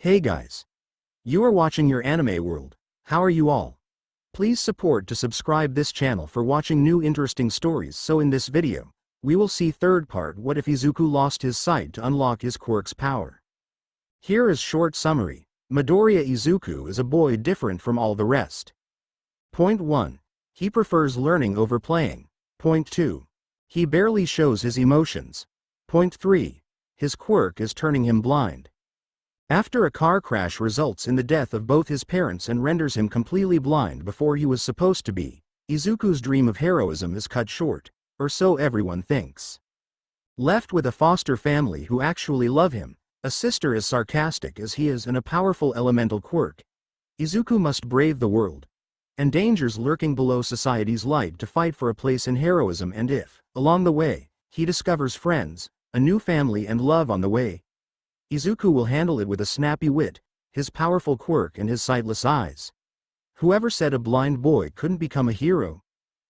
Hey guys. You are watching your anime world. How are you all? Please support to subscribe this channel for watching new interesting stories. So in this video, we will see third part, what if Izuku lost his sight to unlock his quirk's power. Here is short summary. Midoriya Izuku is a boy different from all the rest. Point 1. He prefers learning over playing. Point 2. He barely shows his emotions. Point 3. His quirk is turning him blind. After a car crash results in the death of both his parents and renders him completely blind before he was supposed to be, Izuku's dream of heroism is cut short, or so everyone thinks. Left with a foster family who actually love him, a sister as sarcastic as he is, and a powerful elemental quirk, Izuku must brave the world and dangers lurking below society's light to fight for a place in heroism. And if, along the way, he discovers friends, a new family and love on the way, Izuku will handle it with a snappy wit, his powerful quirk and his sightless eyes. Whoever said a blind boy couldn't become a hero?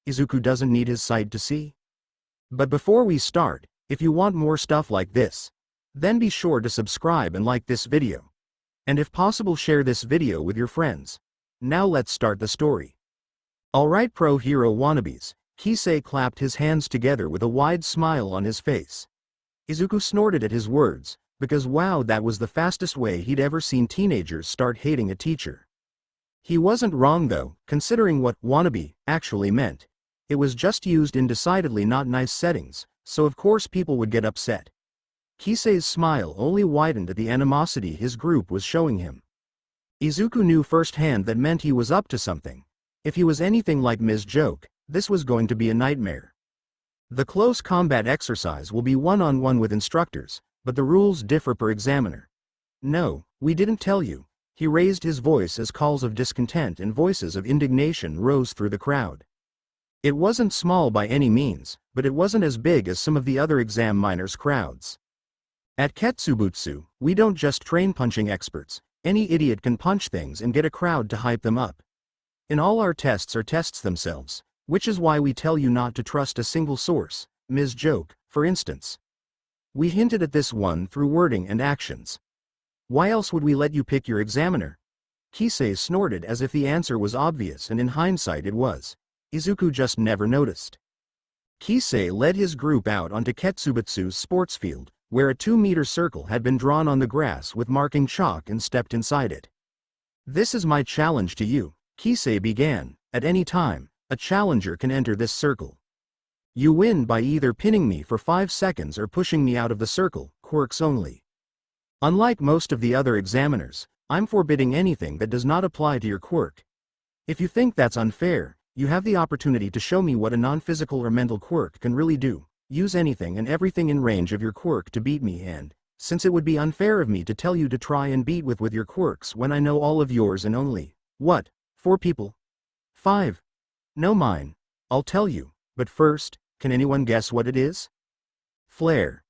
Izuku doesn't need his sight to see. But before we start, if you want more stuff like this, then be sure to subscribe and like this video. And if possible, share this video with your friends. Now let's start the story. Alright, pro hero wannabes. Kisei clapped his hands together with a wide smile on his face. Izuku snorted at his words, because wow, that was the fastest way he'd ever seen teenagers start hating a teacher. He wasn't wrong though, considering what wannabe actually meant. It was just used in decidedly not nice settings, so of course people would get upset. Kisei's smile only widened at the animosity his group was showing him. Izuku knew firsthand that meant he was up to something. If he was anything like Ms. Joke, this was going to be a nightmare. The close combat exercise will be one-on-one with instructors, but the rules differ per examiner. No, we didn't tell you. He raised his voice as calls of discontent and voices of indignation rose through the crowd. It wasn't small by any means, but it wasn't as big as some of the other exam miners' crowds. At Ketsubutsu, we don't just train punching experts. Any idiot can punch things and get a crowd to hype them up. In all our tests are tests themselves, which is why we tell you not to trust a single source, Ms. Joke, for instance. We hinted at this one through wording and actions. Why else would we let you pick your examiner? Kisei snorted as if the answer was obvious, and in hindsight it was. Izuku just never noticed. Kisei led his group out onto Ketsubutsu's sports field, where a 2-meter circle had been drawn on the grass with marking chalk, and stepped inside it. This is my challenge to you, Kisei began. At any time, a challenger can enter this circle. You win by either pinning me for 5 seconds or pushing me out of the circle, quirks only. Unlike most of the other examiners, I'm forbidding anything that does not apply to your quirk. If you think that's unfair, you have the opportunity to show me what a non-physical or mental quirk can really do. Use anything and everything in range of your quirk to beat me, and, since it would be unfair of me to tell you to try and beat with your quirks when I know all of yours and only, what, 4 people? 5. No, mine. I'll tell you, but first, can anyone guess what it is? Flare.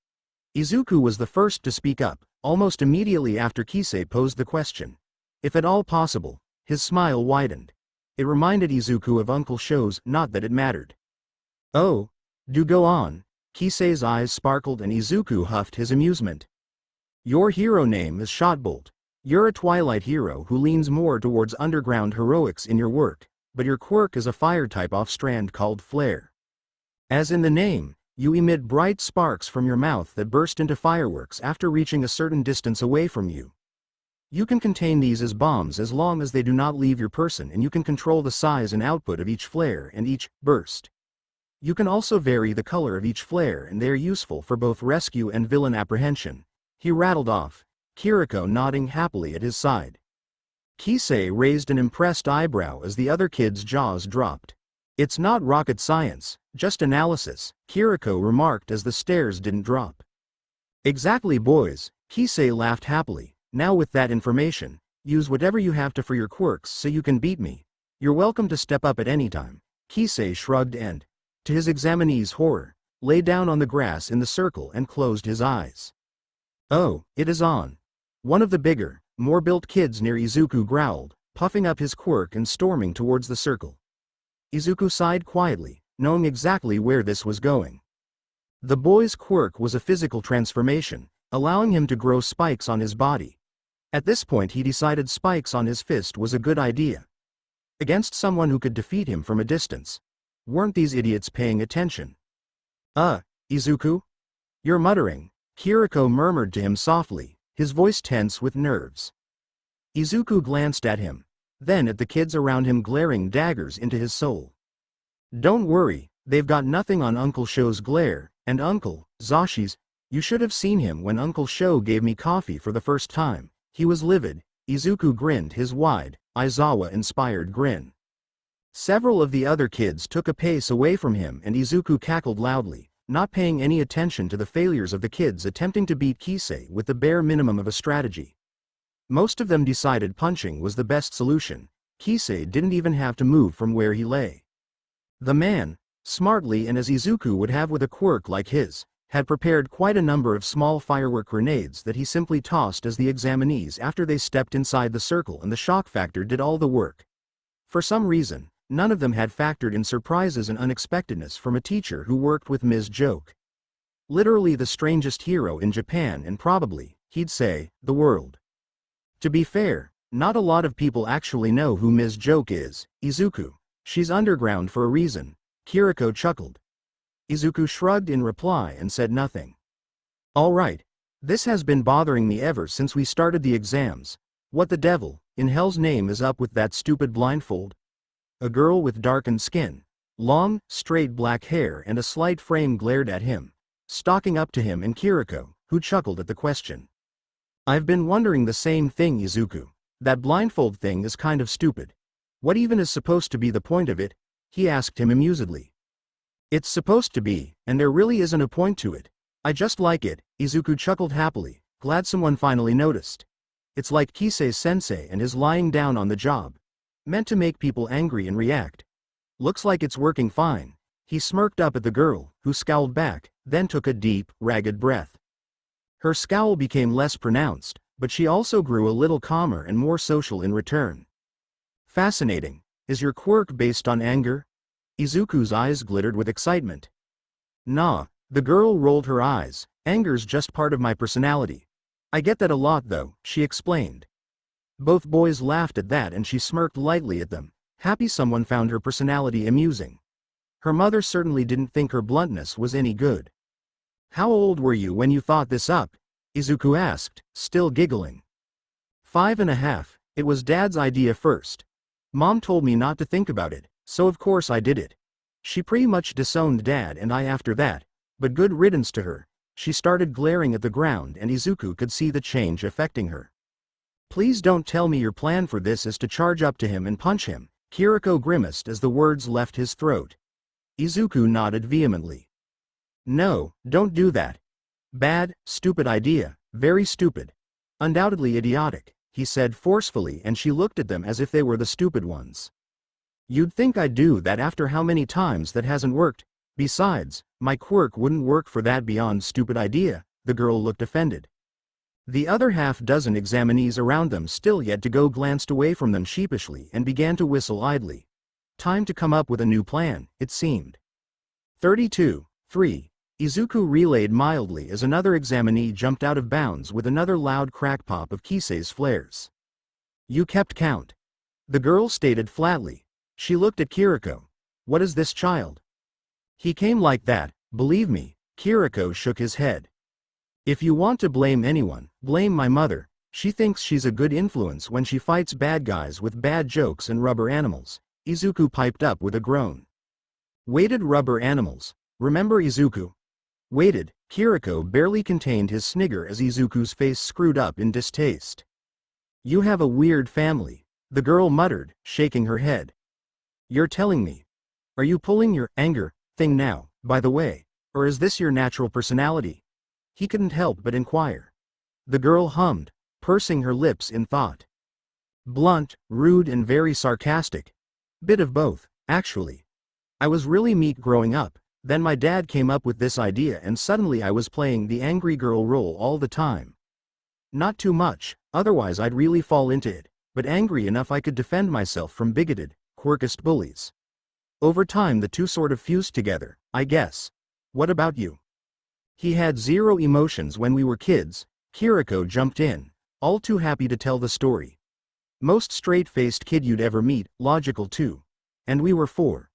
Izuku was the first to speak up, almost immediately after Kisei posed the question. If at all possible, his smile widened. It reminded Izuku of Uncle Show's, not that it mattered. Oh, do go on. Kisei's eyes sparkled and Izuku huffed his amusement. Your hero name is Shotbolt. You're a twilight hero who leans more towards underground heroics in your work, but your quirk is a fire-type off-strand called Flare. As in the name, you emit bright sparks from your mouth that burst into fireworks after reaching a certain distance away from you. You can contain these as bombs as long as they do not leave your person, and you can control the size and output of each flare and each burst. You can also vary the color of each flare, and they are useful for both rescue and villain apprehension. He rattled off, Kiriko nodding happily at his side. Kisei raised an impressed eyebrow as the other kids' jaws dropped. It's not rocket science, just analysis, Kiriko remarked as the stares didn't drop. Exactly, boys, Kisei laughed happily. Now with that information, use whatever you have to for your quirks so you can beat me. You're welcome to step up at any time. Kisei shrugged and, to his examinee's horror, lay down on the grass in the circle and closed his eyes. Oh, it is on. One of the bigger, more built kids near Izuku growled, puffing up his quirk and storming towards the circle. Izuku sighed quietly, knowing exactly where this was going. The boy's quirk was a physical transformation, allowing him to grow spikes on his body. At this point he decided spikes on his fist was a good idea. Against someone who could defeat him from a distance. Weren't these idiots paying attention? Izuku? You're muttering, Kiriko murmured to him softly, his voice tense with nerves. Izuku glanced at him, then at the kids around him glaring daggers into his soul. Don't worry, they've got nothing on Uncle Sho's glare, and Uncle Zashi's. You should have seen him when Uncle Sho gave me coffee for the first time. He was livid. Izuku grinned his wide, Aizawa-inspired grin. Several of the other kids took a pace away from him and Izuku cackled loudly, not paying any attention to the failures of the kids attempting to beat Kisei with the bare minimum of a strategy. Most of them decided punching was the best solution. Kisei didn't even have to move from where he lay. The man, smartly and as Izuku would have with a quirk like his, had prepared quite a number of small firework grenades that he simply tossed as the examinees after they stepped inside the circle, and the shock factor did all the work. For some reason, none of them had factored in surprises and unexpectedness from a teacher who worked with Ms. Joke. Literally the strangest hero in Japan and probably, he'd say, the world. To be fair, not a lot of people actually know who Ms. Joke is. Izuku. She's underground for a reason. Kiriko chuckled. Izuku shrugged in reply and said nothing. All right. This has been bothering me ever since we started the exams. What the devil, in hell's name, is up with that stupid blindfold? A girl with darkened skin, long, straight black hair and a slight frame glared at him, stalking up to him and Kiriko, who chuckled at the question. I've been wondering the same thing, Izuku. That blindfold thing is kind of stupid. What even is supposed to be the point of it? He asked him amusedly. It's supposed to be, and there really isn't a point to it. I just like it, Izuku chuckled happily, glad someone finally noticed. It's like Kisei-sensei and his lying down on the job. Meant to make people angry and react. Looks like it's working fine. He smirked up at the girl, who scowled back, then took a deep, ragged breath. Her scowl became less pronounced, but she also grew a little calmer and more social in return. Fascinating. Is your quirk based on anger? Izuku's eyes glittered with excitement. Nah, the girl rolled her eyes. Anger's just part of my personality. I get that a lot though, she explained. Both boys laughed at that and she smirked lightly at them, happy someone found her personality amusing. Her mother certainly didn't think her bluntness was any good. How old were you when you thought this up? Izuku asked, still giggling. 5.5, it was Dad's idea first. Mom told me not to think about it, so of course I did it. She pretty much disowned Dad and I after that, but good riddance to her. She started glaring at the ground and Izuku could see the change affecting her. Please don't tell me your plan for this is to charge up to him and punch him, Kiriko grimaced as the words left his throat. Izuku nodded vehemently. No, don't do that. Bad, stupid idea, very stupid. Undoubtedly idiotic, he said forcefully, and she looked at them as if they were the stupid ones. You'd think I'd do that after how many times that hasn't worked. Besides, my quirk wouldn't work for that beyond stupid idea. The girl looked offended. The other half-dozen examinees around them still yet to go glanced away from them sheepishly and began to whistle idly. Time to come up with a new plan, it seemed. 32-3. Izuku relayed mildly as another examinee jumped out of bounds with another loud crack-pop of Kisei's flares. You kept count. The girl stated flatly. She looked at Kiriko. What is this child? He came like that, believe me. Kiriko shook his head. If you want to blame anyone, blame my mother. She thinks she's a good influence when she fights bad guys with bad jokes and rubber animals. Izuku piped up with a groan. Weighted rubber animals. Remember Izuku? Weighted. Kiriko barely contained his snigger as Izuku's face screwed up in distaste. You have a weird family, the girl muttered, shaking her head. You're telling me. Are you pulling your anger thing now, by the way, or is this your natural personality? He couldn't help but inquire. The girl hummed, pursing her lips in thought. Blunt, rude and very sarcastic. Bit of both, actually. I was really meek growing up, then my dad came up with this idea and suddenly I was playing the angry girl role all the time. Not too much, otherwise I'd really fall into it, but angry enough I could defend myself from bigoted, quirkist bullies. Over time the two sort of fused together, I guess. What about you? He had zero emotions when we were kids. Kiriko jumped in. all too happy to tell the story. Most straight-faced kid you'd ever meet, logical too. And we were 4.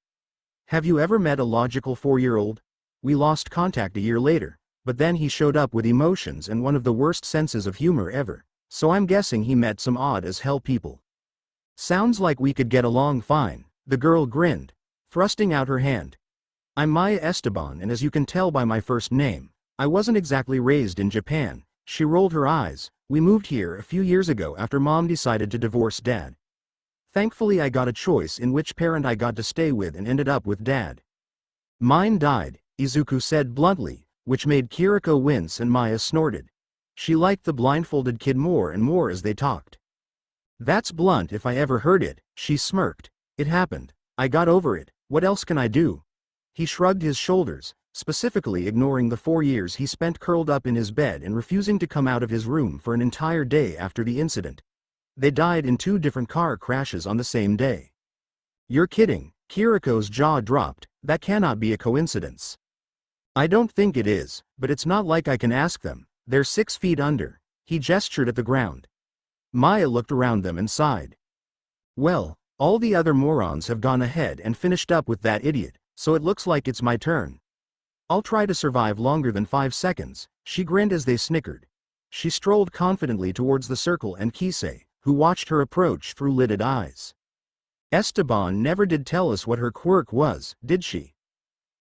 Have you ever met a logical 4-year-old? We lost contact a year later, but then he showed up with emotions and one of the worst senses of humor ever, so I'm guessing he met some odd as hell people. Sounds like we could get along fine, the girl grinned, thrusting out her hand. I'm Maya Esteban, and as you can tell by my first name, I wasn't exactly raised in Japan. She rolled her eyes. We moved here a few years ago after Mom decided to divorce Dad. Thankfully I got a choice in which parent I got to stay with and ended up with Dad. Mine died, Izuku said bluntly, which made Kiriko wince and Maya snorted. She liked the blindfolded kid more and more as they talked. That's blunt if I ever heard it, she smirked. It happened. I got over it, what else can I do? He shrugged his shoulders, specifically ignoring the 4 years he spent curled up in his bed and refusing to come out of his room for an entire day after the incident. They died in 2 different car crashes on the same day. You're kidding, Kiriko's jaw dropped. That cannot be a coincidence. I don't think it is, but it's not like I can ask them. They're 6 feet under. He gestured at the ground. Maya looked around them and sighed. Well, all the other morons have gone ahead and finished up with that idiot, so it looks like it's my turn. I'll try to survive longer than 5 seconds, she grinned as they snickered. She strolled confidently towards the circle and Kisei, who watched her approach through lidded eyes. Esteban never did tell us what her quirk was, did she?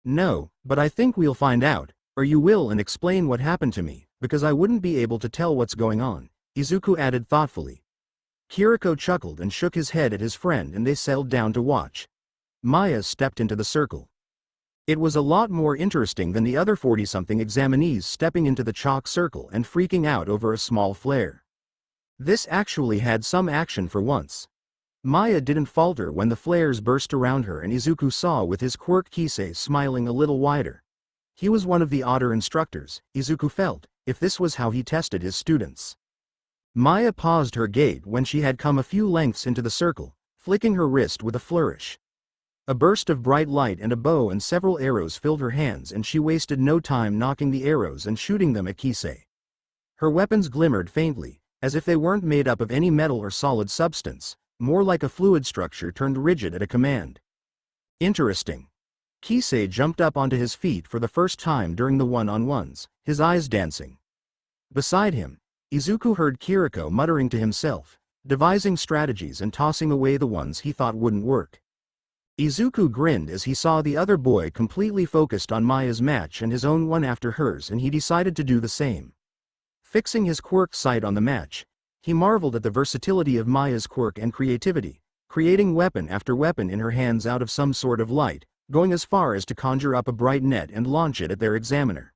No, but I think we'll find out, or you will, and explain what happened to me, because I wouldn't be able to tell what's going on, Izuku added thoughtfully. Kiriko chuckled and shook his head at his friend and they settled down to watch. Maya stepped into the circle. It was a lot more interesting than the other 40-something examinees stepping into the chalk circle and freaking out over a small flare. This actually had some action for once. Maya didn't falter when the flares burst around her and Izuku saw with his quirk Kisei smiling a little wider. He was one of the odder instructors, Izuku felt, if this was how he tested his students. Maya paused her gait when she had come a few lengths into the circle, flicking her wrist with a flourish. A burst of bright light and a bow and several arrows filled her hands and she wasted no time knocking the arrows and shooting them at Kisei. Her weapons glimmered faintly, as if they weren't made up of any metal or solid substance, more like a fluid structure turned rigid at a command. Interesting. Kisei jumped up onto his feet for the first time during the one-on-ones, his eyes dancing. Beside him, Izuku heard Kiriko muttering to himself, devising strategies and tossing away the ones he thought wouldn't work. Izuku grinned as he saw the other boy completely focused on Maya's match and his own one after hers, and he decided to do the same. Fixing his quirk sight on the match, he marveled at the versatility of Maya's quirk and creativity, creating weapon after weapon in her hands out of some sort of light, going as far as to conjure up a bright net and launch it at their examiner.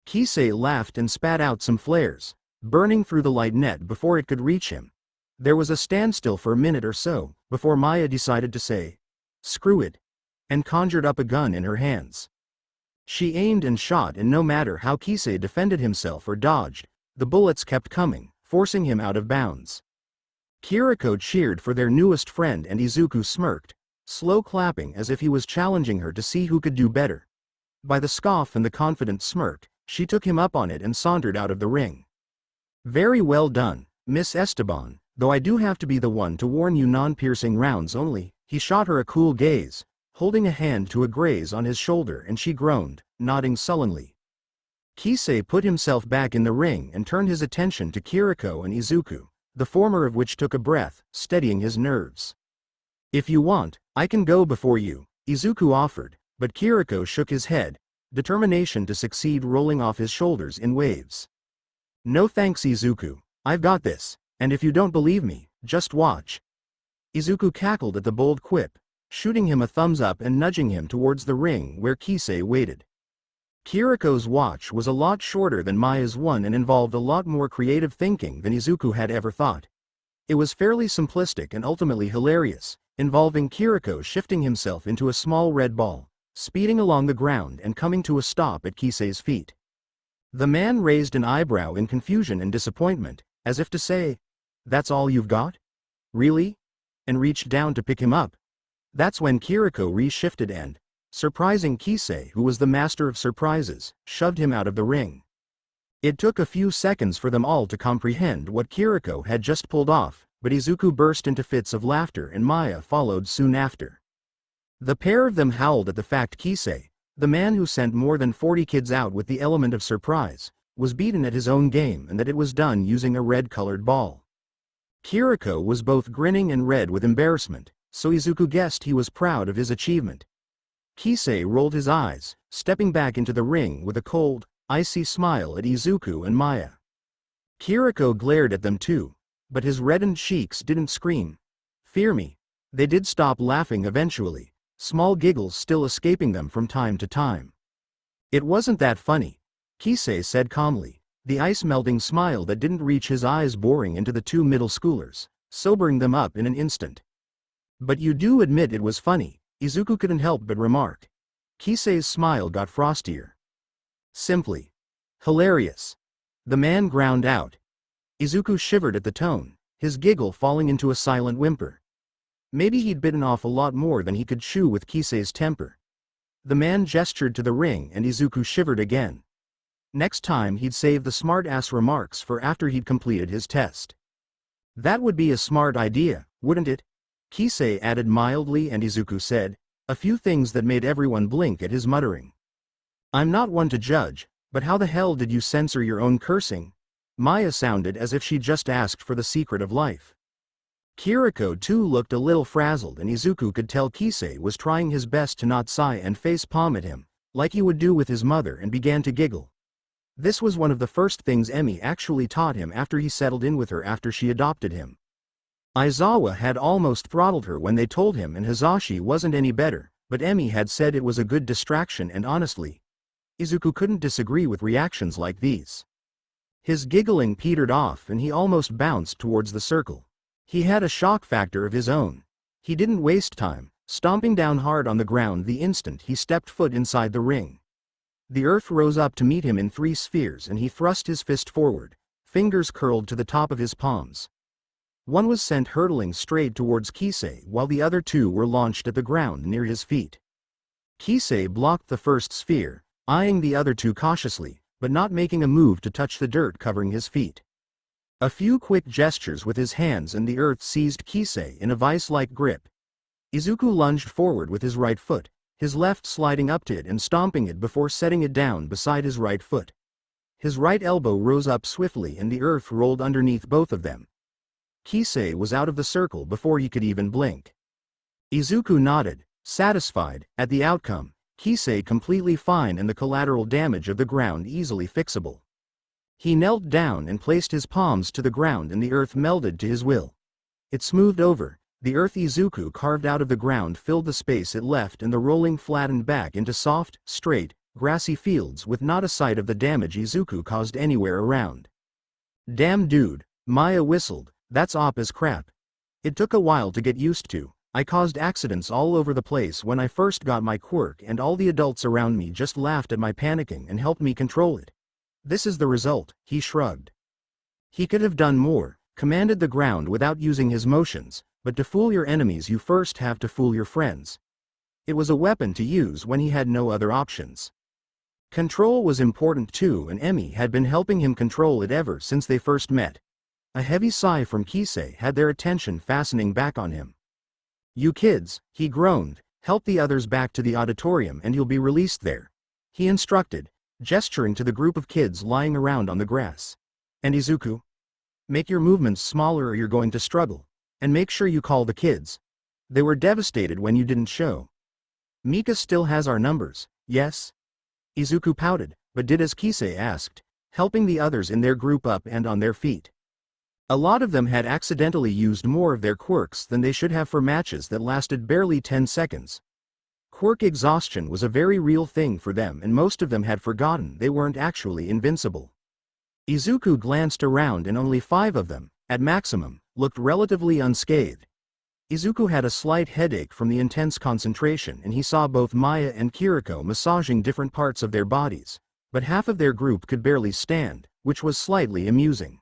Kisei laughed and spat out some flares, burning through the light net before it could reach him. There was a standstill for a minute or so, before Maya decided to say, "Screw it," and conjured up a gun in her hands. She aimed and shot, and no matter how Kisei defended himself or dodged, the bullets kept coming, forcing him out of bounds. Kiriko cheered for their newest friend and Izuku smirked, slow clapping as if he was challenging her to see who could do better. By the scoff and the confident smirk, she took him up on it and sauntered out of the ring. Very well done, Miss Esteban, though I do have to be the one to warn you, non-piercing rounds only. He shot her a cool gaze, holding a hand to a graze on his shoulder, and she groaned, nodding sullenly. Kisei put himself back in the ring and turned his attention to Kiriko and Izuku, the former of which took a breath, steadying his nerves. If you want, I can go before you, Izuku offered, but Kiriko shook his head, determination to succeed rolling off his shoulders in waves. No thanks, Izuku, I've got this, and if you don't believe me, just watch. Izuku cackled at the bold quip, shooting him a thumbs up and nudging him towards the ring where Kisei waited. Kiriko's watch was a lot shorter than Maya's one and involved a lot more creative thinking than Izuku had ever thought. It was fairly simplistic and ultimately hilarious, involving Kiriko shifting himself into a small red ball, speeding along the ground and coming to a stop at Kisei's feet. The man raised an eyebrow in confusion and disappointment, as if to say, "That's all you've got? Really?" and reached down to pick him up. That's when Kiriko re-shifted and, surprising Kisei, who was the master of surprises, shoved him out of the ring. It took a few seconds for them all to comprehend what Kiriko had just pulled off, but Izuku burst into fits of laughter and Maya followed soon after. The pair of them howled at the fact Kisei, the man who sent more than 40 kids out with the element of surprise, was beaten at his own game and that it was done using a red-colored ball. Kiriko was both grinning and red with embarrassment, so Izuku guessed he was proud of his achievement. Kisei rolled his eyes, stepping back into the ring with a cold, icy smile at Izuku and Maya. Kiriko glared at them too, but his reddened cheeks didn't scream, "Fear me." They did stop laughing eventually, small giggles still escaping them from time to time. "It wasn't that funny," Kisei said calmly, the ice-melting smile that didn't reach his eyes boring into the two middle schoolers, sobering them up in an instant. "But you do admit it was funny," Izuku couldn't help but remark. Kisei's smile got frostier. "Simply hilarious," the man ground out. Izuku shivered at the tone, his giggle falling into a silent whimper. Maybe he'd bitten off a lot more than he could chew with Kisei's temper. The man gestured to the ring and Izuku shivered again. Next time he'd save the smart-ass remarks for after he'd completed his test. "That would be a smart idea, wouldn't it?" Kisei added mildly and Izuku said, a few things that made everyone blink at his muttering. "I'm not one to judge, but how the hell did you censor your own cursing?" Maya sounded as if she just asked for the secret of life. Kiriko too looked a little frazzled and Izuku could tell Kisei was trying his best to not sigh and face palm at him, like he would do with his mother, and began to giggle. This was one of the first things Emi actually taught him after he settled in with her after she adopted him. Aizawa had almost throttled her when they told him and Hizashi wasn't any better, but Emi had said it was a good distraction and honestly, Izuku couldn't disagree with reactions like these. His giggling petered off and he almost bounced towards the circle. He had a shock factor of his own. He didn't waste time, stomping down hard on the ground the instant he stepped foot inside the ring. The earth rose up to meet him in 3 spheres and he thrust his fist forward, fingers curled to the top of his palms. One was sent hurtling straight towards Kisei while the other 2 were launched at the ground near his feet. Kisei blocked the first sphere, eyeing the other 2 cautiously, but not making a move to touch the dirt covering his feet. A few quick gestures with his hands and the earth seized Kisei in a vice-like grip. Izuku lunged forward with his right foot, his left sliding up to it and stomping it before setting it down beside his right foot. His right elbow rose up swiftly and the earth rolled underneath both of them. Kisei was out of the circle before he could even blink. Izuku nodded, satisfied, at the outcome, Kisei completely fine and the collateral damage of the ground easily fixable. He knelt down and placed his palms to the ground and the earth melded to his will. It smoothed over, the earth Izuku carved out of the ground filled the space it left and the rolling flattened back into soft, straight, grassy fields with not a sight of the damage Izuku caused anywhere around. "Damn dude," Maya whistled, "that's op as crap. It took a while to get used to. I caused accidents all over the place when I first got my quirk and all the adults around me just laughed at my panicking and helped me control it. This is the result," he shrugged. He could have done more, commanded the ground without using his motions, but to fool your enemies you first have to fool your friends. It was a weapon to use when he had no other options. Control was important too and Emi had been helping him control it ever since they first met. A heavy sigh from Kisei had their attention fastening back on him. "You kids," he groaned, "help the others back to the auditorium and you'll be released there," he instructed, gesturing to the group of kids lying around on the grass. "And Izuku? Make your movements smaller or you're going to struggle. And make sure you call the kids. They were devastated when you didn't show. Mika still has our numbers, yes?" Izuku pouted, but did as Kisei asked, helping the others in their group up and on their feet. A lot of them had accidentally used more of their quirks than they should have for matches that lasted barely 10 seconds. Quirk exhaustion was a very real thing for them and most of them had forgotten they weren't actually invincible. Izuku glanced around and only 5 of them, at maximum, looked relatively unscathed. Izuku had a slight headache from the intense concentration and he saw both Maya and Kiriko massaging different parts of their bodies, but half of their group could barely stand, which was slightly amusing.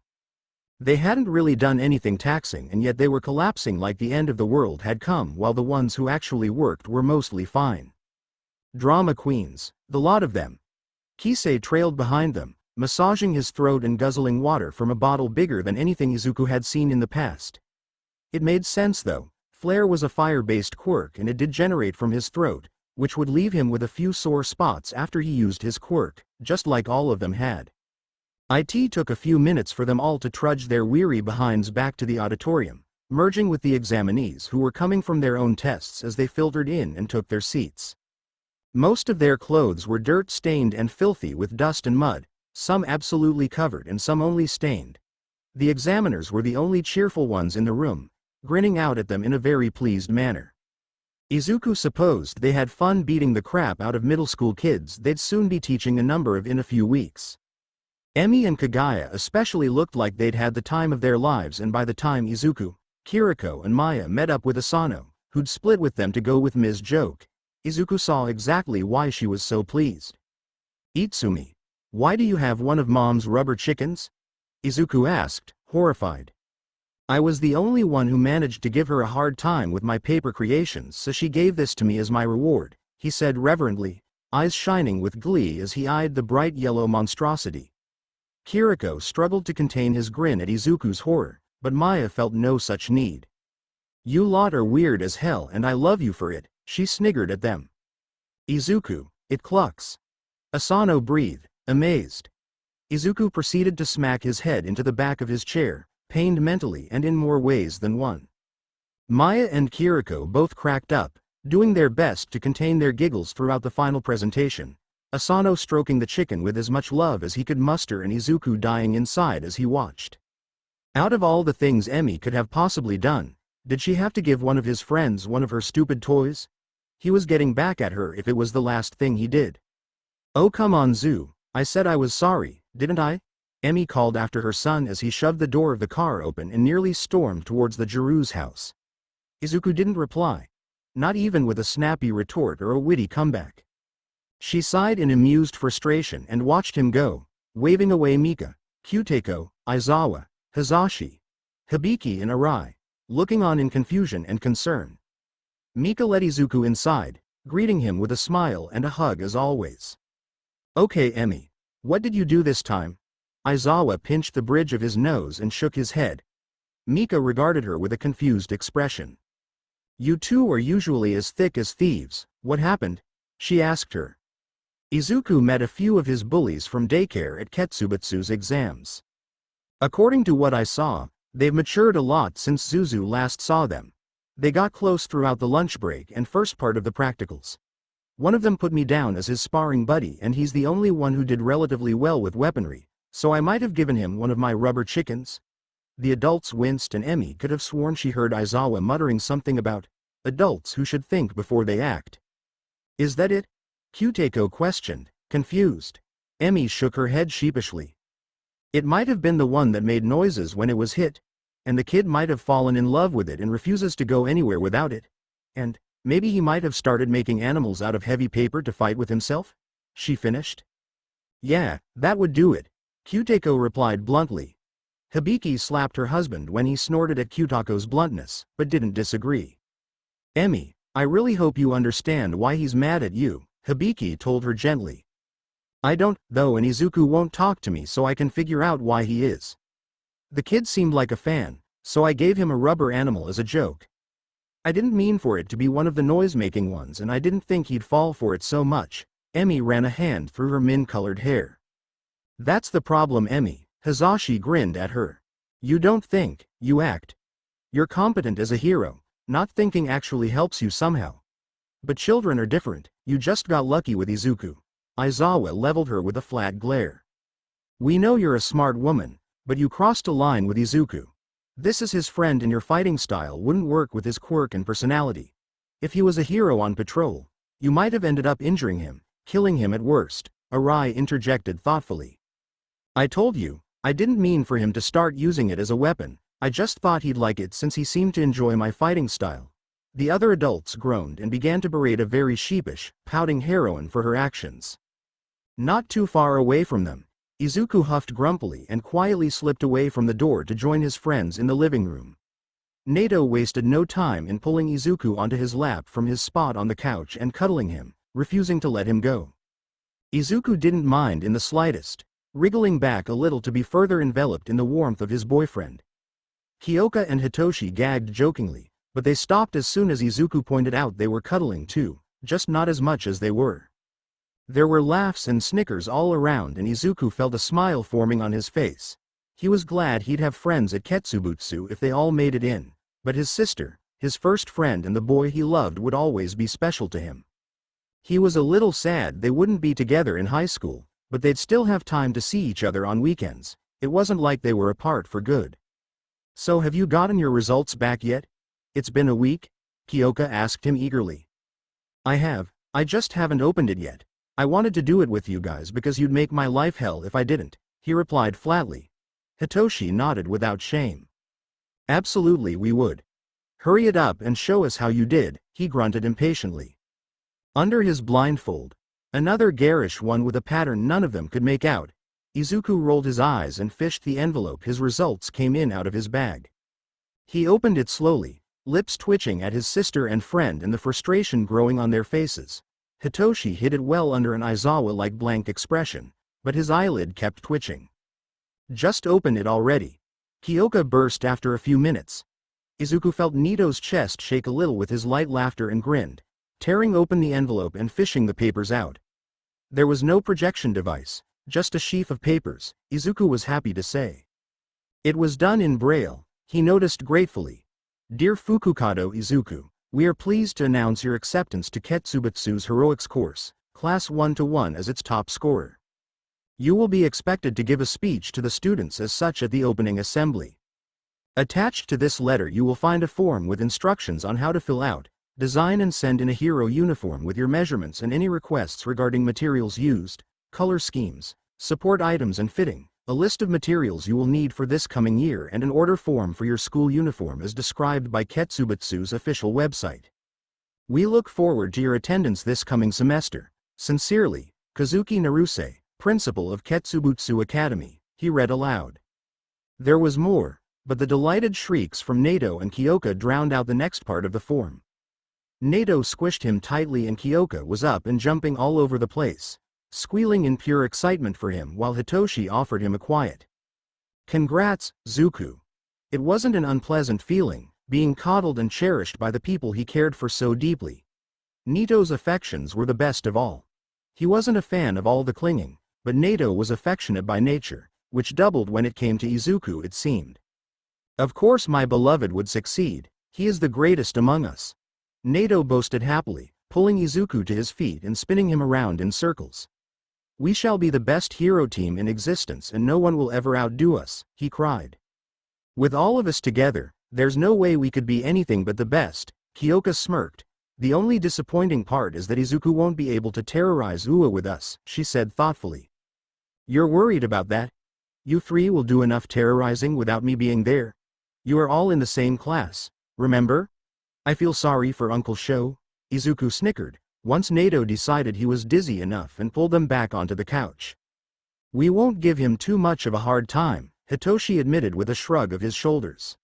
They hadn't really done anything taxing and yet they were collapsing like the end of the world had come while the ones who actually worked were mostly fine. Drama queens, the lot of them. Kisei trailed behind them, massaging his throat and guzzling water from a bottle bigger than anything Izuku had seen in the past. It made sense though. Flare was a fire-based quirk and it did generate from his throat, which would leave him with a few sore spots after he used his quirk, just like all of them had. It took a few minutes for them all to trudge their weary behinds back to the auditorium, merging with the examinees who were coming from their own tests as they filtered in and took their seats. Most of their clothes were dirt-stained and filthy with dust and mud, some absolutely covered and some only stained. The examiners were the only cheerful ones in the room, grinning out at them in a very pleased manner. Izuku supposed they had fun beating the crap out of middle school kids they'd soon be teaching a number of in a few weeks. Emi and Kagaya especially looked like they'd had the time of their lives, and by the time Izuku, Kiriko and Maya met up with Asano, who'd split with them to go with Ms. Joke, Izuku saw exactly why she was so pleased. "Itsumi, why do you have one of Mom's rubber chickens?" Izuku asked, horrified. "I was the only one who managed to give her a hard time with my paper creations, so she gave this to me as my reward," he said reverently, eyes shining with glee as he eyed the bright yellow monstrosity. Kiriko struggled to contain his grin at Izuku's horror, but Maya felt no such need. "You lot are weird as hell and I love you for it," she sniggered at them. "Izuku, it clucks." Asano breathed, amazed. Izuku proceeded to smack his head into the back of his chair, pained mentally and in more ways than one. Maya and Kiriko both cracked up, doing their best to contain their giggles throughout the final presentation, Asano stroking the chicken with as much love as he could muster and Izuku dying inside as he watched. Out of all the things Emi could have possibly done, did she have to give one of his friends one of her stupid toys? He was getting back at her if it was the last thing he did. "Oh come on Zu, I said I was sorry, didn't I?" Emi called after her son as he shoved the door of the car open and nearly stormed towards the Jiru's house. Izuku didn't reply. Not even with a snappy retort or a witty comeback. She sighed in amused frustration and watched him go, waving away Mika, Kyuteko, Aizawa, Hizashi, Hibiki and Arai, looking on in confusion and concern. Mika led Izuku inside, greeting him with a smile and a hug as always. "Okay Emi, what did you do this time?" Aizawa pinched the bridge of his nose and shook his head. Mika regarded her with a confused expression. "You two are usually as thick as thieves, what happened?" she asked her. Izuku met a few of his bullies from daycare at Ketsubutsu's exams. "According to what I saw, they've matured a lot since Zuzu last saw them. They got close throughout the lunch break and first part of the practicals. One of them put me down as his sparring buddy and he's the only one who did relatively well with weaponry, so I might have given him one of my rubber chickens." The adults winced and Emi could have sworn she heard Aizawa muttering something about adults who should think before they act. "Is that it?" Kyuteko questioned, confused. Emi shook her head sheepishly. "It might have been the one that made noises when it was hit, and the kid might have fallen in love with it and refuses to go anywhere without it. And maybe he might have started making animals out of heavy paper to fight with himself," she finished. "Yeah, that would do it," Kyuteko replied bluntly. Hibiki slapped her husband when he snorted at Kyuteko's bluntness, but didn't disagree. "Emi, I really hope you understand why he's mad at you," Hibiki told her gently. "I don't, though, and Izuku won't talk to me so I can figure out why he is. The kid seemed like a fan, so I gave him a rubber animal as a joke. I didn't mean for it to be one of the noise-making ones and I didn't think he'd fall for it so much." Emi ran a hand through her min-colored hair. "That's the problem Emi," Hizashi grinned at her. "You don't think, you act. You're competent as a hero, not thinking actually helps you somehow. But children are different, you just got lucky with Izuku." Aizawa leveled her with a flat glare. "We know you're a smart woman, but you crossed a line with Izuku. This is his friend and your fighting style wouldn't work with his quirk and personality. If he was a hero on patrol, you might have ended up injuring him, killing him at worst," Arai interjected thoughtfully. "I told you, I didn't mean for him to start using it as a weapon, I just thought he'd like it since he seemed to enjoy my fighting style." The other adults groaned and began to berate a very sheepish, pouting heroine for her actions. Not too far away from them, Izuku huffed grumpily and quietly slipped away from the door to join his friends in the living room. Nato wasted no time in pulling Izuku onto his lap from his spot on the couch and cuddling him, refusing to let him go. Izuku didn't mind in the slightest, wriggling back a little to be further enveloped in the warmth of his boyfriend. Kyoka and Hitoshi gagged jokingly, but they stopped as soon as Izuku pointed out they were cuddling too, just not as much as they were. There were laughs and snickers all around and Izuku felt a smile forming on his face. He was glad he'd have friends at Ketsubutsu if they all made it in, but his sister, his first friend and the boy he loved would always be special to him. He was a little sad they wouldn't be together in high school, but they'd still have time to see each other on weekends. It wasn't like they were apart for good. "So have you gotten your results back yet? It's been a week?" Kyoka asked him eagerly. "I have, I just haven't opened it yet. I wanted to do it with you guys because you'd make my life hell if I didn't," he replied flatly. Hitoshi nodded without shame. "Absolutely we would. Hurry it up and show us how you did," he grunted impatiently. Under his blindfold, another garish one with a pattern none of them could make out, Izuku rolled his eyes and fished the envelope his results came in out of his bag. He opened it slowly, lips twitching at his sister and friend and the frustration growing on their faces. Hitoshi hid it well under an Aizawa-like blank expression, but his eyelid kept twitching. "Just open it already," Kyoka burst after a few minutes. Izuku felt Nito's chest shake a little with his light laughter and grinned, tearing open the envelope and fishing the papers out. There was no projection device, just a sheaf of papers, Izuku was happy to say. It was done in Braille, he noticed gratefully. "Dear Fukukado Izuku, we are pleased to announce your acceptance to Ketsubutsu's Heroics course, Class 1-1 as its top scorer. You will be expected to give a speech to the students as such at the opening assembly. Attached to this letter you will find a form with instructions on how to fill out, design and send in a hero uniform with your measurements and any requests regarding materials used, color schemes, support items and fitting, a list of materials you will need for this coming year and an order form for your school uniform as described by Ketsubutsu's official website. We look forward to your attendance this coming semester. Sincerely, Kazuki Naruse, Principal of Ketsubutsu Academy," he read aloud. There was more, but the delighted shrieks from Nato and Kyoka drowned out the next part of the form. Nato squished him tightly and Kyoka was up and jumping all over the place, squealing in pure excitement for him while Hitoshi offered him a quiet "Congrats, Zuku." It wasn't an unpleasant feeling, being coddled and cherished by the people he cared for so deeply. Nito's affections were the best of all. He wasn't a fan of all the clinging, but Nato was affectionate by nature, which doubled when it came to Izuku it seemed. "Of course my beloved would succeed, he is the greatest among us," Nato boasted happily, pulling Izuku to his feet and spinning him around in circles. "We shall be the best hero team in existence and no one will ever outdo us," he cried. "With all of us together, there's no way we could be anything but the best," Kyoka smirked. "The only disappointing part is that Izuku won't be able to terrorize Ua with us," she said thoughtfully. "You're worried about that? You three will do enough terrorizing without me being there. You are all in the same class, remember? I feel sorry for Uncle Sho," Izuku snickered, once Nato decided he was dizzy enough and pulled them back onto the couch. "We won't give him too much of a hard time," Hitoshi admitted with a shrug of his shoulders.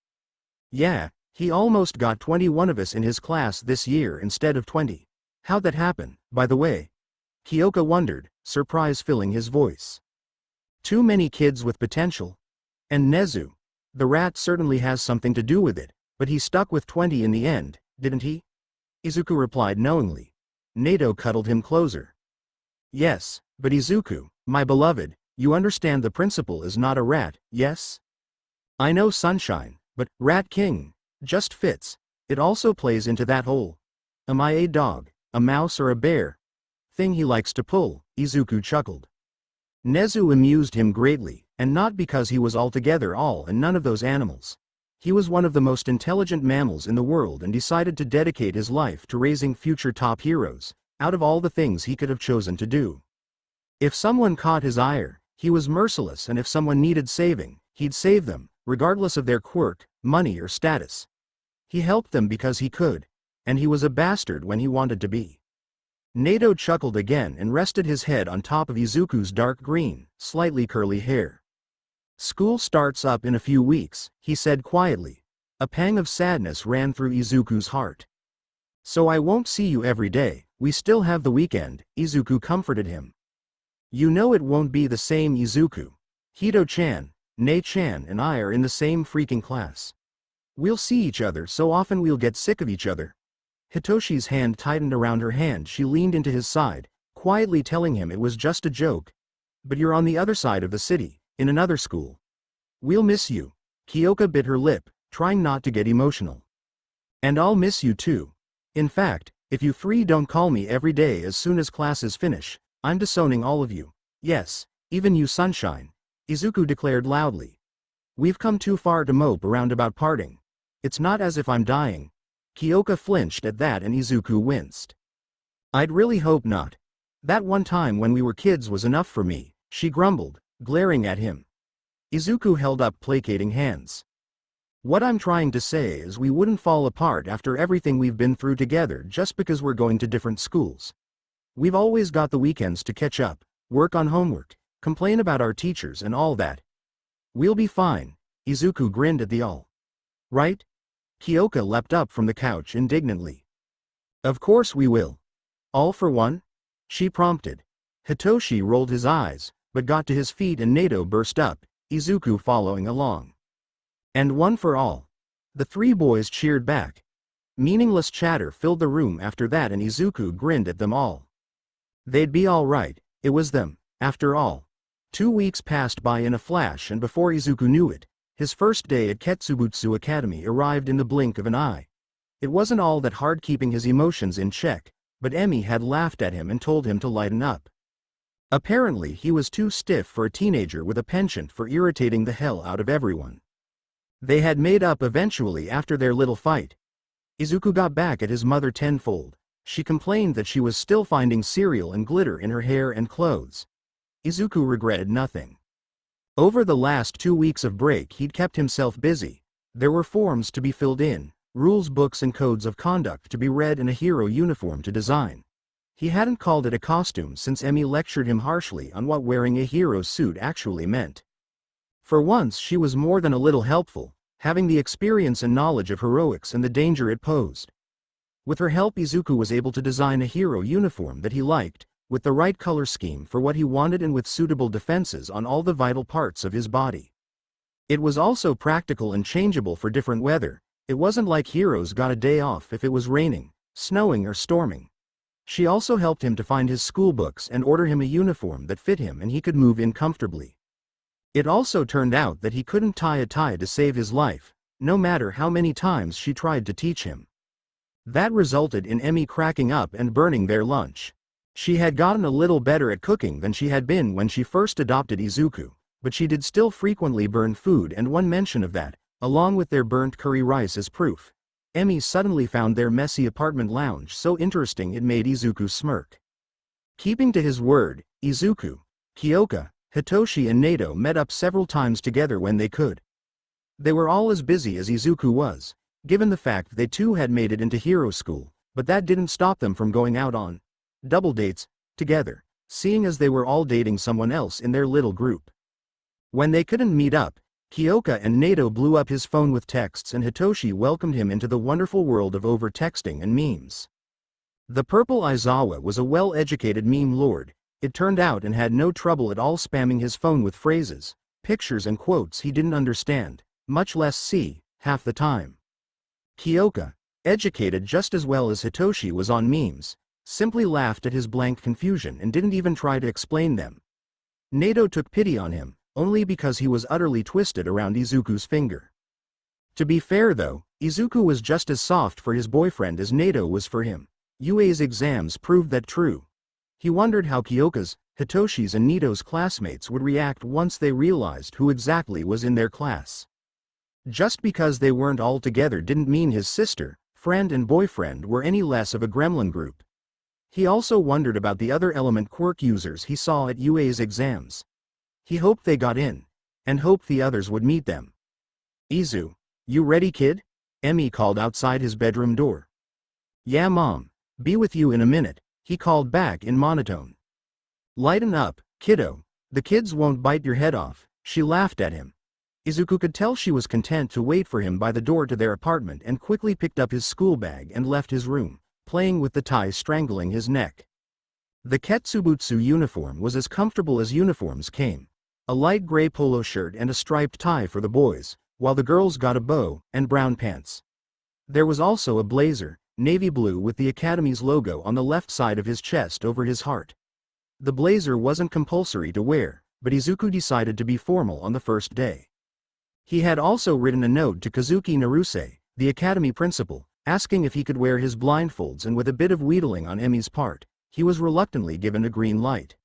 "Yeah, he almost got 21 of us in his class this year instead of 20. How'd that happen, by the way?" Kyoka wondered, surprise filling his voice. "Too many kids with potential. And Nezu. The rat certainly has something to do with it, but he stuck with 20 in the end, didn't he?" Izuku replied knowingly. Nato cuddled him closer. "Yes, but Izuku, my beloved, you understand the principle is not a rat, yes? I know sunshine, but Rat King just fits. It also plays into that whole am I a dog, a mouse or a bear thing he likes to pull," Izuku chuckled. Nezu amused him greatly, and not because he was altogether all and none of those animals. He was one of the most intelligent mammals in the world and decided to dedicate his life to raising future top heroes, out of all the things he could have chosen to do. If someone caught his ire, he was merciless, and if someone needed saving, he'd save them, regardless of their quirk, money or status. He helped them because he could, and he was a bastard when he wanted to be. Nato chuckled again and rested his head on top of Izuku's dark green, slightly curly hair. "School starts up in a few weeks," he said quietly. A pang of sadness ran through Izuku's heart. "So I won't see you every day, we still have the weekend," Izuku comforted him. You know it won't be the same, Izuku. Hito-chan, Nei-chan and I are in the same freaking class. We'll see each other so often we'll get sick of each other. Hitoshi's hand tightened around her hand. She leaned into his side, quietly telling him it was just a joke. But you're on the other side of the city, in another school. We'll miss you. Kyoka bit her lip, trying not to get emotional. And I'll miss you too. In fact, if you three don't call me every day as soon as classes finish, I'm disowning all of you. Yes, even you, Sunshine, Izuku declared loudly. We've come too far to mope around about parting. It's not as if I'm dying. Kyoka flinched at that and Izuku winced. I'd really hope not. That one time when we were kids was enough for me, she grumbled, glaring at him. Izuku held up placating hands. What I'm trying to say is we wouldn't fall apart after everything we've been through together just because we're going to different schools. We've always got the weekends to catch up, work on homework, complain about our teachers and all that. We'll be fine, Izuku grinned at the all. Right? Kyoka leapt up from the couch indignantly. Of course we will. All for one? She prompted. Hitoshi rolled his eyes, but got to his feet and Nato burst up, Izuku following along. And one for all. The three boys cheered back. Meaningless chatter filled the room after that and Izuku grinned at them all. They'd be all right, it was them, after all. 2 weeks passed by in a flash and before Izuku knew it, his first day at Ketsubutsu Academy arrived in the blink of an eye. It wasn't all that hard keeping his emotions in check, but Emi had laughed at him and told him to lighten up. Apparently he was too stiff for a teenager with a penchant for irritating the hell out of everyone. They had made up eventually after their little fight. Izuku got back at his mother tenfold. She complained that she was still finding cereal and glitter in her hair and clothes. Izuku regretted nothing. Over the last 2 weeks of break he'd kept himself busy. There were forms to be filled in, rules books and codes of conduct to be read and a hero uniform to design. He hadn't called it a costume since Emi lectured him harshly on what wearing a hero suit actually meant. For once she was more than a little helpful, having the experience and knowledge of heroics and the danger it posed. With her help Izuku was able to design a hero uniform that he liked, with the right color scheme for what he wanted and with suitable defenses on all the vital parts of his body. It was also practical and changeable for different weather. It wasn't like heroes got a day off if it was raining, snowing or storming. She also helped him to find his school books and order him a uniform that fit him and he could move in comfortably. It also turned out that he couldn't tie a tie to save his life, no matter how many times she tried to teach him. That resulted in Emi cracking up and burning their lunch. She had gotten a little better at cooking than she had been when she first adopted Izuku, but she did still frequently burn food and one mention of that, along with their burnt curry rice as proof. Emi suddenly found their messy apartment lounge so interesting it made Izuku smirk. Keeping to his word, Izuku, Kyoka, Hitoshi and Nato met up several times together when they could. They were all as busy as Izuku was, given the fact they too had made it into hero school, but that didn't stop them from going out on double dates together, seeing as they were all dating someone else in their little group. When they couldn't meet up, Kyoka and Nato blew up his phone with texts and Hitoshi welcomed him into the wonderful world of over-texting and memes. The Purple Aizawa was a well-educated meme lord, it turned out, and had no trouble at all spamming his phone with phrases, pictures and quotes he didn't understand, much less see, half the time. Kyoka, educated just as well as Hitoshi was on memes, simply laughed at his blank confusion and didn't even try to explain them. Nato took pity on him, only because he was utterly twisted around Izuku's finger. To be fair though, Izuku was just as soft for his boyfriend as Nato was for him. UA's exams proved that true. He wondered how Kyoka's, Hitoshi's and Nito's classmates would react once they realized who exactly was in their class. Just because they weren't all together didn't mean his sister, friend and boyfriend were any less of a gremlin group. He also wondered about the other element Quirk users he saw at UA's exams. He hoped they got in, and hoped the others would meet them. Izu, you ready, kid? Emi called outside his bedroom door. Yeah, Mom, be with you in a minute, he called back in monotone. Lighten up, kiddo, the kids won't bite your head off, she laughed at him. Izuku could tell she was content to wait for him by the door to their apartment and quickly picked up his school bag and left his room, playing with the tie strangling his neck. The Ketsubutsu uniform was as comfortable as uniforms came. A light gray polo shirt and a striped tie for the boys, while the girls got a bow and brown pants. There was also a blazer, navy blue with the Academy's logo on the left side of his chest over his heart. The blazer wasn't compulsory to wear, but Izuku decided to be formal on the first day. He had also written a note to Kazuki Naruse, the Academy principal, asking if he could wear his blindfolds, and with a bit of wheedling on Emi's part, he was reluctantly given a green light.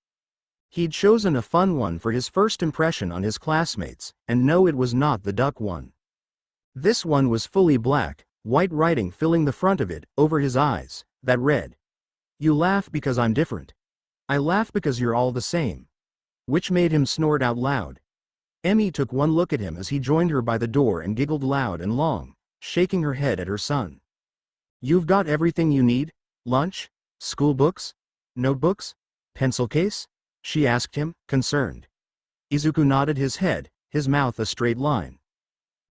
He'd chosen a fun one for his first impression on his classmates, and no, it was not the duck one. This one was fully black, white writing filling the front of it, over his eyes, that read, "You laugh because I'm different. I laugh because you're all the same." Which made him snort out loud. Emi took one look at him as he joined her by the door and giggled loud and long, shaking her head at her son. "You've got everything you need? Lunch? School books? Notebooks? Pencil case?" she asked him, concerned. Izuku nodded his head, his mouth a straight line.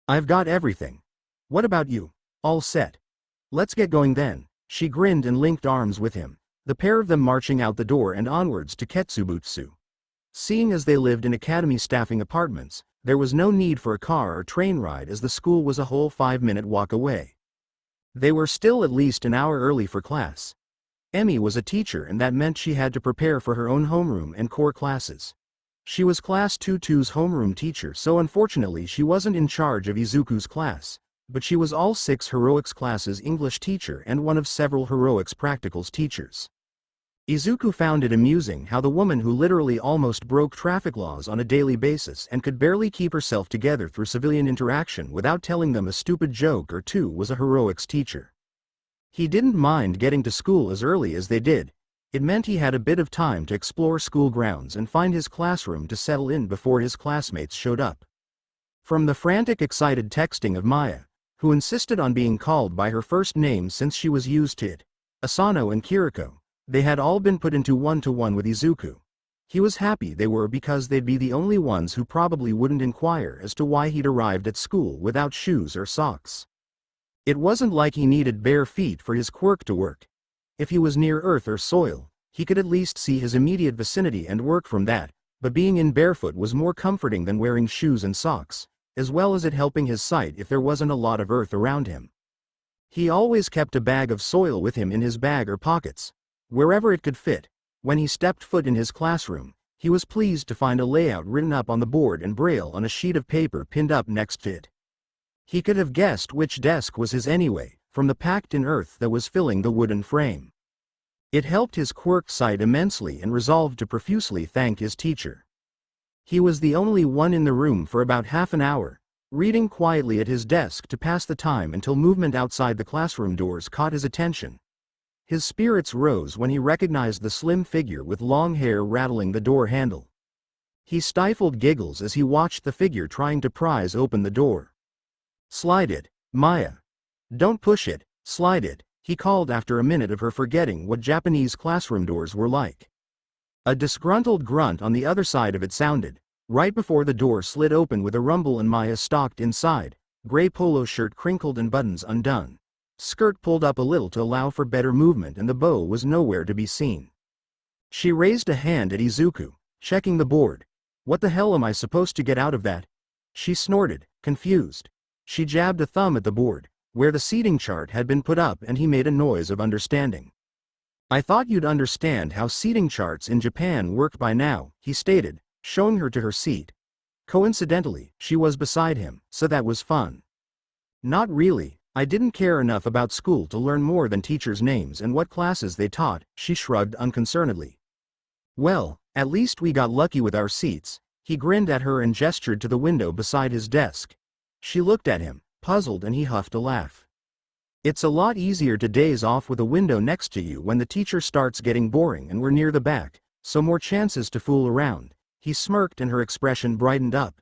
"I've got everything. What about you? All set? Let's get going then." She grinned and linked arms with him, the pair of them marching out the door and onwards to Ketsubutsu. Seeing as they lived in Academy staffing apartments, there was no need for a car or train ride as the school was a whole 5-minute walk away. They were still at least an hour early for class. Emi was a teacher, and that meant she had to prepare for her own homeroom and core classes. She was Class 2-2's homeroom teacher, so unfortunately she wasn't in charge of Izuku's class, but she was all 6 heroics classes' English teacher and one of several heroics practicals teachers. Izuku found it amusing how the woman who literally almost broke traffic laws on a daily basis and could barely keep herself together through civilian interaction without telling them a stupid joke or two was a heroics teacher. He didn't mind getting to school as early as they did. It meant he had a bit of time to explore school grounds and find his classroom to settle in before his classmates showed up. From the frantic, excited texting of Maya, who insisted on being called by her first name since she was used to it, Asano and Kiriko, they had all been put into one-to-one with Izuku. He was happy they were, because they'd be the only ones who probably wouldn't inquire as to why he'd arrived at school without shoes or socks. It wasn't like he needed bare feet for his quirk to work. If he was near earth or soil, he could at least see his immediate vicinity and work from that, but being in barefoot was more comforting than wearing shoes and socks, as well as it helping his sight if there wasn't a lot of earth around him. He always kept a bag of soil with him in his bag or pockets, wherever it could fit. When he stepped foot in his classroom, he was pleased to find a layout written up on the board and braille on a sheet of paper pinned up next to it. He could have guessed which desk was his anyway, from the packed-in earth that was filling the wooden frame. It helped his quirk sight immensely, and resolved to profusely thank his teacher. He was the only one in the room for about half an hour, reading quietly at his desk to pass the time until movement outside the classroom doors caught his attention. His spirits rose when he recognized the slim figure with long hair rattling the door handle. He stifled giggles as he watched the figure trying to prise open the door. "Slide it, Maya. Don't push it, slide it," he called after a minute of her forgetting what Japanese classroom doors were like. A disgruntled grunt on the other side of it sounded, right before the door slid open with a rumble and Maya stalked inside, gray polo shirt crinkled and buttons undone. Skirt pulled up a little to allow for better movement, and the bow was nowhere to be seen. She raised a hand at Izuku, checking the board. "What the hell am I supposed to get out of that?" she snorted, confused. She jabbed a thumb at the board, where the seating chart had been put up, and he made a noise of understanding. "I thought you'd understand how seating charts in Japan work by now," he stated, showing her to her seat. Coincidentally, she was beside him, so that was fun. "Not really, I didn't care enough about school to learn more than teachers' names and what classes they taught," she shrugged unconcernedly. "Well, at least we got lucky with our seats." He grinned at her and gestured to the window beside his desk. She looked at him, puzzled, and he huffed a laugh. "It's a lot easier to daze off with a window next to you when the teacher starts getting boring, and we're near the back, so more chances to fool around." He smirked and her expression brightened up.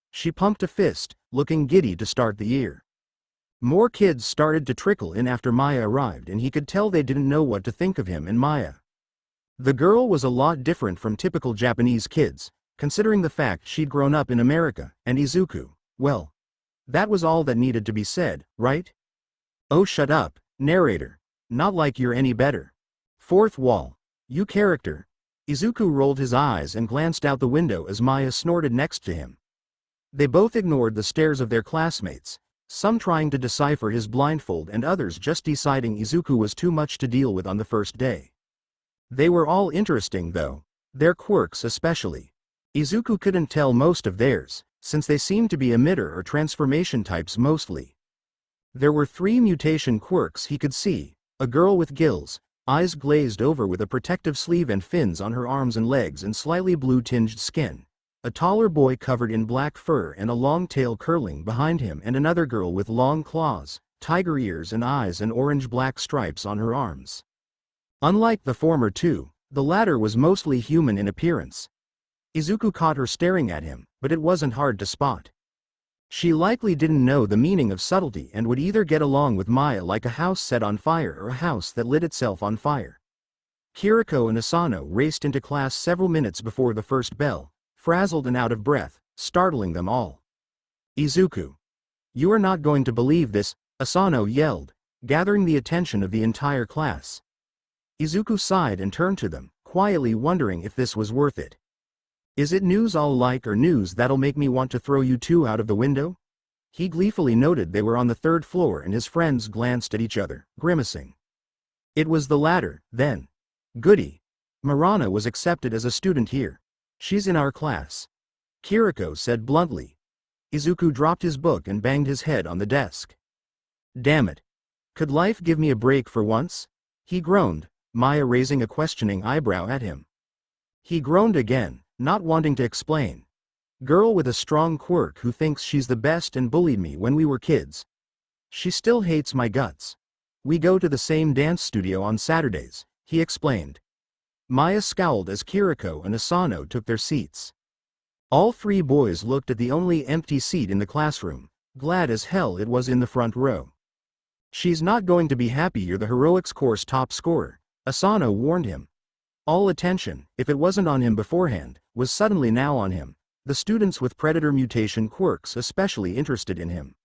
She pumped a fist, looking giddy to start the year. More kids started to trickle in after Maya arrived, and he could tell they didn't know what to think of him and Maya. The girl was a lot different from typical Japanese kids, considering the fact she'd grown up in America, and Izuku, well, that was all that needed to be said, right? "Oh, shut up, narrator. Not like you're any better." Fourth wall. You character. Izuku rolled his eyes and glanced out the window as Maya snorted next to him. They both ignored the stares of their classmates, some trying to decipher his blindfold and others just deciding Izuku was too much to deal with on the first day. They were all interesting though, their quirks especially. Izuku couldn't tell most of theirs, since they seemed to be emitter or transformation types mostly. There were 3 mutation quirks he could see: a girl with gills, eyes glazed over with a protective sleeve and fins on her arms and legs and slightly blue-tinged skin, a taller boy covered in black fur and a long tail curling behind him, and another girl with long claws, tiger ears and eyes and orange-black stripes on her arms. Unlike the former 2, the latter was mostly human in appearance. Izuku caught her staring at him, but it wasn't hard to spot. She likely didn't know the meaning of subtlety and would either get along with Maya like a house set on fire or a house that lit itself on fire. Kiriko and Asano raced into class several minutes before the first bell, frazzled and out of breath, startling them all. Izuku. You are not going to believe this, Asano yelled, gathering the attention of the entire class. Izuku sighed and turned to them, quietly wondering if this was worth it. Is it news I'll like or news that'll make me want to throw you 2 out of the window? He gleefully noted they were on the 3rd floor and his friends glanced at each other, grimacing. It was the latter, then. Goody. Mirana was accepted as a student here. She's in our class. Kiriko said bluntly. Izuku dropped his book and banged his head on the desk. Damn it. Could life give me a break for once? He groaned, Maya raising a questioning eyebrow at him. He groaned again, not wanting to explain. Girl with a strong quirk who thinks she's the best and bullied me when we were kids. She still hates my guts. We go to the same dance studio on Saturdays, he explained. Maya scowled as Kiriko and Asano took their seats. All 3 boys looked at the only empty seat in the classroom, glad as hell it was in the front row. She's not going to be happy you're the heroics course top scorer, Asano warned him. All attention, if it wasn't on him beforehand, was suddenly now on him, the students with predator mutation quirks especially interested in him.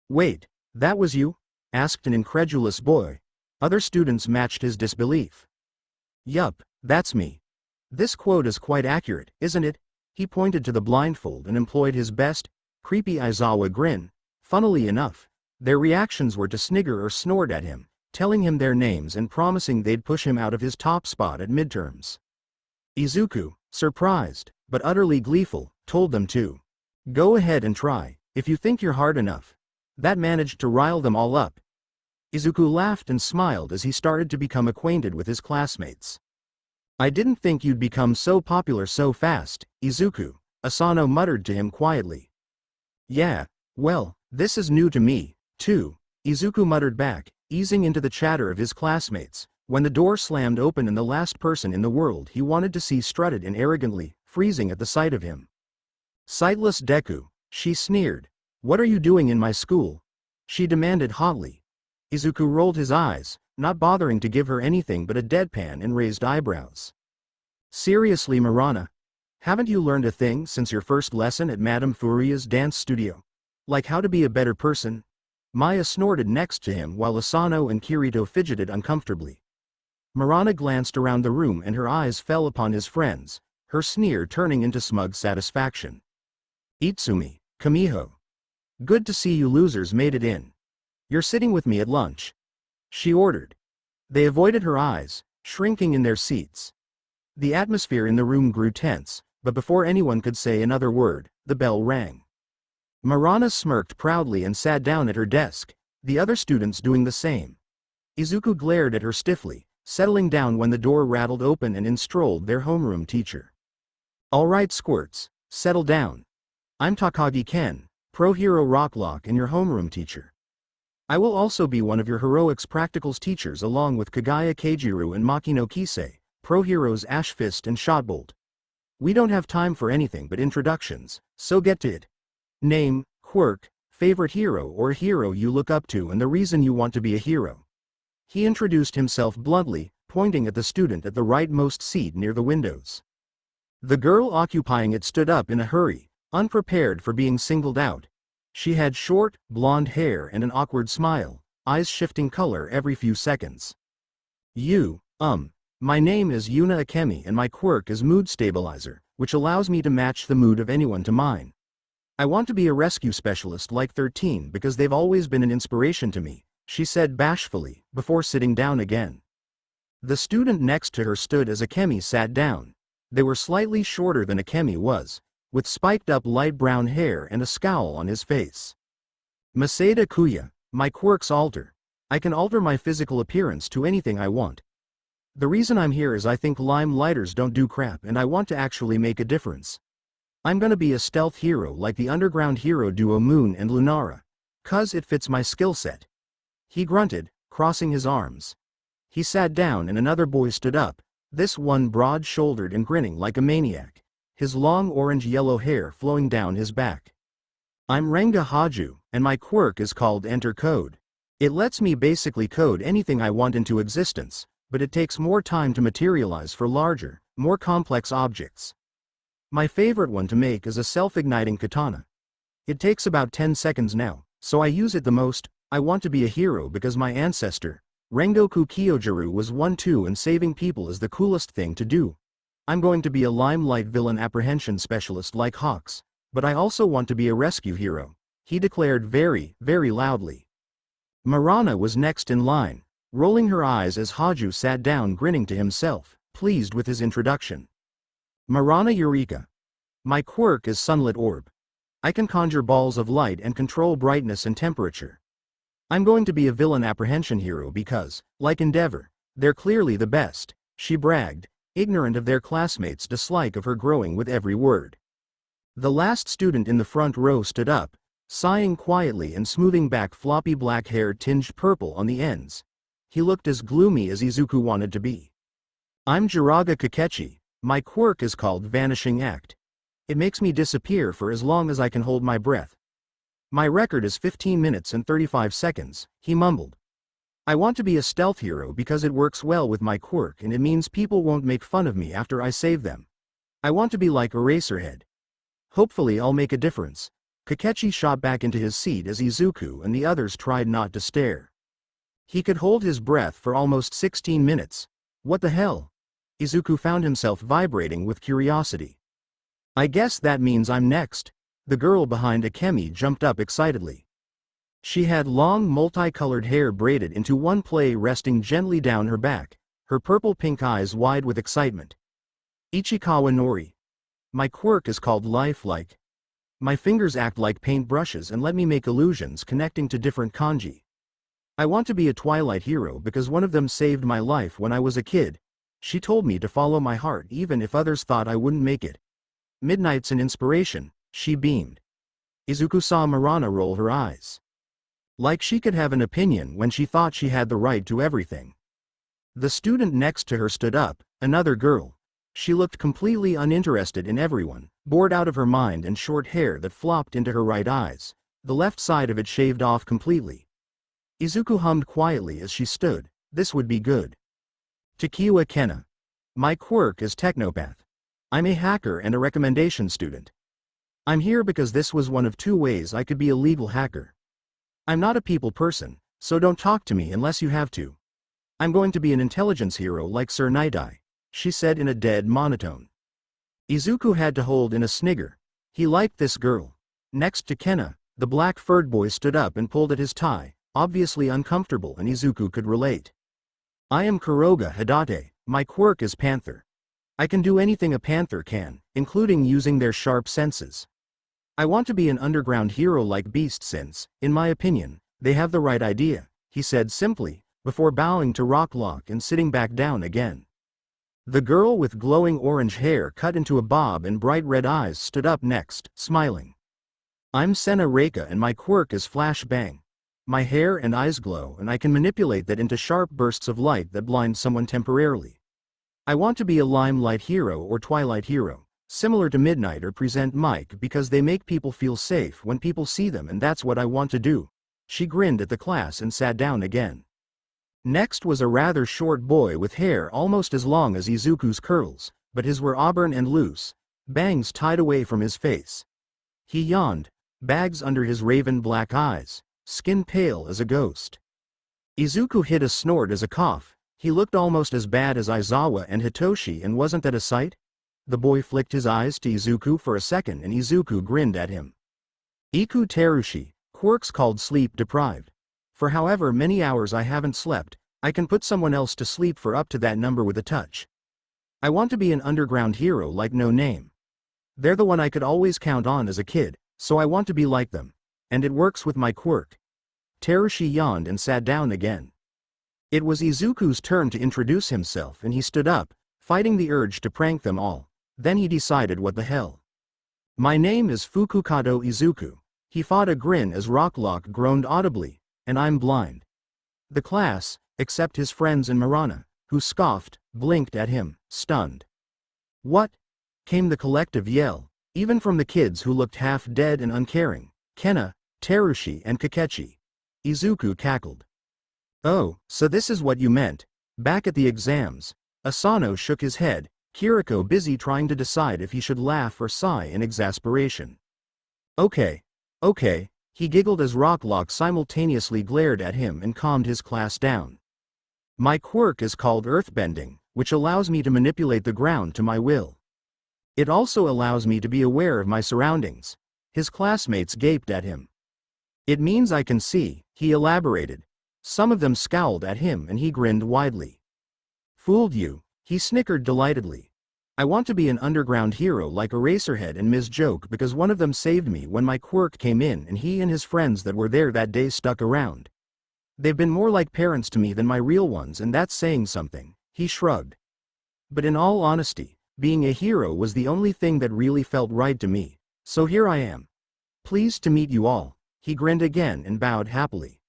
Wait, that was you? Asked an incredulous boy. Other students matched his disbelief. Yup, that's me. This quote is quite accurate, isn't it? He pointed to the blindfold and employed his best, creepy Aizawa grin. Funnily enough, their reactions were to snigger or snort at him, telling him their names and promising they'd push him out of his top spot at midterms. Izuku, surprised, but utterly gleeful, told them to. Go ahead and try, if you think you're hard enough. That managed to rile them all up. Izuku laughed and smiled as he started to become acquainted with his classmates. I didn't think you'd become so popular so fast, Izuku, Asano muttered to him quietly. Yeah, well, this is new to me, too, Izuku muttered back, easing into the chatter of his classmates, when the door slammed open and the last person in the world he wanted to see strutted in arrogantly, freezing at the sight of him. Sightless Deku, she sneered. What are you doing in my school? She demanded hotly. Izuku rolled his eyes, not bothering to give her anything but a deadpan and raised eyebrows. Seriously, Mirana? Haven't you learned a thing since your first lesson at Madame Furia's dance studio? Like how to be a better person? Maya snorted next to him while Asano and Kirito fidgeted uncomfortably. Mirana glanced around the room and her eyes fell upon his friends, her sneer turning into smug satisfaction. Itsumi, Kamiho. Good to see you losers made it in. You're sitting with me at lunch. She ordered. They avoided her eyes, shrinking in their seats. The atmosphere in the room grew tense, but before anyone could say another word, the bell rang. Mirana smirked proudly and sat down at her desk, the other students doing the same. Izuku glared at her stiffly, settling down when the door rattled open and in strolled their homeroom teacher. All right, squirts, settle down. I'm Takagi Ken, Pro Hero Rocklock and your homeroom teacher. I will also be one of your heroics practicals teachers along with Kagaya Keijiru and Makino Kisei, Pro Heroes Ashfist and Shotbolt. We don't have time for anything but introductions, so get to it. Name, quirk, favorite hero or hero you look up to and the reason you want to be a hero. He introduced himself bluntly, pointing at the student at the rightmost seat near the windows. The girl occupying it stood up in a hurry, unprepared for being singled out. She had short, blonde hair and an awkward smile, eyes shifting color every few seconds. You, My name is Yuna Akemi and my quirk is Mood Stabilizer, which allows me to match the mood of anyone to mine. I want to be a rescue specialist like 13 because they've always been an inspiration to me, she said bashfully, before sitting down again. The student next to her stood as Akemi sat down. They were slightly shorter than Akemi was, with spiked-up light brown hair and a scowl on his face. Masada Kuya, my quirks alter. I can alter my physical appearance to anything I want. The reason I'm here is I think lime lighters don't do crap and I want to actually make a difference. I'm gonna be a stealth hero like the underground hero duo Moon and Lunara. 'Cause it fits my skill set. He grunted, crossing his arms. He sat down and another boy stood up, this one broad-shouldered and grinning like a maniac, his long orange-yellow hair flowing down his back. I'm Renga Haju, and my quirk is called Enter Code. It lets me basically code anything I want into existence, but it takes more time to materialize for larger, more complex objects. My favorite one to make is a self-igniting katana. It takes about 10 seconds now, so I use it the most. I want to be a hero because my ancestor, Rengoku Kyojiru, was one too, and saving people is the coolest thing to do. I'm going to be a limelight villain apprehension specialist like Hawks, but I also want to be a rescue hero, he declared very, very loudly. Marana was next in line, rolling her eyes as Haju sat down grinning to himself, pleased with his introduction. Marana Eureka. My quirk is Sunlit Orb. I can conjure balls of light and control brightness and temperature. I'm going to be a villain apprehension hero because, like Endeavor, they're clearly the best, she bragged, ignorant of their classmates' dislike of her growing with every word. The last student in the front row stood up, sighing quietly and smoothing back floppy black hair tinged purple on the ends. He looked as gloomy as Izuku wanted to be. I'm Jiraga Kakechi, my quirk is called Vanishing Act. It makes me disappear for as long as I can hold my breath. My record is 15 minutes and 35 seconds, he mumbled. I want to be a stealth hero because it works well with my quirk and it means people won't make fun of me after I save them. I want to be like Eraserhead. Hopefully I'll make a difference. Kakechi shot back into his seat as Izuku and the others tried not to stare. He could hold his breath for almost 16 minutes. What the hell? Izuku found himself vibrating with curiosity. I guess that means I'm next. The girl behind Akemi jumped up excitedly. She had long multicolored hair braided into one plait resting gently down her back, her purple-pink eyes wide with excitement. Ichikawa Nori. My quirk is called Lifelike. My fingers act like paintbrushes and let me make illusions connecting to different kanji. I want to be a Twilight hero because one of them saved my life when I was a kid. She told me to follow my heart even if others thought I wouldn't make it. Midnight's an inspiration, she beamed. Izuku saw Marana roll her eyes. Like she could have an opinion when she thought she had the right to everything. The student next to her stood up, another girl. She looked completely uninterested in everyone, bored out of her mind and short hair that flopped into her right eyes, the left side of it shaved off completely. Izuku hummed quietly as she stood, this would be good. Takiwa Kenna. My quirk is Technopath. I'm a hacker and a recommendation student. I'm here because this was one of two ways I could be a legal hacker. I'm not a people person, so don't talk to me unless you have to. I'm going to be an intelligence hero like Sir Night-Eye, she said in a dead monotone. Izuku had to hold in a snigger. He liked this girl. Next to Kenna, the black-furred boy stood up and pulled at his tie, obviously uncomfortable, and Izuku could relate. I am Kuroga Hidate, my quirk is Panther. I can do anything a panther can, including using their sharp senses. I want to be an underground hero like Beast since, in my opinion, they have the right idea, he said simply, before bowing to Rocklock and sitting back down again. The girl with glowing orange hair cut into a bob and bright red eyes stood up next, smiling. I'm Senna Reika and my quirk is Flash Bang. My hair and eyes glow and I can manipulate that into sharp bursts of light that blind someone temporarily. I want to be a limelight hero or twilight hero, similar to Midnight or Present Mike because they make people feel safe when people see them and that's what I want to do. She grinned at the class and sat down again. Next was a rather short boy with hair almost as long as Izuku's curls, but his were auburn and loose, bangs tied away from his face. He yawned, bags under his raven black eyes, skin pale as a ghost. Izuku hid a snort as a cough, He looked almost as bad as Aizawa and Hitoshi, and wasn't that a sight? The boy flicked his eyes to Izuku for a second and Izuku grinned at him. Iku Terushi, Quirk's called sleep deprived. For however many hours I haven't slept, I can put someone else to sleep for up to that number with a touch. I want to be an underground hero like No Name. They're the one I could always count on as a kid, so I want to be like them. And it works with my quirk. Terushi yawned and sat down again. It was Izuku's turn to introduce himself and he stood up, fighting the urge to prank them all. Then he decided what the hell. My name is Fukukado Izuku. He fought a grin as Rocklock groaned audibly, and I'm blind. The class, except his friends and Marana, who scoffed, blinked at him, stunned. What? Came the collective yell, even from the kids who looked half dead and uncaring. Kena, Terushi and Kakechi. Izuku cackled. Oh, so this is what you meant. Back at the exams. Asano shook his head, Kiriko busy trying to decide if he should laugh or sigh in exasperation. Okay. He giggled as Rocklock simultaneously glared at him and calmed his class down. My quirk is called earthbending, which allows me to manipulate the ground to my will. It also allows me to be aware of my surroundings. His classmates gaped at him. It means I can see, he elaborated. Some of them scowled at him and he grinned widely. Fooled you, he snickered delightedly. I want to be an underground hero like Eraserhead and Ms. Joke because one of them saved me when my quirk came in and he and his friends that were there that day stuck around. They've been more like parents to me than my real ones and that's saying something, he shrugged. But in all honesty, being a hero was the only thing that really felt right to me, so here I am. Pleased to meet you all, he grinned again and bowed happily.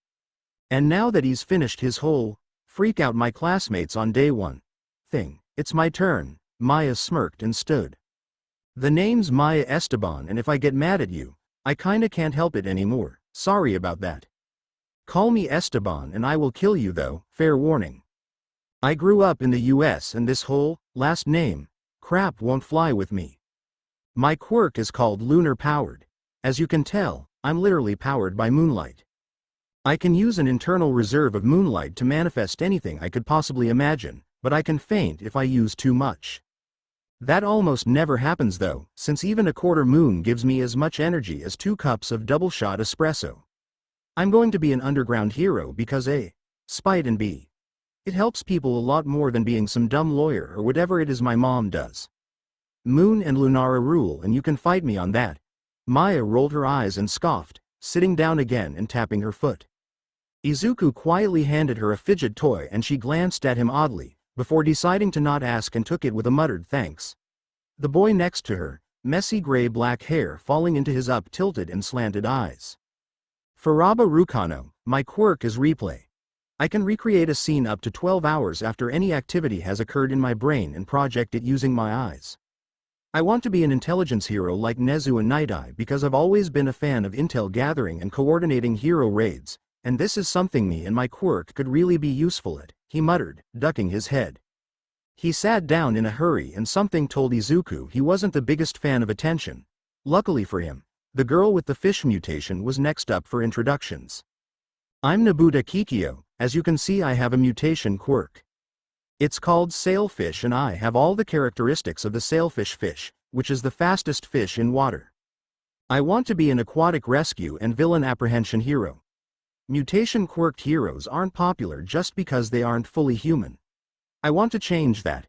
And now that he's finished his whole, freak out my classmates on day one thing, it's my turn, Maya smirked and stood. The name's Maya Esteban and if I get mad at you, I kinda can't help it anymore, sorry about that. Call me Esteban and I will kill you though, fair warning. I grew up in the US and this whole, last name, crap won't fly with me. My quirk is called lunar powered. As you can tell, I'm literally powered by moonlight. I can use an internal reserve of moonlight to manifest anything I could possibly imagine, but I can faint if I use too much. That almost never happens though, since even a quarter moon gives me as much energy as 2 cups of double-shot espresso. I'm going to be an underground hero because A. Spite and B. It helps people a lot more than being some dumb lawyer or whatever it is my mom does. Moon and Lunara rule and you can fight me on that. Maya rolled her eyes and scoffed, sitting down again and tapping her foot. Izuku quietly handed her a fidget toy and she glanced at him oddly, before deciding to not ask and took it with a muttered thanks. The boy next to her, messy gray-black hair falling into his up-tilted and slanted eyes. Faraba Rukano, my quirk is replay. I can recreate a scene up to 12 hours after any activity has occurred in my brain and project it using my eyes. I want to be an intelligence hero like Nezu and Night Eye because I've always been a fan of intel gathering and coordinating hero raids, and this is something me and my quirk could really be useful at, he muttered, ducking his head. He sat down in a hurry and something told Izuku he wasn't the biggest fan of attention. Luckily for him, the girl with the fish mutation was next up for introductions. I'm Nobuta Kikyo, as you can see I have a mutation quirk. It's called sailfish and I have all the characteristics of the sailfish fish, which is the fastest fish in water. I want to be an aquatic rescue and villain apprehension hero. Mutation quirked heroes aren't popular just because they aren't fully human. I want to change that.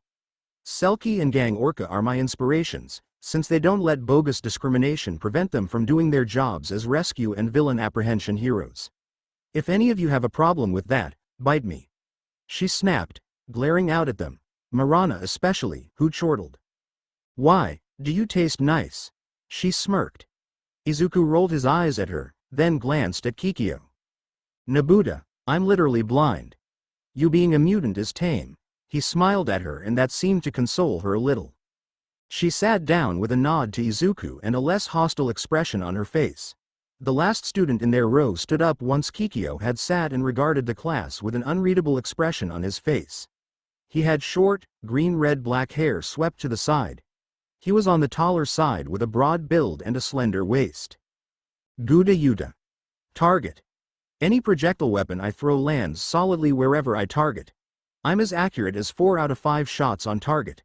Selkie and Gang Orca are my inspirations, since they don't let bogus discrimination prevent them from doing their jobs as rescue and villain apprehension heroes. If any of you have a problem with that, bite me. She snapped, glaring out at them, Marana especially, who chortled. Why, do you taste nice? She smirked. Izuku rolled his eyes at her, then glanced at Kikyo. Nobuta, I'm literally blind. You being a mutant is tame. He smiled at her and that seemed to console her a little. She sat down with a nod to Izuku and a less hostile expression on her face. The last student in their row stood up once Kikyo had sat and regarded the class with an unreadable expression on his face. He had short, green-red-black hair swept to the side. He was on the taller side with a broad build and a slender waist. Guda Yuta. Target. Any projectile weapon I throw lands solidly wherever I target. I'm as accurate as 4 out of 5 shots on target.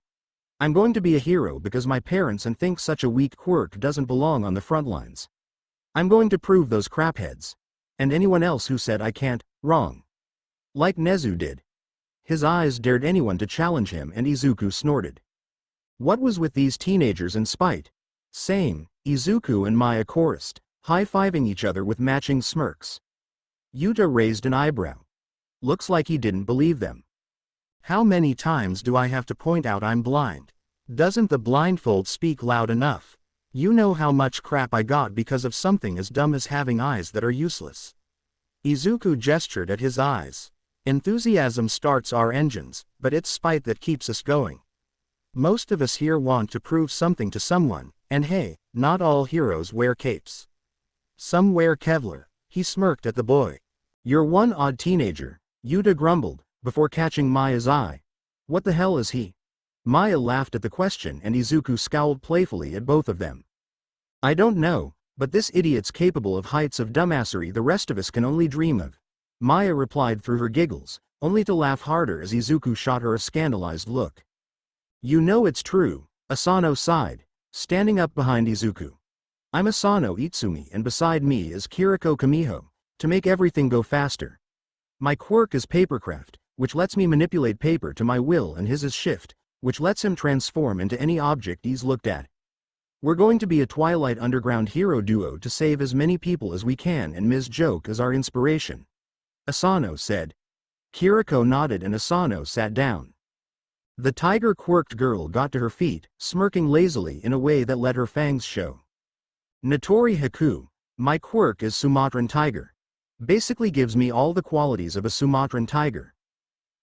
I'm going to be a hero because my parents and think such a weak Quirk doesn't belong on the front lines. I'm going to prove those crapheads. And anyone else who said I can't, wrong. Like Nezu did. His eyes dared anyone to challenge him and Izuku snorted. What was with these teenagers in spite? Same, Izuku and Maya chorused, high-fiving each other with matching smirks. Yuta raised an eyebrow. Looks like he didn't believe them. How many times do I have to point out I'm blind? Doesn't the blindfold speak loud enough? You know how much crap I got because of something as dumb as having eyes that are useless. Izuku gestured at his eyes. Enthusiasm starts our engines, but it's spite that keeps us going. Most of us here want to prove something to someone, and hey, not all heroes wear capes. Some wear Kevlar. He smirked at the boy. You're one odd teenager, Yuta grumbled, before catching Maya's eye. What the hell is he? Maya laughed at the question and Izuku scowled playfully at both of them. I don't know, but this idiot's capable of heights of dumbassery the rest of us can only dream of. Maya replied through her giggles, only to laugh harder as Izuku shot her a scandalized look. You know it's true, Asano sighed, standing up behind Izuku. I'm Asano Itsumi and beside me is Kiriko Kamiho, to make everything go faster. My quirk is papercraft, which lets me manipulate paper to my will, and his is shift, which lets him transform into any object he's looked at. We're going to be a Twilight Underground hero duo to save as many people as we can, and Ms. Joke is our inspiration. Asano said. Kiriko nodded and Asano sat down. The tiger-quirked girl got to her feet, smirking lazily in a way that let her fangs show. Notori Haku, my quirk is Sumatran tiger. Basically gives me all the qualities of a Sumatran tiger.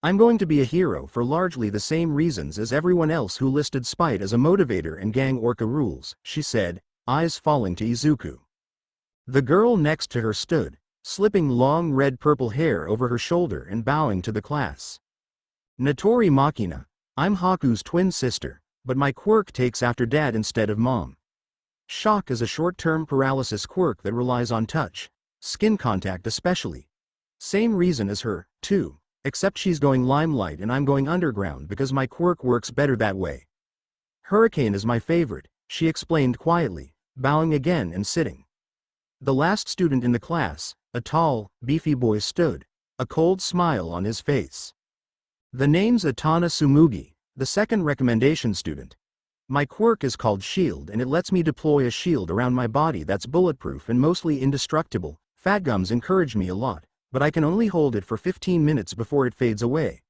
I'm going to be a hero for largely the same reasons as everyone else who listed spite as a motivator and gang orca rules, she said, eyes falling to Izuku. The girl next to her stood, slipping long red-purple hair over her shoulder and bowing to the class. Notori Makina, I'm Haku's twin sister, but my quirk takes after dad instead of mom. Shock is a short-term paralysis quirk that relies on touch, skin contact especially. Same reason as her, too. Except she's going limelight and I'm going underground because my quirk works better that way. Hurricane is my favorite, she explained quietly, bowing again and sitting. The last student in the class, a tall, beefy boy stood, a cold smile on his face. The name's Atana Sumugi, the second recommendation student. My quirk is called Shield and it lets me deploy a shield around my body that's bulletproof and mostly indestructible. Fat gums encourage me a lot, but I can only hold it for 15 minutes before it fades away.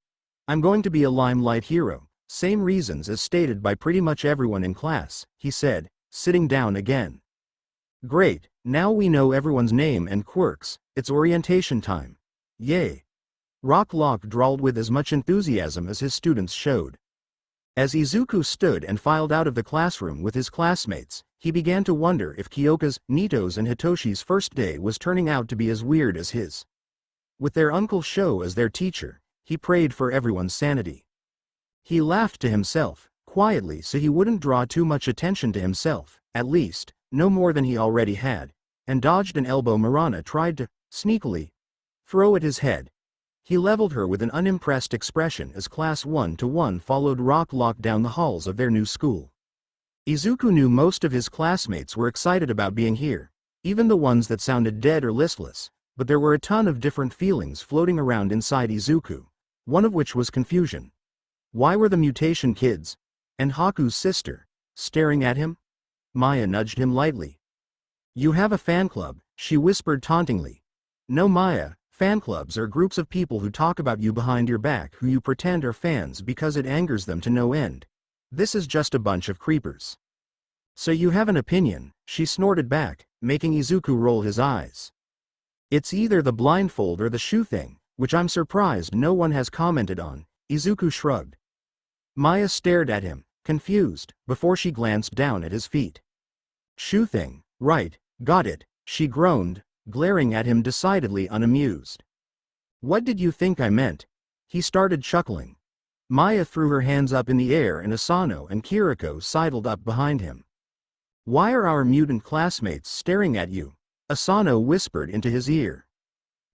I'm going to be a limelight hero, same reasons as stated by pretty much everyone in class, he said, sitting down again. Great, now we know everyone's name and quirks, it's orientation time. Yay. Rock Lock drawled with as much enthusiasm as his students showed. As Izuku stood and filed out of the classroom with his classmates, he began to wonder if Kyoka's, Nito's and Hitoshi's first day was turning out to be as weird as his. With their Uncle Sho as their teacher, he prayed for everyone's sanity. He laughed to himself, quietly so he wouldn't draw too much attention to himself, at least, no more than he already had, and dodged an elbow Marana tried to, sneakily, throw at his head. He leveled her with an unimpressed expression as Class 1-1 followed Rock Lock down the halls of their new school. Izuku knew most of his classmates were excited about being here, even the ones that sounded dead or listless, but there were a ton of different feelings floating around inside Izuku, one of which was confusion. Why were the mutation kids, and Haku's sister, staring at him? Maya nudged him lightly. You have a fan club, she whispered tauntingly. No Maya, fan clubs are groups of people who talk about you behind your back who you pretend are fans because it angers them to no end. This is just a bunch of creepers. So you have an opinion, she snorted back, making Izuku roll his eyes. It's either the blindfold or the shoe thing, which I'm surprised no one has commented on, Izuku shrugged. Maya stared at him, confused, before she glanced down at his feet. Shoe thing, right, got it, she groaned, glaring at him decidedly unamused. What did you think I meant? He started chuckling. Maya threw her hands up in the air and Asano and Kiriko sidled up behind him. Why are our mutant classmates staring at you? Asano whispered into his ear.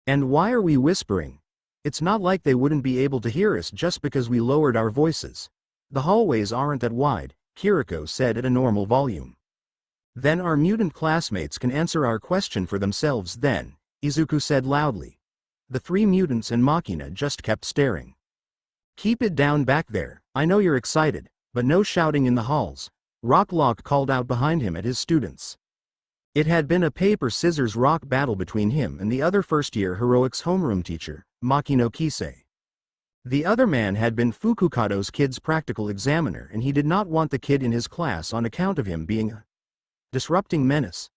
And why are we whispering? It's not like they wouldn't be able to hear us just because we lowered our voices. The hallways aren't that wide, Kiriko said at a normal volume. Then our mutant classmates can answer our question for themselves then, Izuku said loudly. The three mutants and Machina just kept staring. Keep it down back there, I know you're excited, but no shouting in the halls, Rocklock called out behind him at his students. It had been a paper-scissors-rock battle between him and the other first-year heroics homeroom teacher, Makino Kisei. The other man had been Fukukado's kid's practical examiner, and he did not want the kid in his class on account of him being a disrupting menace.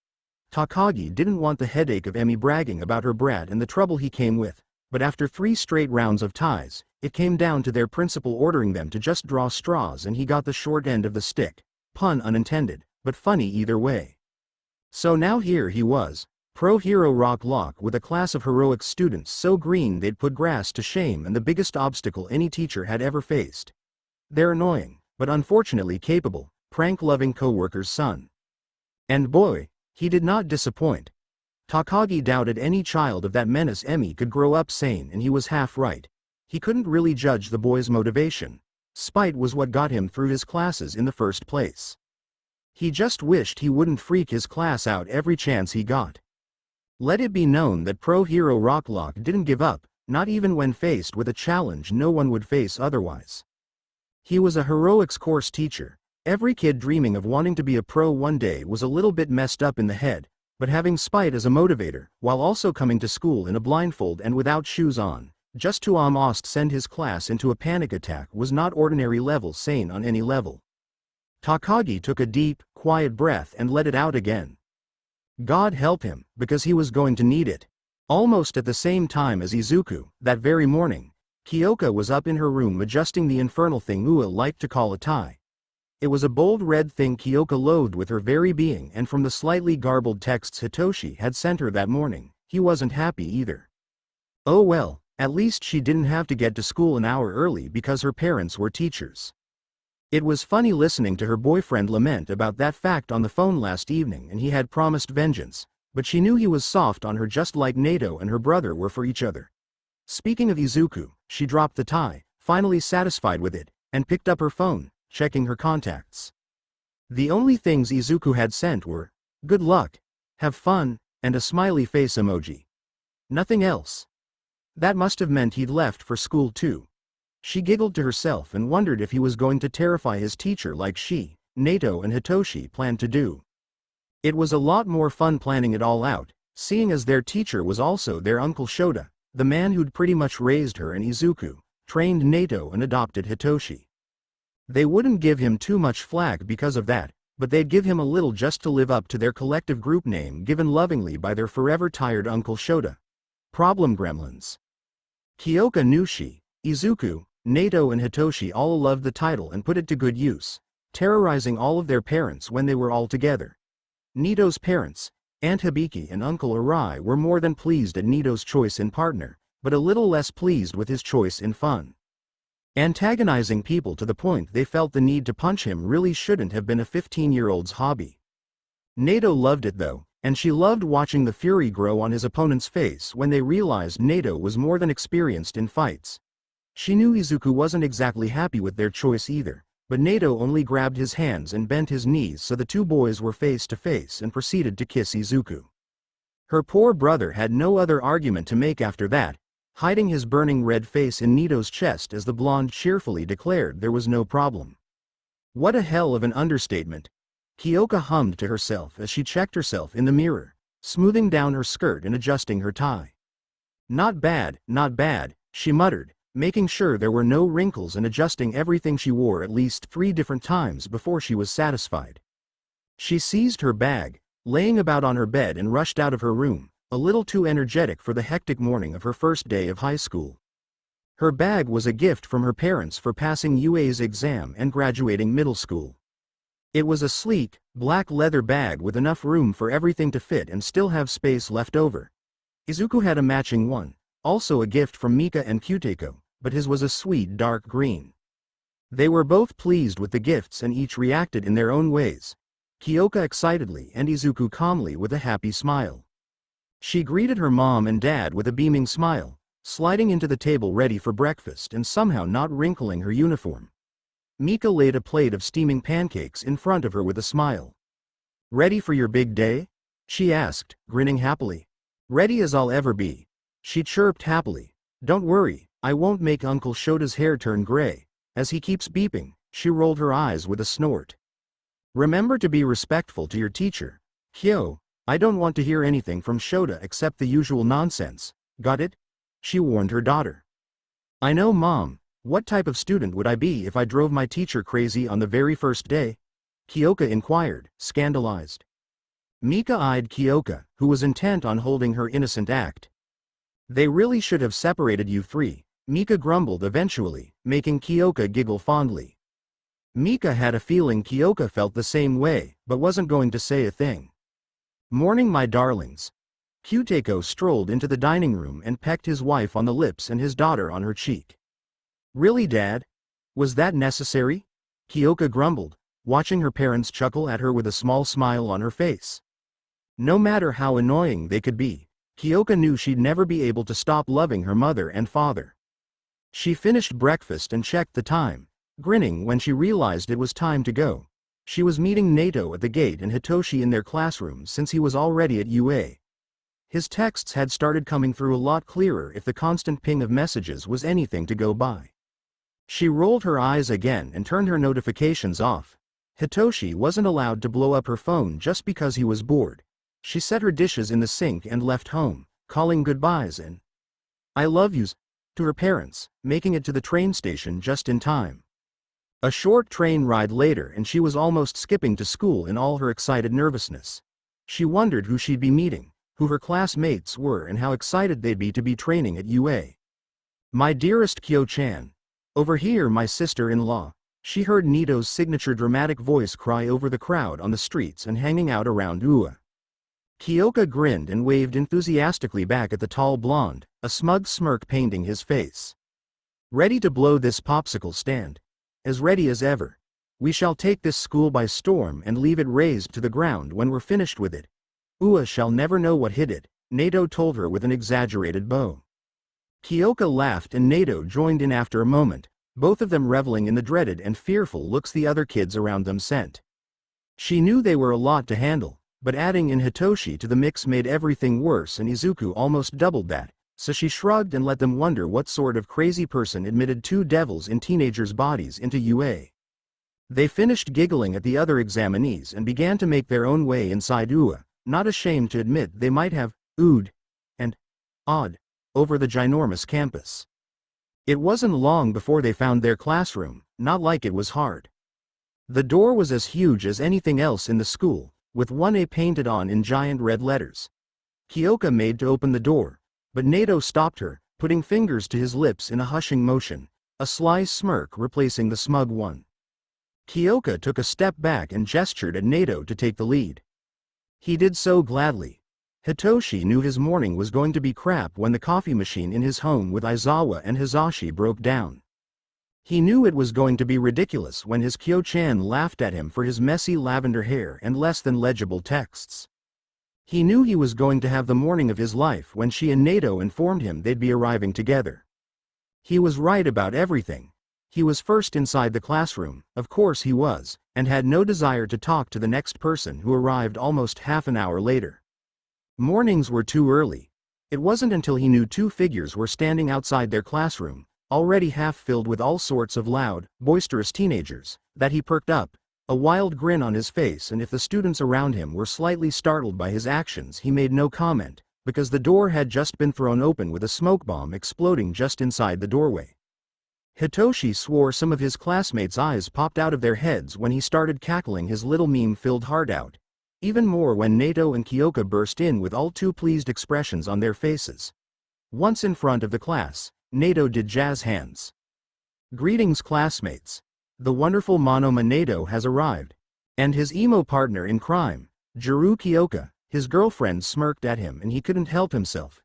Takagi didn't want the headache of Emi bragging about her brat and the trouble he came with, but after 3 straight rounds of ties, it came down to their principal ordering them to just draw straws, and he got the short end of the stick. Pun unintended, but funny either way. So now here he was, pro-hero Rocklock with a class of heroic students so green they'd put grass to shame and the biggest obstacle any teacher had ever faced. Their annoying, but unfortunately capable, prank-loving co-worker's son. And boy, he did not disappoint. Takagi doubted any child of that menace Emi could grow up sane, and he was half right. He couldn't really judge the boy's motivation. Spite was what got him through his classes in the first place. He just wished he wouldn't freak his class out every chance he got. Let it be known that pro-hero Rocklock didn't give up, not even when faced with a challenge no one would face otherwise. He was a heroics course teacher. Every kid dreaming of wanting to be a pro one day was a little bit messed up in the head, but having Spite as a motivator, while also coming to school in a blindfold and without shoes on, just to almost send his class into a panic attack, was not ordinary level sane on any level. Takagi took a deep, quiet breath and let it out again. God help him, because he was going to need it. Almost at the same time as Izuku, that very morning, Kyoka was up in her room adjusting the infernal thing Ua liked to call a tie. It was a bold red thing Kyoka loathed with her very being, and from the slightly garbled texts Hitoshi had sent her that morning, he wasn't happy either. Oh well, at least she didn't have to get to school an hour early because her parents were teachers. It was funny listening to her boyfriend lament about that fact on the phone last evening, and he had promised vengeance, but she knew he was soft on her just like Nato and her brother were for each other. Speaking of Izuku, she dropped the tie, finally satisfied with it, and picked up her phone, checking her contacts. The only things Izuku had sent were, "Good luck," "Have fun," and a smiley face emoji. Nothing else. That must have meant he'd left for school too. She giggled to herself and wondered if he was going to terrify his teacher like she, Nato and Hitoshi planned to do. It was a lot more fun planning it all out, seeing as their teacher was also their Uncle Shota, the man who'd pretty much raised her and Izuku, trained Nato and adopted Hitoshi. They wouldn't give him too much flack because of that, but they'd give him a little just to live up to their collective group name given lovingly by their forever tired Uncle Shota. Problem Gremlins. Kyoka knew she, Izuku, Nato and Hitoshi all loved the title and put it to good use, terrorizing all of their parents when they were all together. Nito's parents, Aunt Hibiki and Uncle Arai, were more than pleased at Nito's choice in partner, but a little less pleased with his choice in fun. Antagonizing people to the point they felt the need to punch him really shouldn't have been a 15-year-old's hobby. Nato loved it though, and she loved watching the fury grow on his opponent's face when they realized Nato was more than experienced in fights. She knew Izuku wasn't exactly happy with their choice either, but Nato only grabbed his hands and bent his knees so the two boys were face to face and proceeded to kiss Izuku. Her poor brother had no other argument to make after that, hiding his burning red face in Nito's chest as the blonde cheerfully declared there was no problem. What a hell of an understatement, Kyoka hummed to herself as she checked herself in the mirror, smoothing down her skirt and adjusting her tie. Not bad, she muttered, making sure there were no wrinkles and adjusting everything she wore at least 3 different times before she was satisfied. She seized her bag, laying about on her bed, and rushed out of her room, a little too energetic for the hectic morning of her first day of high school. Her bag was a gift from her parents for passing UA's exam and graduating middle school. It was a sleek, black leather bag with enough room for everything to fit and still have space left over. Izuku had a matching one, also a gift from Mika and Kyuteko, but his was a sweet dark green. They were both pleased with the gifts and each reacted in their own ways. Kyoka excitedly and Izuku calmly with a happy smile. She greeted her mom and dad with a beaming smile, sliding into the table ready for breakfast and somehow not wrinkling her uniform. Mika laid a plate of steaming pancakes in front of her with a smile. "Ready for your big day?" she asked, grinning happily. "Ready as I'll ever be," she chirped happily. "Don't worry, I won't make Uncle Shota's hair turn gray." As he keeps beeping, she rolled her eyes with a snort. "Remember to be respectful to your teacher. Kyo, I don't want to hear anything from Shota except the usual nonsense. Got it?" she warned her daughter. "I know, Mom. What type of student would I be if I drove my teacher crazy on the very first day?" Kyoka inquired, scandalized. Mika eyed Kyoka, who was intent on holding her innocent act. "They really should have separated you three," Mika grumbled eventually, making Kyoka giggle fondly. Mika had a feeling Kyoka felt the same way, but wasn't going to say a thing. "Morning, my darlings." Kyuteko strolled into the dining room and pecked his wife on the lips and his daughter on her cheek. "Really, Dad? Was that necessary?" Kyoka grumbled, watching her parents chuckle at her with a small smile on her face. No matter how annoying they could be, Kyoka knew she'd never be able to stop loving her mother and father. She finished breakfast and checked the time, grinning when she realized it was time to go. She was meeting Nato at the gate and Hitoshi in their classroom since he was already at UA. His texts had started coming through a lot clearer if the constant ping of messages was anything to go by. She rolled her eyes again and turned her notifications off. Hitoshi wasn't allowed to blow up her phone just because he was bored. She set her dishes in the sink and left home, calling goodbyes and "I love yous" to her parents, making it to the train station just in time. A short train ride later and she was almost skipping to school in all her excited nervousness. She wondered who she'd be meeting, who her classmates were and how excited they'd be to be training at UA. "My dearest Kyo-chan. Over here, my sister-in-law," she heard Nito's signature dramatic voice cry over the crowd on the streets and hanging out around UA. Kyoka grinned and waved enthusiastically back at the tall blonde, a smug smirk painting his face. "Ready to blow this popsicle stand? As ready as ever. We shall take this school by storm and leave it razed to the ground when we're finished with it. Ua shall never know what hit it," Nato told her with an exaggerated bow. Kyoka laughed and Nato joined in after a moment, both of them reveling in the dreaded and fearful looks the other kids around them sent. She knew they were a lot to handle, but adding in Hitoshi to the mix made everything worse and Izuku almost doubled that, so she shrugged and let them wonder what sort of crazy person admitted two devils in teenagers' bodies into UA. They finished giggling at the other examinees and began to make their own way inside UA, not ashamed to admit they might have oohed and awed over the ginormous campus. It wasn't long before they found their classroom, not like it was hard. The door was as huge as anything else in the school, with 1A painted on in giant red letters. Kyoka made to open the door, but Nato stopped her, putting fingers to his lips in a hushing motion, a sly smirk replacing the smug one. Kyoka took a step back and gestured at Nato to take the lead. He did so gladly. Hitoshi knew his morning was going to be crap when the coffee machine in his home with Aizawa and Hizashi broke down. He knew it was going to be ridiculous when his Kyo-chan laughed at him for his messy lavender hair and less than legible texts. He knew he was going to have the morning of his life when she and Nato informed him they'd be arriving together. He was right about everything. He was first inside the classroom, of course he was, and had no desire to talk to the next person who arrived almost half an hour later. Mornings were too early. It wasn't until he knew two figures were standing outside their classroom, already half filled with all sorts of loud, boisterous teenagers, that he perked up, a wild grin on his face, and if the students around him were slightly startled by his actions he made no comment, because the door had just been thrown open with a smoke bomb exploding just inside the doorway. Hitoshi swore some of his classmates' eyes popped out of their heads when he started cackling his little meme-filled heart out. Even more when Nato and Kyoka burst in with all too pleased expressions on their faces. Once in front of the class, Nato did jazz hands. "Greetings, classmates. The wonderful Monoma Nato has arrived." And his emo partner in crime, Juru Kyoka, his girlfriend, smirked at him and he couldn't help himself.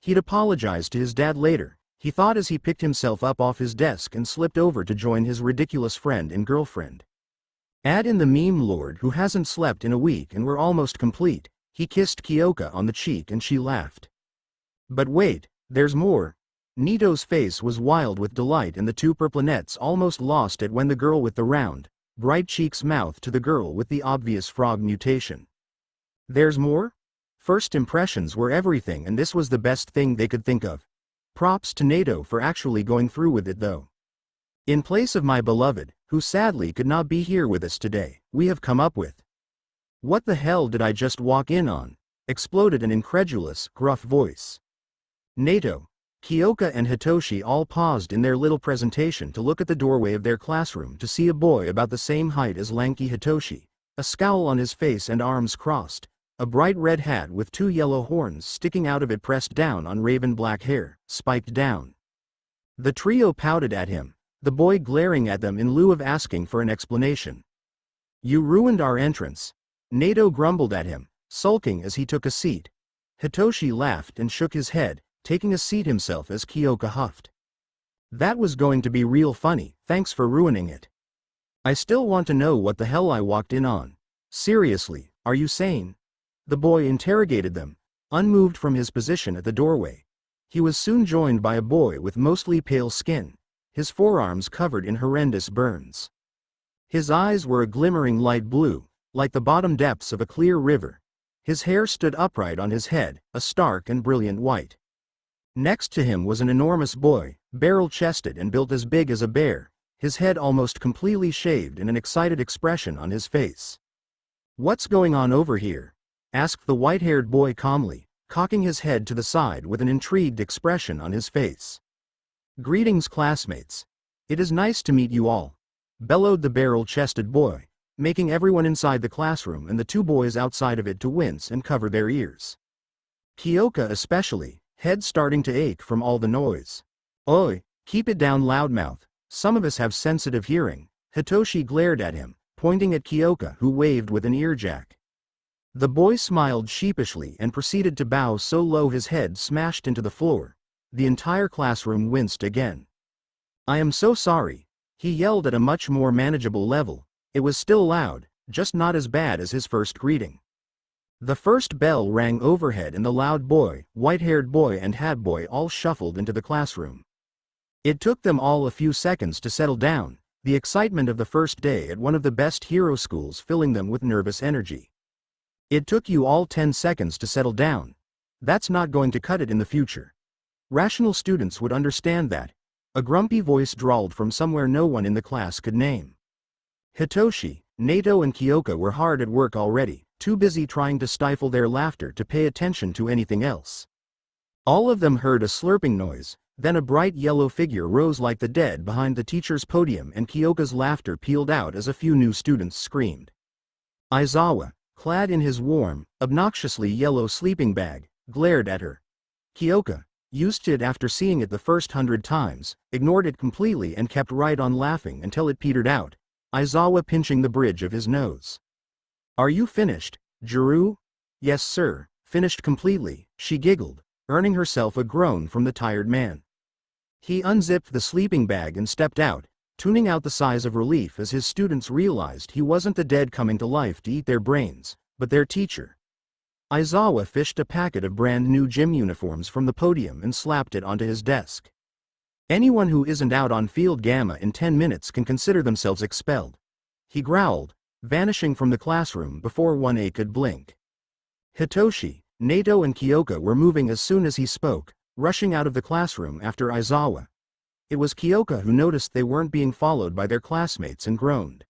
He'd apologize to his dad later, he thought as he picked himself up off his desk and slipped over to join his ridiculous friend and girlfriend. Add in the meme lord who hasn't slept in a week and we're almost complete. He kissed Kyoka on the cheek and she laughed. But wait, there's more. Nito's face was wild with delight and the two purplinets almost lost it when the girl with the round, bright cheeks mouthed to the girl with the obvious frog mutation. There's more? First impressions were everything and this was the best thing they could think of. Props to Nato for actually going through with it though. In place of my beloved, who sadly could not be here with us today, we have come up with. What the hell did I just walk in on? Exploded an incredulous, gruff voice. Nato, Kyoka and Hitoshi all paused in their little presentation to look at the doorway of their classroom to see a boy about the same height as lanky Hitoshi, a scowl on his face and arms crossed, a bright red hat with two yellow horns sticking out of it pressed down on raven black hair, spiked down. The trio pouted at him, the boy glaring at them in lieu of asking for an explanation. You ruined our entrance. Nato grumbled at him, sulking as he took a seat. Hitoshi laughed and shook his head, taking a seat himself as Kyoka huffed. That was going to be real funny, thanks for ruining it. I still want to know what the hell I walked in on. Seriously, are you sane? The boy interrogated them, unmoved from his position at the doorway. He was soon joined by a boy with mostly pale skin, his forearms covered in horrendous burns. His eyes were a glimmering light blue, like the bottom depths of a clear river. His hair stood upright on his head, a stark and brilliant white. Next to him was an enormous boy, barrel-chested and built as big as a bear, his head almost completely shaved and an excited expression on his face. What's going on over here? Asked the white-haired boy calmly, cocking his head to the side with an intrigued expression on his face. Greetings, classmates. It is nice to meet you all, bellowed the barrel-chested boy, making everyone inside the classroom and the two boys outside of it to wince and cover their ears. Kyoka especially, head starting to ache from all the noise. Oi, keep it down, loudmouth. Some of us have sensitive hearing. Hitoshi glared at him, pointing at Kyoka, who waved with an earjack. The boy smiled sheepishly and proceeded to bow so low his head smashed into the floor. The entire classroom winced again. I am so sorry, he yelled at a much more manageable level. It was still loud, just not as bad as his first greeting. The first bell rang overhead and the loud boy, white-haired boy and hat boy all shuffled into the classroom. It took them all a few seconds to settle down, the excitement of the first day at one of the best hero schools filling them with nervous energy. It took you all 10 seconds to settle down. That's not going to cut it in the future. Rational students would understand that. A grumpy voice drawled from somewhere no one in the class could name. Hitoshi, Nato and Kyoka were hard at work already, too busy trying to stifle their laughter to pay attention to anything else. All of them heard a slurping noise, then a bright yellow figure rose like the dead behind the teacher's podium and Kyoka's laughter pealed out as a few new students screamed. Aizawa, clad in his warm, obnoxiously yellow sleeping bag, glared at her. Kyoka, used to it after seeing it the first 100 times, ignored it completely and kept right on laughing until it petered out, Aizawa pinching the bridge of his nose. Are you finished, Juru? Yes sir, finished completely, she giggled, earning herself a groan from the tired man. He unzipped the sleeping bag and stepped out, tuning out the sighs of relief as his students realized he wasn't the dead coming to life to eat their brains, but their teacher. Aizawa fished a packet of brand new gym uniforms from the podium and slapped it onto his desk. Anyone who isn't out on field gamma in 10 minutes can consider themselves expelled. He growled, vanishing from the classroom before 1A could blink. Hitoshi, Nato and Kyoka were moving as soon as he spoke, rushing out of the classroom after Aizawa. It was Kyoka who noticed they weren't being followed by their classmates and groaned.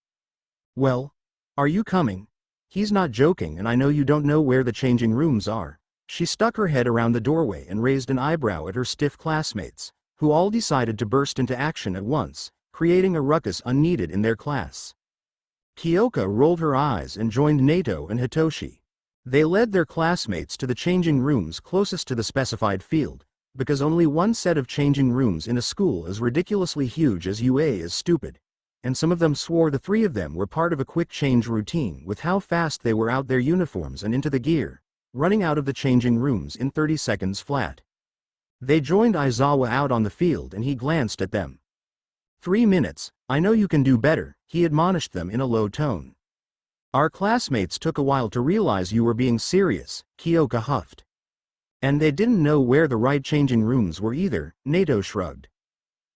Well, are you coming? He's not joking and I know you don't know where the changing rooms are. She stuck her head around the doorway and raised an eyebrow at her stiff classmates, who all decided to burst into action at once, creating a ruckus unneeded in their class. Kyoka rolled her eyes and joined Nato and Hitoshi. They led their classmates to the changing rooms closest to the specified field, because only one set of changing rooms in a school as ridiculously huge as UA is stupid, and some of them swore the three of them were part of a quick change routine with how fast they were out their uniforms and into the gear, running out of the changing rooms in 30 seconds flat. They joined Aizawa out on the field and he glanced at them. 3 minutes, I know you can do better, he admonished them in a low tone. Our classmates took a while to realize you were being serious, Kyoka huffed. And they didn't know where the right changing rooms were either, Nato shrugged.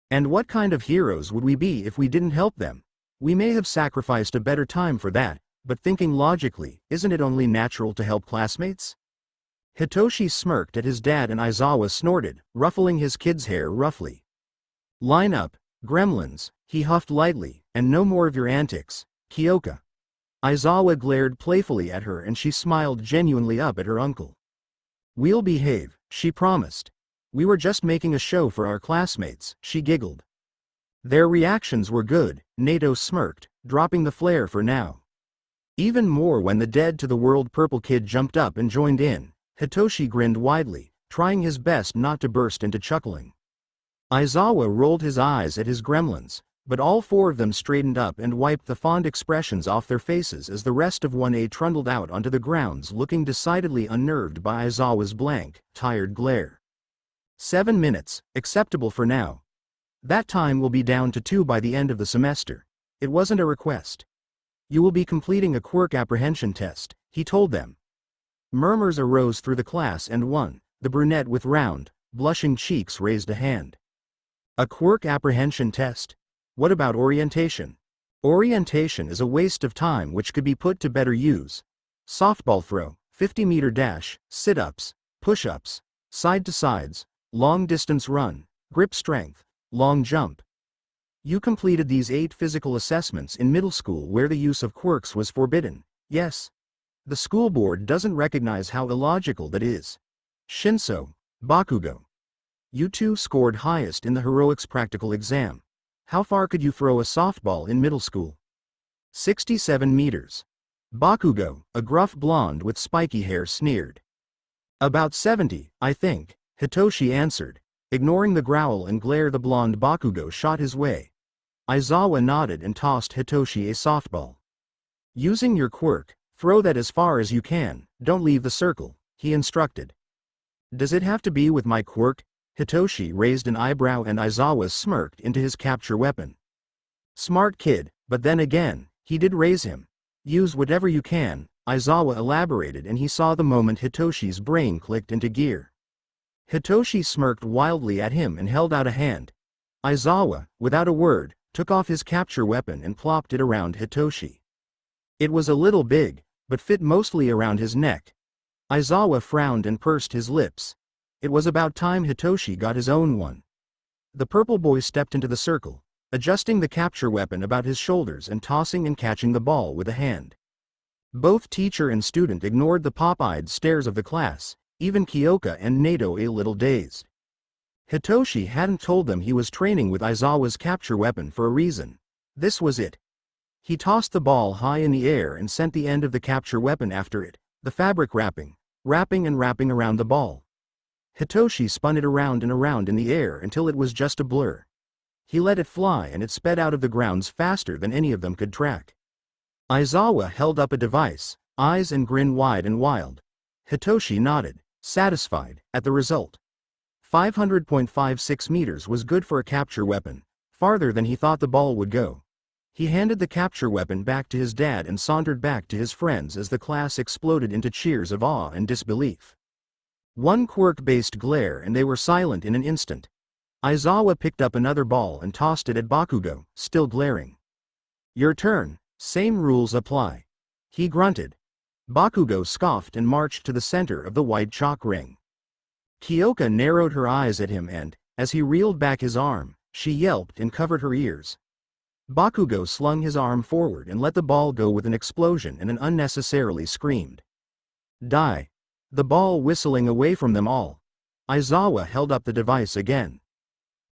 And what kind of heroes would we be if we didn't help them? We may have sacrificed a better time for that, but thinking logically, isn't it only natural to help classmates? Hitoshi smirked at his dad and Aizawa snorted, ruffling his kid's hair roughly. Line up, gremlins, he huffed lightly, and no more of your antics, Kyoka. Aizawa glared playfully at her and she smiled genuinely up at her uncle. We'll behave, she promised. We were just making a show for our classmates, she giggled. Their reactions were good, Nato smirked, dropping the flare for now. Even more when the dead-to-the-world purple kid jumped up and joined in. Hitoshi grinned widely, trying his best not to burst into chuckling. Aizawa rolled his eyes at his gremlins, but all four of them straightened up and wiped the fond expressions off their faces as the rest of 1A trundled out onto the grounds looking decidedly unnerved by Aizawa's blank, tired glare. 7 minutes, acceptable for now. That time will be down to 2 by the end of the semester. It wasn't a request. You will be completing a quirk apprehension test, he told them. Murmurs arose through the class and one, the brunette with round, blushing cheeks raised a hand. A quirk apprehension test? What about orientation? Orientation is a waste of time which could be put to better use. Softball throw, 50-meter dash, sit-ups, push-ups, side-to-sides, long-distance run, grip strength, long jump. You completed these 8 physical assessments in middle school where the use of quirks was forbidden, yes? The school board doesn't recognize how illogical that is. Shinso, Bakugo. You two scored highest in the heroics practical exam. How far could you throw a softball in middle school? 67 meters. Bakugo, a gruff blonde with spiky hair sneered. About 70, I think, Hitoshi answered, ignoring the growl and glare the blonde Bakugo shot his way. Aizawa nodded and tossed Hitoshi a softball. Using your quirk, throw that as far as you can, don't leave the circle, he instructed. Does it have to be with my quirk? Hitoshi raised an eyebrow and Aizawa smirked into his capture weapon. Smart kid, but then again, he did raise him. Use whatever you can, Aizawa elaborated and he saw the moment Hitoshi's brain clicked into gear. Hitoshi smirked wildly at him and held out a hand. Aizawa, without a word, took off his capture weapon and plopped it around Hitoshi. It was a little big, but fit mostly around his neck. Aizawa frowned and pursed his lips. It was about time Hitoshi got his own one. The purple boy stepped into the circle, adjusting the capture weapon about his shoulders and tossing and catching the ball with a hand. Both teacher and student ignored the pop-eyed stares of the class, even Kyoka and Nato a little dazed. Hitoshi hadn't told them he was training with Aizawa's capture weapon for a reason. This was it. He tossed the ball high in the air and sent the end of the capture weapon after it, the fabric wrapping and wrapping around the ball. Hitoshi spun it around and around in the air until it was just a blur. He let it fly and it sped out of the grounds faster than any of them could track. Aizawa held up a device, eyes and grin wide and wild. Hitoshi nodded, satisfied, at the result. 500.56 meters was good for a capture weapon, farther than he thought the ball would go. He handed the capture weapon back to his dad and sauntered back to his friends as the class exploded into cheers of awe and disbelief. One quirk-based glare and they were silent in an instant. Aizawa picked up another ball and tossed it at Bakugo, still glaring. Your turn, same rules apply. He grunted. Bakugo scoffed and marched to the center of the white chalk ring. Kyoka narrowed her eyes at him and, as he reeled back his arm, she yelped and covered her ears. Bakugo slung his arm forward and let the ball go with an explosion and unnecessarily screamed. Die. The ball whistling away from them all. Aizawa held up the device again.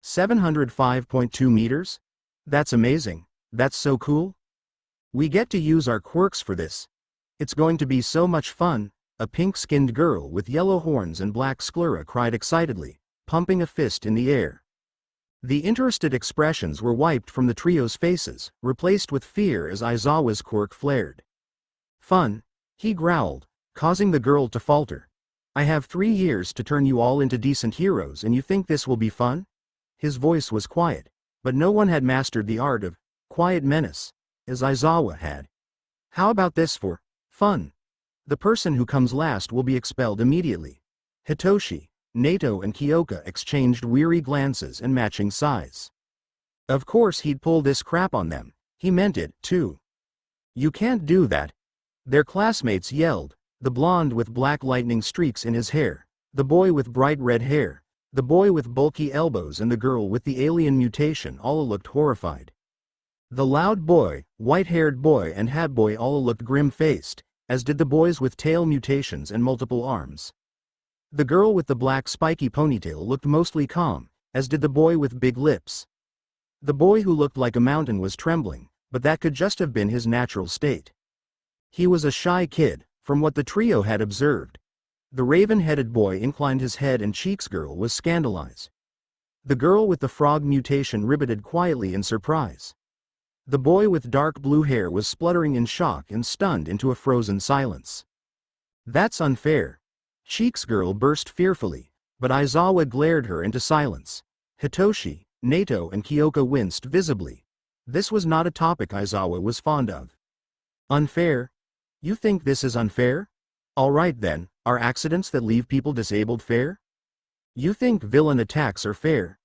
705.2 meters? That's amazing. That's so cool. We get to use our quirks for this. It's going to be so much fun, a pink-skinned girl with yellow horns and black sclera cried excitedly, pumping a fist in the air. The interested expressions were wiped from the trio's faces, replaced with fear as Aizawa's quirk flared. Fun, he growled, causing the girl to falter. I have 3 years to turn you all into decent heroes and you think this will be fun? His voice was quiet, but no one had mastered the art of quiet menace, as Aizawa had. How about this for fun? The person who comes last will be expelled immediately. Hitoshi, Nato and Kyoka exchanged weary glances and matching sighs. Of course he'd pull this crap on them, he meant it, too. You can't do that. Their classmates yelled, the blonde with black lightning streaks in his hair, the boy with bright red hair, the boy with bulky elbows and the girl with the alien mutation all looked horrified. The loud boy, white-haired boy and hat boy all looked grim-faced, as did the boys with tail mutations and multiple arms. The girl with the black spiky ponytail looked mostly calm, as did the boy with big lips. The boy who looked like a mountain was trembling, but that could just have been his natural state. He was a shy kid, from what the trio had observed. The raven-headed boy inclined his head and Cheeks girl was scandalized. The girl with the frog mutation ribbited quietly in surprise. The boy with dark blue hair was spluttering in shock and stunned into a frozen silence. That's unfair. Cheeks girl burst fearfully, but Aizawa glared her into silence. Hitoshi, Nato and Kyoka winced visibly. This was not a topic Aizawa was fond of. Unfair? You think this is unfair? Alright then, are accidents that leave people disabled fair? You think villain attacks are fair?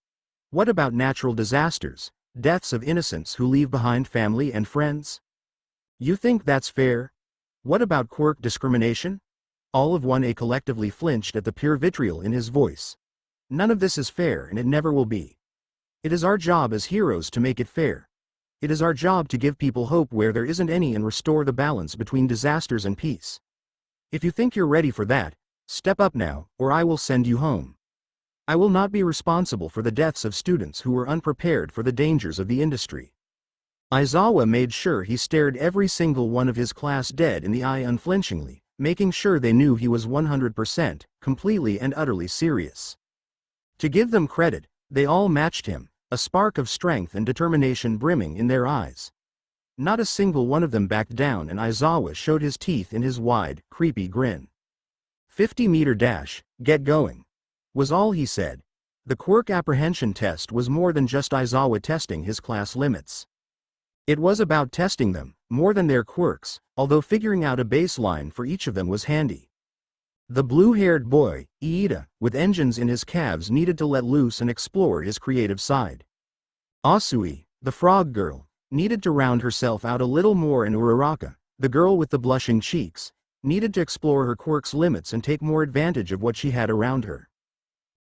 What about natural disasters, deaths of innocents who leave behind family and friends? You think that's fair? What about quirk discrimination? All of 1A collectively flinched at the pure vitriol in his voice. None of this is fair and it never will be. It is our job as heroes to make it fair. It is our job to give people hope where there isn't any and restore the balance between disasters and peace. If you think you're ready for that, step up now, or I will send you home. I will not be responsible for the deaths of students who were unprepared for the dangers of the industry. Aizawa made sure he stared every single one of his class dead in the eye unflinchingly, making sure they knew he was 100%, completely and utterly serious. To give them credit, they all matched him, a spark of strength and determination brimming in their eyes. Not a single one of them backed down and Aizawa showed his teeth in his wide, creepy grin. 50-meter dash, get going, was all he said. The quirk apprehension test was more than just Aizawa testing his class limits. It was about testing them, more than their quirks, although figuring out a baseline for each of them was handy. The blue-haired boy, Iida, with engines in his calves needed to let loose and explore his creative side. Asui, the frog girl, needed to round herself out a little more, and Uraraka, the girl with the blushing cheeks, needed to explore her quirk's limits and take more advantage of what she had around her.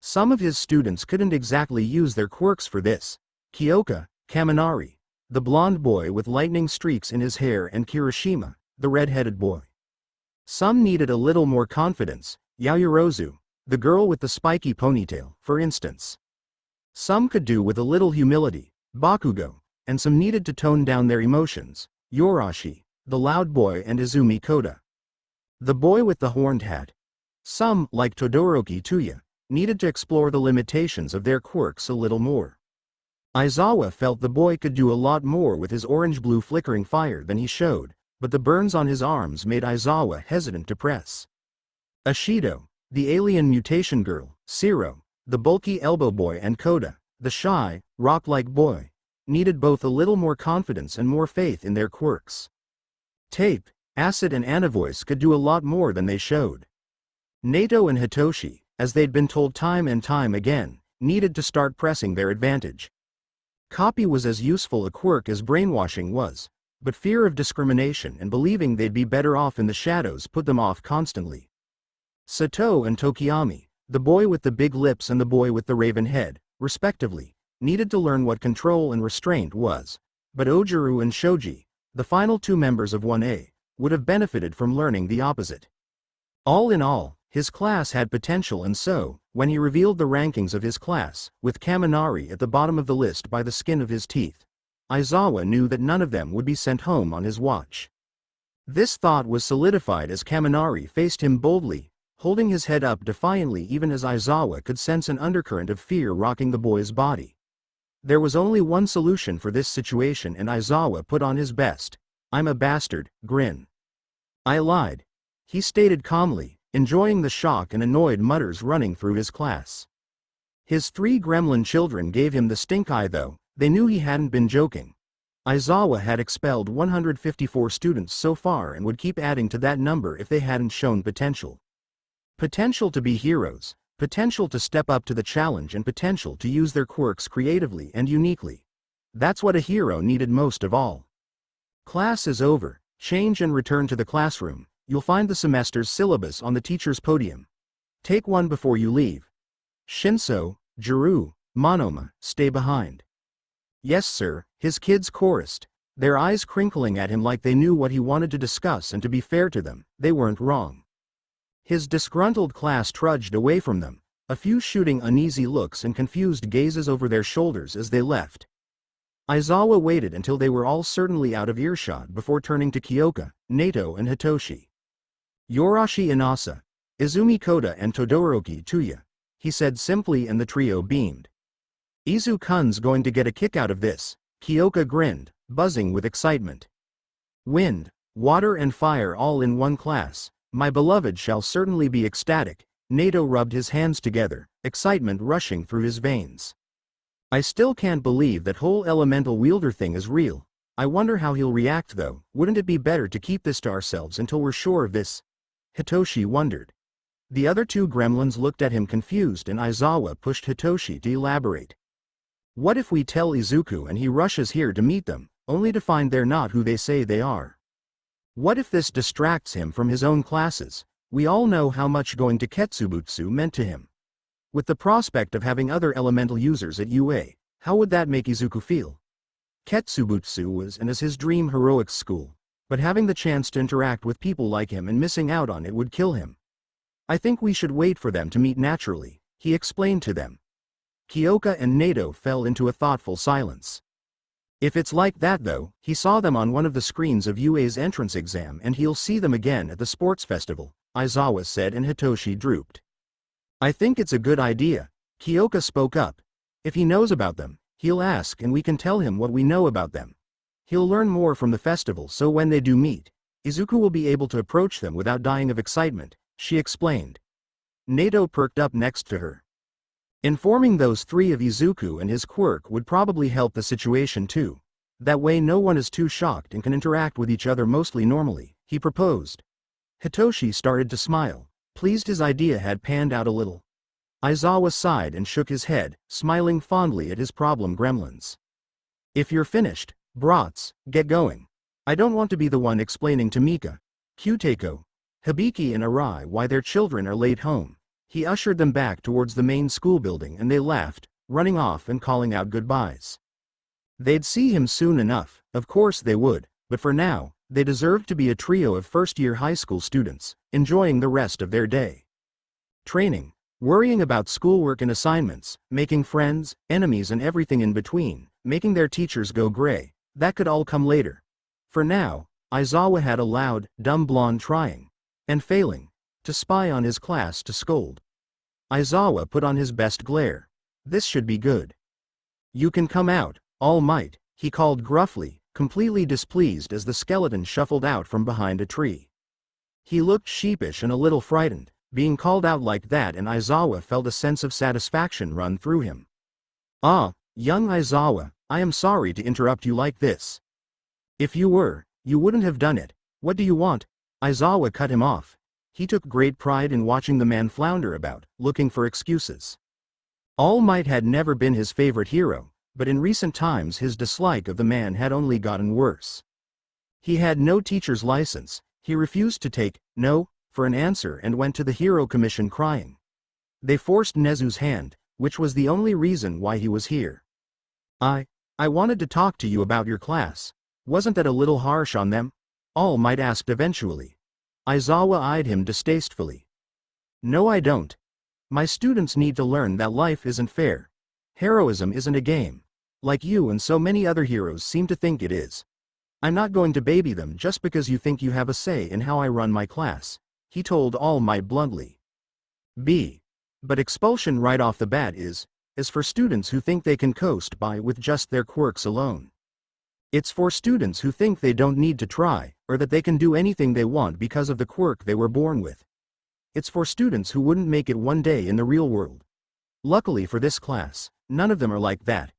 Some of his students couldn't exactly use their quirks for this. Kyoka, Kaminari, the blonde boy with lightning streaks in his hair, and Kirishima, the red-headed boy. Some needed a little more confidence, Yayorozu, the girl with the spiky ponytail, for instance. Some could do with a little humility, Bakugo, and some needed to tone down their emotions, Yorashi, the loud boy, and Izumi Koda, the boy with the horned hat. Some, like Todoroki Tuya, needed to explore the limitations of their quirks a little more. Aizawa felt the boy could do a lot more with his orange-blue flickering fire than he showed, but the burns on his arms made Aizawa hesitant to press. Ashido, the alien mutation girl, Siro, the bulky elbow boy, and Koda, the shy, rock-like boy, needed both a little more confidence and more faith in their quirks. Tape, Acid and Anavoice could do a lot more than they showed. Nato and Hitoshi, as they'd been told time and time again, needed to start pressing their advantage. Copy was as useful a quirk as brainwashing was, but fear of discrimination and believing they'd be better off in the shadows put them off constantly. Sato and Tokiyami, the boy with the big lips and the boy with the raven head, respectively, needed to learn what control and restraint was, but Ojuru and Shoji, the final two members of 1A, would have benefited from learning the opposite. All in all, his class had potential, and so, when he revealed the rankings of his class, with Kaminari at the bottom of the list by the skin of his teeth, Aizawa knew that none of them would be sent home on his watch. This thought was solidified as Kaminari faced him boldly, holding his head up defiantly, even as Aizawa could sense an undercurrent of fear rocking the boy's body. There was only one solution for this situation, and Aizawa put on his best "I'm a bastard" grin. I lied, he stated calmly, enjoying the shock and annoyed mutters running through his class. His three gremlin children gave him the stink eye, though they knew he hadn't been joking. Aizawa had expelled 154 students so far and would keep adding to that number if they hadn't shown potential. Potential to be heroes, potential to step up to the challenge, and potential to use their quirks creatively and uniquely. That's what a hero needed most of all. Class is over. Change and return to the classroom. You'll find the semester's syllabus on the teacher's podium. Take one before you leave. Shinso, Juru, Monoma, stay behind. Yes sir, his kids chorused, their eyes crinkling at him like they knew what he wanted to discuss, and to be fair to them, they weren't wrong. His disgruntled class trudged away from them, a few shooting uneasy looks and confused gazes over their shoulders as they left. Aizawa waited until they were all certainly out of earshot before turning to Kyoka, Nato and Hitoshi. Yorashi Inasa, Izumi Koda and Todoroki Tuya, he said simply, and the trio beamed. Izu-kun's going to get a kick out of this, Kyoka grinned, buzzing with excitement. Wind, water and fire all in one class, my beloved shall certainly be ecstatic. Nato rubbed his hands together, excitement rushing through his veins. I still can't believe that whole elemental wielder thing is real. I wonder how he'll react though. Wouldn't it be better to keep this to ourselves until we're sure of this? Hitoshi wondered. The other two gremlins looked at him confused, and Aizawa pushed Hitoshi to elaborate. What if we tell Izuku and he rushes here to meet them, only to find they're not who they say they are? What if this distracts him from his own classes? We all know how much going to Ketsubutsu meant to him. With the prospect of having other elemental users at UA, how would that make Izuku feel? Ketsubutsu was and is his dream heroics school, but having the chance to interact with people like him and missing out on it would kill him. I think we should wait for them to meet naturally, he explained to them. Kyoka and Nato fell into a thoughtful silence. If it's like that though, he saw them on one of the screens of UA's entrance exam, and he'll see them again at the sports festival, Aizawa said, and Hitoshi drooped. I think it's a good idea, Kyoka spoke up. If he knows about them, he'll ask and we can tell him what we know about them. He'll learn more from the festival, so when they do meet, Izuku will be able to approach them without dying of excitement, she explained. Nato perked up next to her. Informing those three of Izuku and his quirk would probably help the situation too. That way no one is too shocked and can interact with each other mostly normally, he proposed. Hitoshi started to smile, pleased his idea had panned out a little. Aizawa sighed and shook his head, smiling fondly at his problem gremlins. If you're finished, brats, get going. I don't want to be the one explaining to Mika, Kyuteko, Hibiki and Arai why their children are late home. He ushered them back towards the main school building, and they laughed, running off and calling out goodbyes. They'd see him soon enough, of course they would, but for now, they deserved to be a trio of first-year high school students, enjoying the rest of their day. Training, worrying about schoolwork and assignments, making friends, enemies and everything in between, making their teachers go gray, that could all come later. For now, Aizawa had a loud, dumb blonde trying, and failing, to spy on his class to scold. Aizawa put on his best glare. This should be good. You can come out, All Might, he called gruffly, completely displeased as the skeleton shuffled out from behind a tree. He looked sheepish and a little frightened, being called out like that, and Aizawa felt a sense of satisfaction run through him. Ah, young Aizawa, I am sorry to interrupt you like this. If you were, you wouldn't have done it. What do you want? Aizawa cut him off. He took great pride in watching the man flounder about, looking for excuses. All Might had never been his favorite hero, but in recent times his dislike of the man had only gotten worse. He had no teacher's license, he refused to take no for an answer and went to the Hero Commission crying. They forced Nezu's hand, which was the only reason why he was here. I wanted to talk to you about your class. Wasn't that a little harsh on them? All Might asked eventually. Aizawa eyed him distastefully. No, I don't. My students need to learn that life isn't fair. Heroism isn't a game. Like you and so many other heroes seem to think it is. I'm not going to baby them just because you think you have a say in how I run my class, he told All Might bluntly. But expulsion right off the bat is for students who think they can coast by with just their quirks alone. It's for students who think they don't need to try, or that they can do anything they want because of the quirk they were born with. It's for students who wouldn't make it one day in the real world. Luckily for this class, none of them are like that.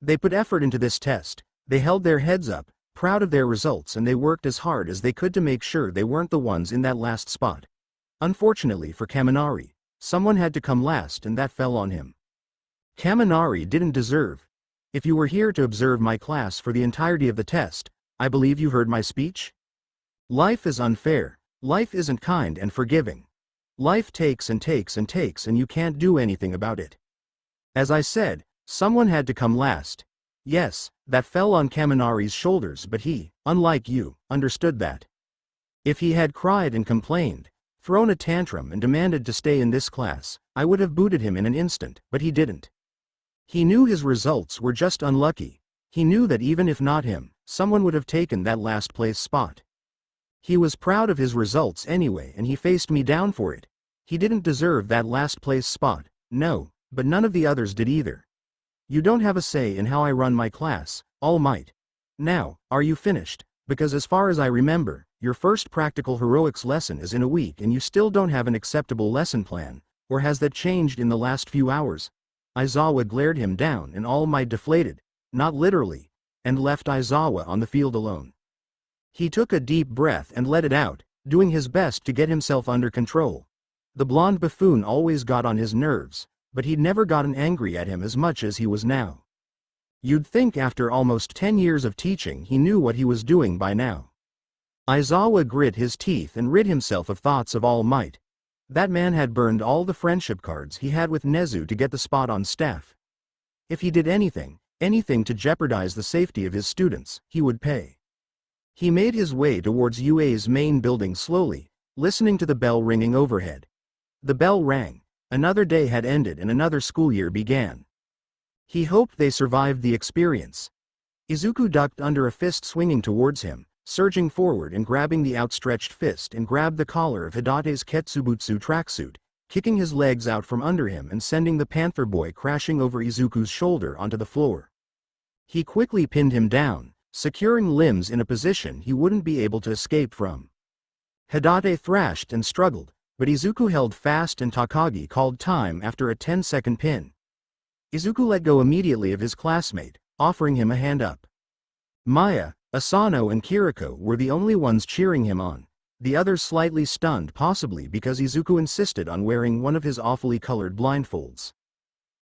They put effort into this test, they held their heads up, proud of their results, and they worked as hard as they could to make sure they weren't the ones in that last spot. Unfortunately for Kaminari, someone had to come last and that fell on him. Kaminari didn't deserve. If you were here to observe my class for the entirety of the test, I believe you heard my speech? Life is unfair. Life isn't kind and forgiving. Life takes and takes and takes and you can't do anything about it. As I said, someone had to come last. Yes, that fell on Kaminari's shoulders, but he, unlike you, understood that. If he had cried and complained, thrown a tantrum and demanded to stay in this class, I would have booted him in an instant, but he didn't. He knew his results were just unlucky. He knew that even if not him, someone would have taken that last place spot. He was proud of his results anyway and he faced me down for it. He didn't deserve that last place spot, no, but none of the others did either. You don't have a say in how I run my class, All Might. Now, are you finished? Because as far as I remember, your first practical heroics lesson is in a week and you still don't have an acceptable lesson plan, or has that changed in the last few hours? Aizawa glared him down and All Might deflated, not literally, and left Aizawa on the field alone. He took a deep breath and let it out, doing his best to get himself under control. The blonde buffoon always got on his nerves, but he'd never gotten angry at him as much as he was now. You'd think after almost 10 years of teaching he knew what he was doing by now. Aizawa grit his teeth and rid himself of thoughts of All Might. That man had burned all the friendship cards he had with Nezu to get the spot on staff. If he did anything to jeopardize the safety of his students, he would pay. He made his way towards UA's main building slowly, listening to the bell ringing overhead. The bell rang. Another day had ended and another school year began. He hoped they survived the experience. Izuku ducked under a fist swinging towards him, surging forward and grabbing the outstretched fist and grabbed the collar of Hidate's Ketsubutsu tracksuit, kicking his legs out from under him and sending the Panther Boy crashing over Izuku's shoulder onto the floor. He quickly pinned him down, securing limbs in a position he wouldn't be able to escape from. Hidate thrashed and struggled, but Izuku held fast and Takagi called time after a 10-second pin. Izuku let go immediately of his classmate, offering him a hand up. Maya, Asano and Kiriko were the only ones cheering him on, the others slightly stunned, possibly because Izuku insisted on wearing one of his awfully colored blindfolds.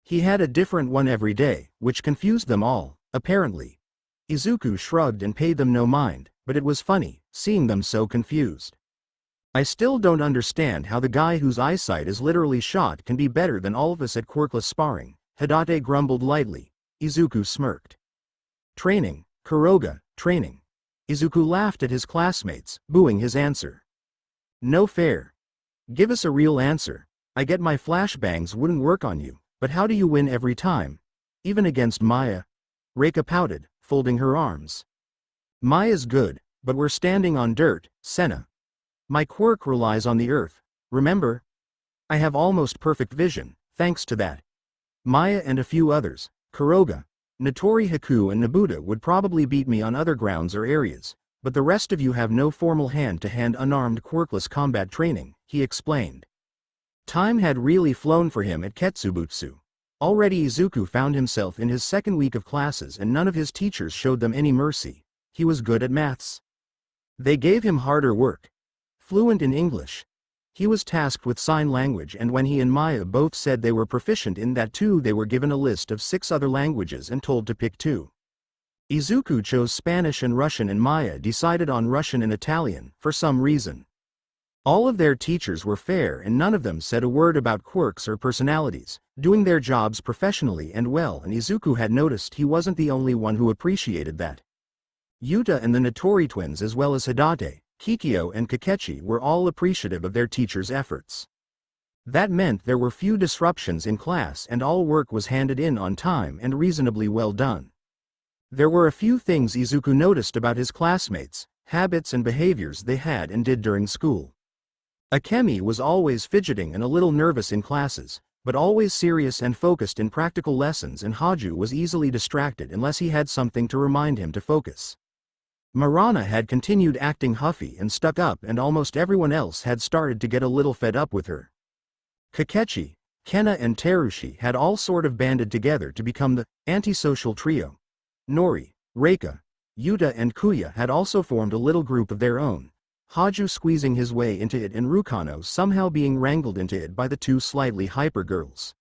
He had a different one every day, which confused them all, apparently. Izuku shrugged and paid them no mind, but it was funny, seeing them so confused. I still don't understand how the guy whose eyesight is literally shot can be better than all of us at quirkless sparring, Hidate grumbled lightly. Izuku smirked. Training, Kuroga, training. Izuku laughed at his classmates, booing his answer. No fair. Give us a real answer. I get my flashbangs wouldn't work on you, but how do you win every time? Even against Maya? Reika pouted, folding her arms. Maya's good, but we're standing on dirt, Senna. My quirk relies on the earth, remember? I have almost perfect vision, thanks to that. Maya and a few others, Kuroga, Notori Haku and Nobuta would probably beat me on other grounds or areas, but the rest of you have no formal hand-to-hand unarmed quirkless combat training, he explained. Time had really flown for him at Ketsubutsu. Already Izuku found himself in his second week of classes and none of his teachers showed them any mercy. He was good at maths. They gave him harder work. Fluent in English. He was tasked with sign language and when he and Maya both said they were proficient in that too, they were given a list of 6 other languages and told to pick 2. Izuku chose Spanish and Russian and Maya decided on Russian and Italian, for some reason. All of their teachers were fair and none of them said a word about quirks or personalities, doing their jobs professionally and well, and Izuku had noticed he wasn't the only one who appreciated that. Yuta and the Notori twins as well as Hidate, Kikyo and Kakechi were all appreciative of their teachers' efforts. That meant there were few disruptions in class and all work was handed in on time and reasonably well done. There were a few things Izuku noticed about his classmates, habits and behaviors they had and did during school. Akemi was always fidgeting and a little nervous in classes, but always serious and focused in practical lessons, and Haju was easily distracted unless he had something to remind him to focus. Marana had continued acting huffy and stuck up and almost everyone else had started to get a little fed up with her. Kakechi, Kenna and Terushi had all sort of banded together to become the antisocial trio. Nori, Reika, Yuta and Kuya had also formed a little group of their own, Haju squeezing his way into it and Rukano somehow being wrangled into it by the two slightly hyper girls.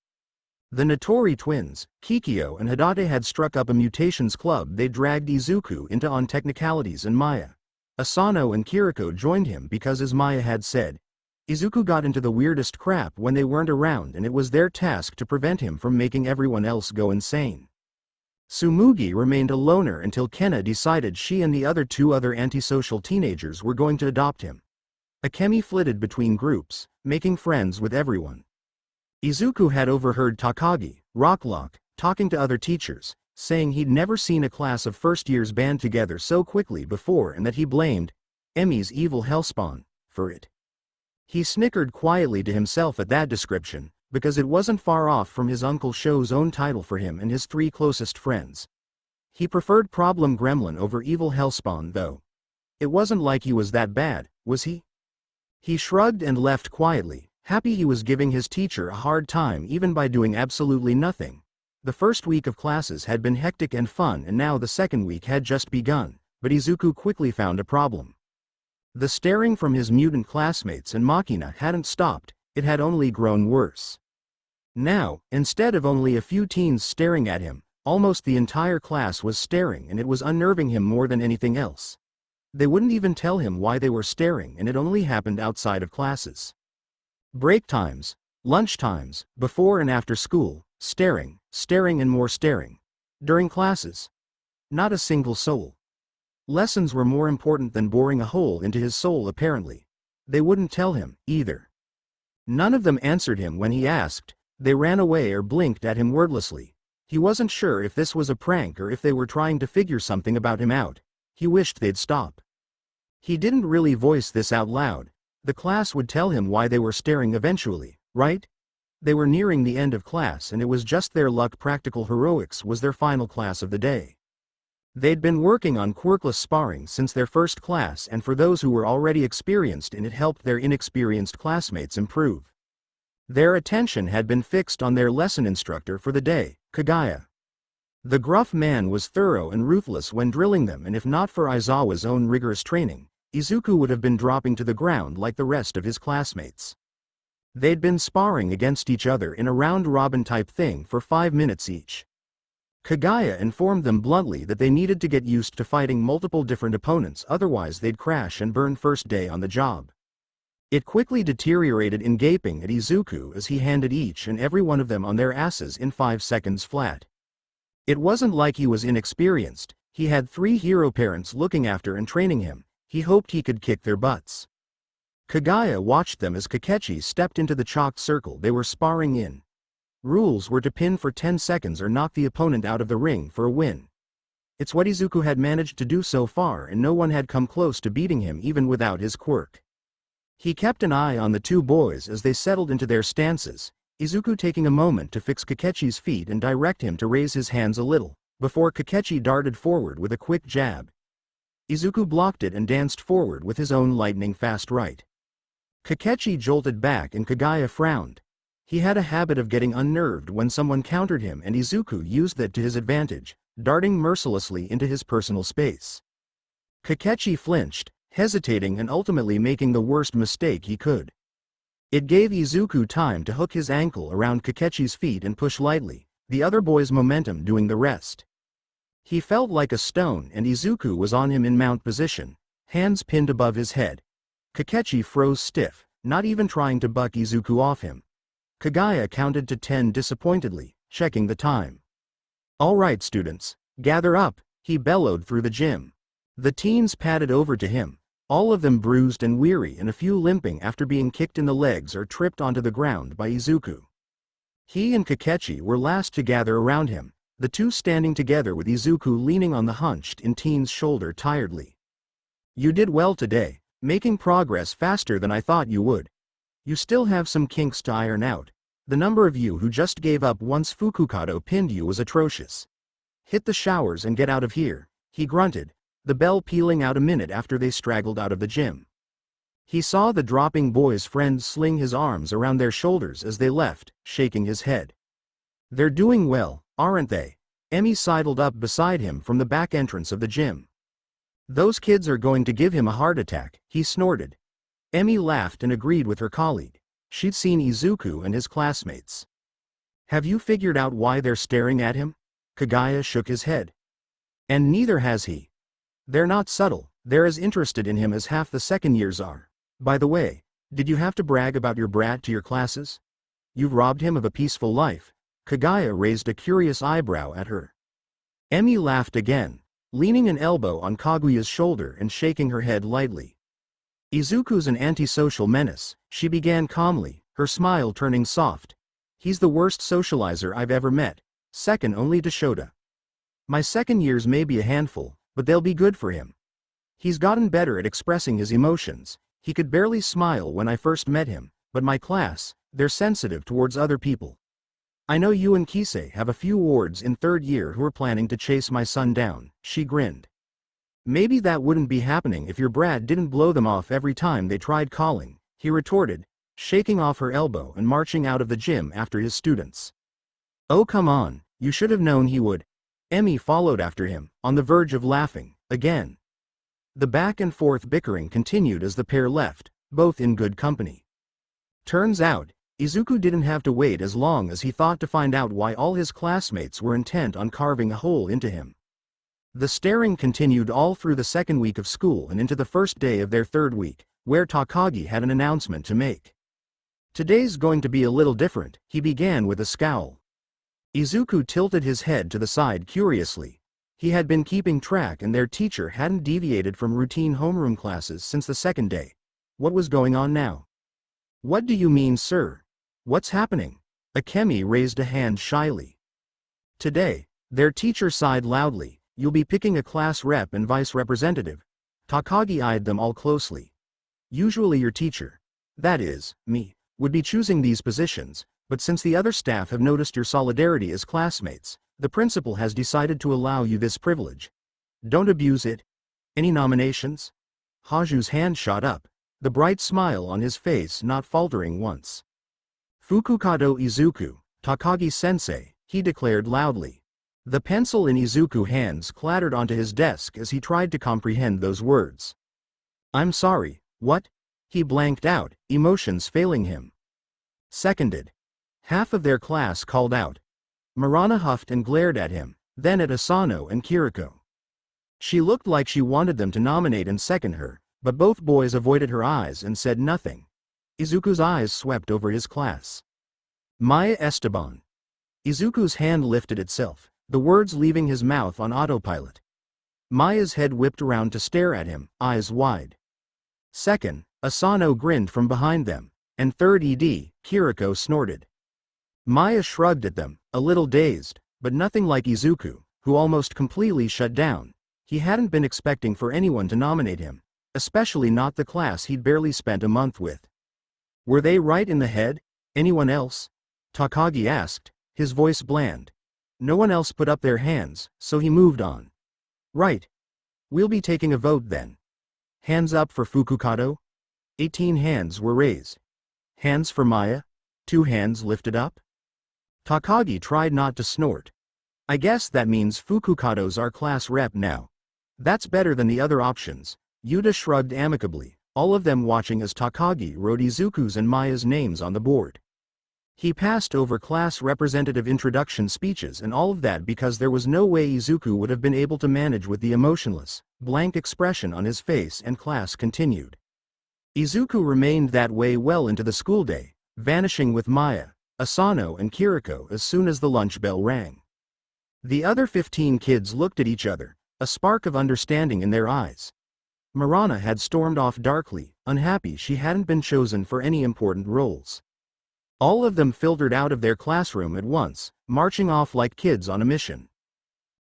The Notori twins, Kikyo and Hidate had struck up a mutations club. They dragged Izuku into on technicalities and Maya. Asano and Kiriko joined him because, as Maya had said, Izuku got into the weirdest crap when they weren't around and it was their task to prevent him from making everyone else go insane. Tsumugi remained a loner until Kenna decided she and the two other antisocial teenagers were going to adopt him. Akemi flitted between groups, making friends with everyone. Izuku had overheard Takagi, Rocklock, talking to other teachers, saying he'd never seen a class of first-years band together so quickly before and that he blamed Emi's evil hellspawn for it. He snickered quietly to himself at that description, because it wasn't far off from his Uncle Sho's own title for him and his three closest friends. He preferred Problem Gremlin over Evil Hellspawn though. It wasn't like he was that bad, was he? He shrugged and left quietly, happy he was giving his teacher a hard time even by doing absolutely nothing. The first week of classes had been hectic and fun and now the second week had just begun, but Izuku quickly found a problem. The staring from his mutant classmates and Machina hadn't stopped, it had only grown worse. Now, instead of only a few teens staring at him, almost the entire class was staring and it was unnerving him more than anything else. They wouldn't even tell him why they were staring and it only happened outside of classes. Break times, lunch times, before and after school, staring, staring and more staring. During classes, not a single soul. Lessons were more important than boring a hole into his soul apparently. They wouldn't tell him, either. None of them answered him when he asked, they ran away or blinked at him wordlessly. He wasn't sure if this was a prank or if they were trying to figure something about him out. He wished they'd stop. He didn't really voice this out loud. The class would tell him why they were staring eventually, right? They were nearing the end of class and it was just their luck Practical Heroics was their final class of the day. They'd been working on quirkless sparring since their first class and for those who were already experienced in it helped their inexperienced classmates improve. Their attention had been fixed on their lesson instructor for the day, Kagaya. The gruff man was thorough and ruthless when drilling them and if not for Aizawa's own rigorous training, Izuku would have been dropping to the ground like the rest of his classmates. They'd been sparring against each other in a round-robin type thing for 5 minutes each. Kagaya informed them bluntly that they needed to get used to fighting multiple different opponents otherwise they'd crash and burn first day on the job. It quickly deteriorated in gaping at Izuku as he handed each and every one of them on their asses in 5 seconds flat. It wasn't like he was inexperienced, he had 3 hero parents looking after and training him, he hoped he could kick their butts. Kagaya watched them as Kakechi stepped into the chalked circle they were sparring in. Rules were to pin for 10 seconds or knock the opponent out of the ring for a win. It's what Izuku had managed to do so far and no one had come close to beating him even without his quirk. He kept an eye on the 2 boys as they settled into their stances, Izuku taking a moment to fix Kakechi's feet and direct him to raise his hands a little, before Kakechi darted forward with a quick jab. Izuku blocked it and danced forward with his own lightning-fast right. Kakechi jolted back and Kagaya frowned. He had a habit of getting unnerved when someone countered him and Izuku used that to his advantage, darting mercilessly into his personal space. Kakechi flinched, hesitating and ultimately making the worst mistake he could. It gave Izuku time to hook his ankle around Kakechi's feet and push lightly, the other boy's momentum doing the rest. He felt like a stone and Izuku was on him in mount position, hands pinned above his head. Kakechi froze stiff, not even trying to buck Izuku off him. Kagaya counted to 10 disappointedly, checking the time. "All right, students, gather up," he bellowed through the gym. The teens padded over to him, all of them bruised and weary and a few limping after being kicked in the legs or tripped onto the ground by Izuku. He and Kakechi were last to gather around him, the two standing together with Izuku leaning on the hunched-in teen's shoulder tiredly. "You did well today, making progress faster than I thought you would. You still have some kinks to iron out. The number of you who just gave up once Fukukado pinned you was atrocious. Hit the showers and get out of here," he grunted, the bell pealing out a minute after they straggled out of the gym. He saw the dropping boy's friend sling his arms around their shoulders as they left, shaking his head. "They're doing well, aren't they?" Emi sidled up beside him from the back entrance of the gym. Those kids are going to give him a heart attack, he snorted. Emi laughed and agreed with her colleague. She'd seen Izuku and his classmates. Have you figured out why they're staring at him? Kagaya shook his head. And neither has he. They're not subtle, they're as interested in him as half the second years are. By the way, did you have to brag about your brat to your classes? You've robbed him of a peaceful life. Kagaya raised a curious eyebrow at her. Emi laughed again, leaning an elbow on Kaguya's shoulder and shaking her head lightly. Izuku's an antisocial menace, she began calmly, her smile turning soft. He's the worst socializer I've ever met, second only to Shota. My second years may be a handful, but they'll be good for him. He's gotten better at expressing his emotions. He could barely smile when I first met him, but my class, they're sensitive towards other people. I know you and Kisei have a few wards in third year who are planning to chase my son down, she grinned. Maybe that wouldn't be happening if your brat didn't blow them off every time they tried calling, he retorted, shaking off her elbow and marching out of the gym after his students. Oh come on, you should have known he would. Emi followed after him, on the verge of laughing, again. The back and forth bickering continued as the pair left, both in good company. Turns out, Izuku didn't have to wait as long as he thought to find out why all his classmates were intent on carving a hole into him. The staring continued all through the second week of school and into the first day of their third week, where Takagi had an announcement to make. Today's going to be a little different, he began with a scowl. Izuku tilted his head to the side curiously. He had been keeping track and their teacher hadn't deviated from routine homeroom classes since the second day. What was going on now? What do you mean, sir? What's happening? Akemi raised a hand shyly. Today, their teacher sighed loudly. You'll be picking a class rep and vice representative. Takagi eyed them all closely. Usually your teacher, that is, me, would be choosing these positions, but since the other staff have noticed your solidarity as classmates, the principal has decided to allow you this privilege. Don't abuse it. Any nominations? Haju's hand shot up, the bright smile on his face not faltering once. Fukukado Izuku, Takagi-sensei, he declared loudly. The pencil in Izuku's hands clattered onto his desk as he tried to comprehend those words. I'm sorry, what? He blanked out, emotions failing him. Seconded. Half of their class called out. Marana huffed and glared at him, then at Asano and Kiriko. She looked like she wanted them to nominate and second her, but both boys avoided her eyes and said nothing. Izuku's eyes swept over his class. Maya Esteban. Izuku's hand lifted itself, the words leaving his mouth on autopilot. Maya's head whipped around to stare at him, eyes wide. Second, Asano grinned from behind them, and third Kiriko snorted. Maya shrugged at them, a little dazed, but nothing like Izuku, who almost completely shut down. He hadn't been expecting for anyone to nominate him, especially not the class he'd barely spent a month with. Were they right in the head? Anyone else? Takagi asked, his voice bland. No one else put up their hands, so he moved on. Right. We'll be taking a vote then. Hands up for Fukukado? 18 hands were raised. Hands for Maya? 2 hands lifted up? Takagi tried not to snort. I guess that means Fukukado's our class rep now. That's better than the other options. Yuta shrugged amicably, all of them watching as Takagi wrote Izuku's and Maya's names on the board. He passed over class representative introduction speeches and all of that because there was no way Izuku would have been able to manage with the emotionless, blank expression on his face, and class continued. Izuku remained that way well into the school day, vanishing with Maya, Asano and Kiriko as soon as the lunch bell rang. The other 15 kids looked at each other, a spark of understanding in their eyes. Marana had stormed off darkly, unhappy she hadn't been chosen for any important roles. All of them filtered out of their classroom at once, marching off like kids on a mission.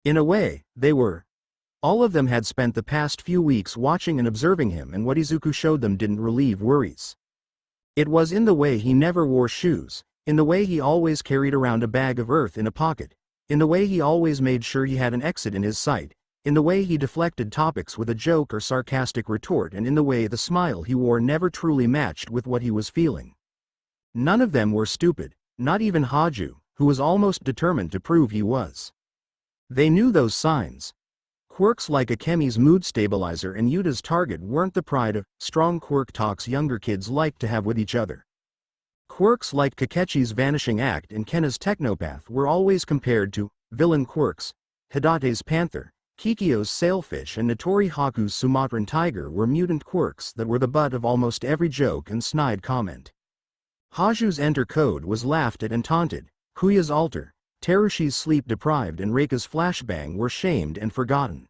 In a way, they were. All of them had spent the past few weeks watching and observing him, and what Izuku showed them didn't relieve worries. It was in the way he never wore shoes, in the way he always carried around a bag of earth in a pocket, in the way he always made sure he had an exit in his sight, in the way he deflected topics with a joke or sarcastic retort, and in the way the smile he wore never truly matched with what he was feeling. None of them were stupid, not even Haju, who was almost determined to prove he was. They knew those signs. Quirks like Akemi's mood stabilizer and Yuta's target weren't the pride of strong quirk talks younger kids liked to have with each other. Quirks like Kakechi's vanishing act and Kenna's technopath were always compared to villain quirks. Hidate's panther, Kikyo's sailfish and Notori Haku's Sumatran tiger were mutant quirks that were the butt of almost every joke and snide comment. Haju's enter code was laughed at and taunted. Kuya's altar, Terushi's sleep-deprived and Reika's flashbang were shamed and forgotten.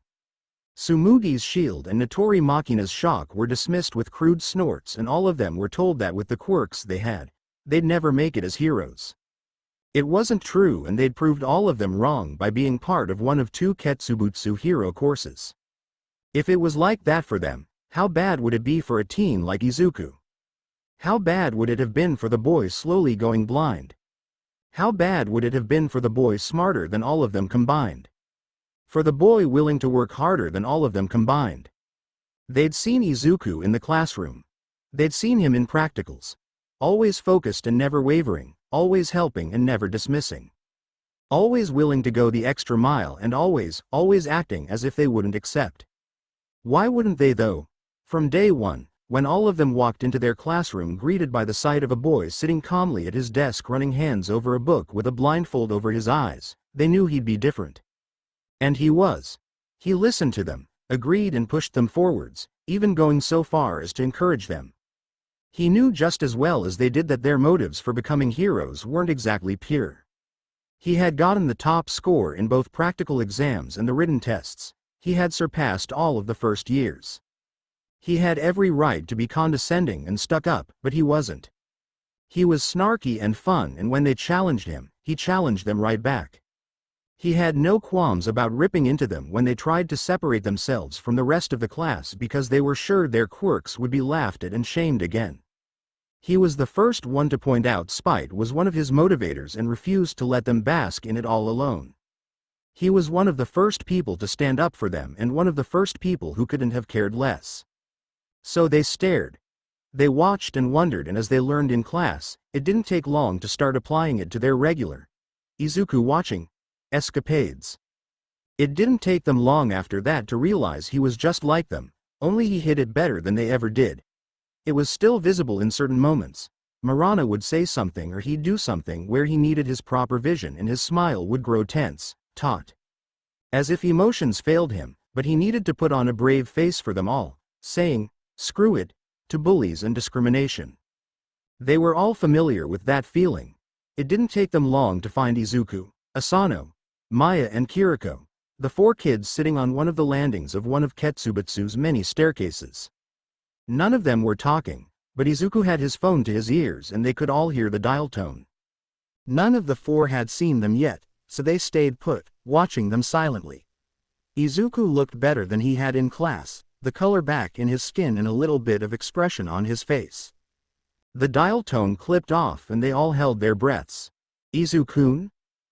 Tsumugi's shield and Notori Makina's shock were dismissed with crude snorts, and all of them were told that with the quirks they had, they'd never make it as heroes. It wasn't true, and they'd proved all of them wrong by being part of one of 2 Ketsubutsu hero courses. If it was like that for them, how bad would it be for a teen like Izuku? How bad would it have been for the boy slowly going blind? How bad would it have been for the boy smarter than all of them combined? For the boy willing to work harder than all of them combined? They'd seen Izuku in the classroom. They'd seen him in practicals. Always focused and never wavering, always helping and never dismissing. Always willing to go the extra mile and always acting as if they wouldn't accept. Why wouldn't they though? From day one, when all of them walked into their classroom greeted by the sight of a boy sitting calmly at his desk running hands over a book with a blindfold over his eyes, they knew he'd be different. And he was. He listened to them, agreed and pushed them forwards, even going so far as to encourage them. He knew just as well as they did that their motives for becoming heroes weren't exactly pure. He had gotten the top score in both practical exams and the written tests. He had surpassed all of the first years. He had every right to be condescending and stuck up, but he wasn't. He was snarky and fun, and when they challenged him, he challenged them right back. He had no qualms about ripping into them when they tried to separate themselves from the rest of the class because they were sure their quirks would be laughed at and shamed again. He was the first one to point out spite was one of his motivators and refused to let them bask in it all alone. He was one of the first people to stand up for them and one of the first people who couldn't have cared less. So they stared. They watched and wondered, and as they learned in class, it didn't take long to start applying it to their regular Izuku watching escapades. It didn't take them long after that to realize he was just like them, only he hid it better than they ever did. It was still visible in certain moments. Marana would say something or he'd do something where he needed his proper vision and his smile would grow tense, taut. As if emotions failed him, but he needed to put on a brave face for them all, saying, "Screw it," to bullies and discrimination. They were all familiar with that feeling. It didn't take them long to find Izuku, Asano, Maya and Kiriko, the 4 kids sitting on one of the landings of one of Ketsubutsu's many staircases. None of them were talking, but Izuku had his phone to his ears and they could all hear the dial tone. None of the 4 had seen them yet, so they stayed put, watching them silently. Izuku looked better than he had in class, the color back in his skin and a little bit of expression on his face. The dial tone clipped off and they all held their breaths. "Izu-kun?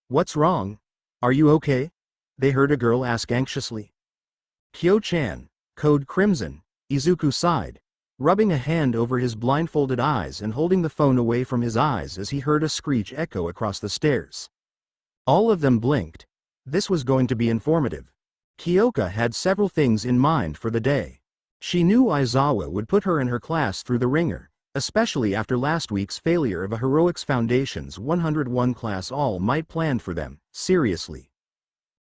What's wrong? Are you okay?" they heard a girl ask anxiously. "Kyo-chan, code Crimson," Izuku sighed, rubbing a hand over his blindfolded eyes and holding the phone away from his eyes as he heard a screech echo across the stairs. All of them blinked. This was going to be informative. Kyoka had several things in mind for the day. She knew Aizawa would put her and her class through the ringer, especially after last week's failure of a Heroics Foundation's 101 class all might planned for them. Seriously.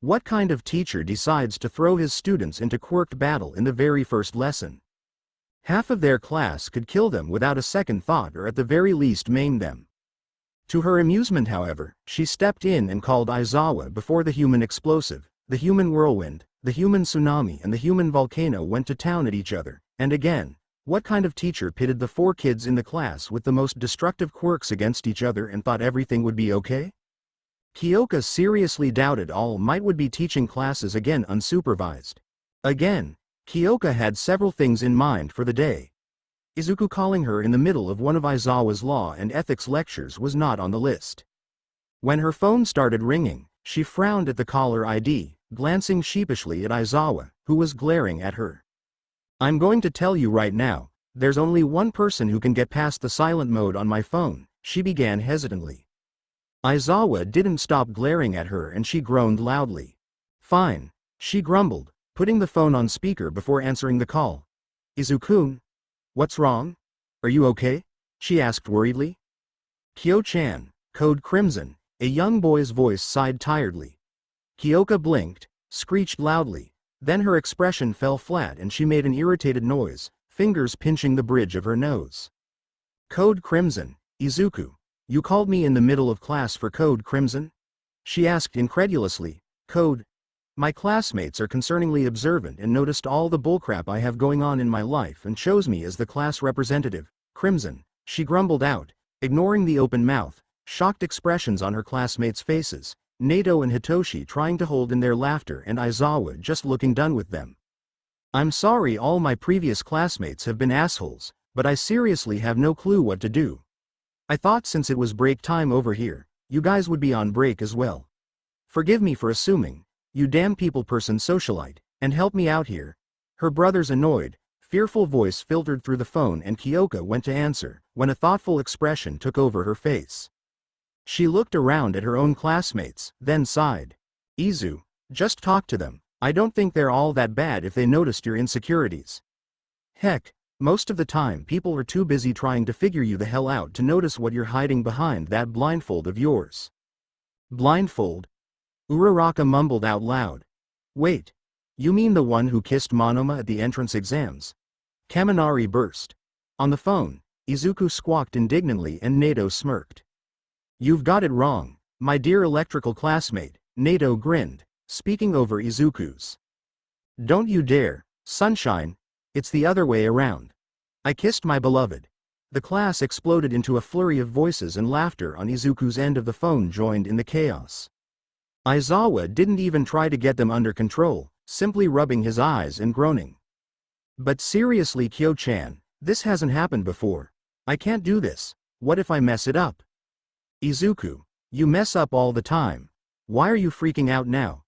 What kind of teacher decides to throw his students into quirked battle in the very first lesson? Half of their class could kill them without a second thought or at the very least maim them. To her amusement, however, she stepped in and called Aizawa before the human explosive, the human whirlwind, the human tsunami and the human volcano went to town at each other, and again, what kind of teacher pitted the 4 kids in the class with the most destructive quirks against each other and thought everything would be okay? Kyoka seriously doubted All Might would be teaching classes again unsupervised. Again, Kyoka had several things in mind for the day. Izuku calling her in the middle of one of Aizawa's law and ethics lectures was not on the list. When her phone started ringing, she frowned at the caller ID, glancing sheepishly at Aizawa, who was glaring at her. "I'm going to tell you right now, there's only one person who can get past the silent mode on my phone," she began hesitantly. Aizawa didn't stop glaring at her and she groaned loudly. "Fine," she grumbled, putting the phone on speaker before answering the call. Izuku? What's wrong? Are you okay? She asked worriedly. Kyo-chan, code Crimson, a young boy's voice sighed tiredly. Kyoka blinked, screeched loudly, then her expression fell flat and she made an irritated noise, fingers pinching the bridge of her nose. Code Crimson, Izuku, you called me in the middle of class for Code Crimson? She asked incredulously. Code? My classmates are concerningly observant and noticed all the bullcrap I have going on in my life and chose me as the class representative. Crimson, she grumbled out, ignoring the open mouth, shocked expressions on her classmates' faces, Nato and Hitoshi trying to hold in their laughter and Aizawa just looking done with them. I'm sorry all my previous classmates have been assholes, but I seriously have no clue what to do. I thought since it was break time over here, you guys would be on break as well. Forgive me for assuming, you damn people person socialite, and help me out here. Her brother's annoyed, fearful voice filtered through the phone and Kyoka went to answer, when a thoughtful expression took over her face. She looked around at her own classmates, then sighed. Izu, just talk to them. I don't think they're all that bad if they noticed your insecurities. Heck, most of the time people are too busy trying to figure you the hell out to notice what you're hiding behind that blindfold of yours. Blindfold? Uraraka mumbled out loud. Wait. You mean the one who kissed Monoma at the entrance exams? Kaminari burst. On the phone, Izuku squawked indignantly and Nato smirked. You've got it wrong, my dear electrical classmate, Nato grinned, speaking over Izuku's. Don't you dare, sunshine, it's the other way around. I kissed my beloved. The class exploded into a flurry of voices and laughter on Izuku's end of the phone joined in the chaos. Aizawa didn't even try to get them under control, simply rubbing his eyes and groaning. But seriously Kyo-chan, this hasn't happened before. I can't do this, what if I mess it up? Izuku, you mess up all the time. Why are you freaking out now?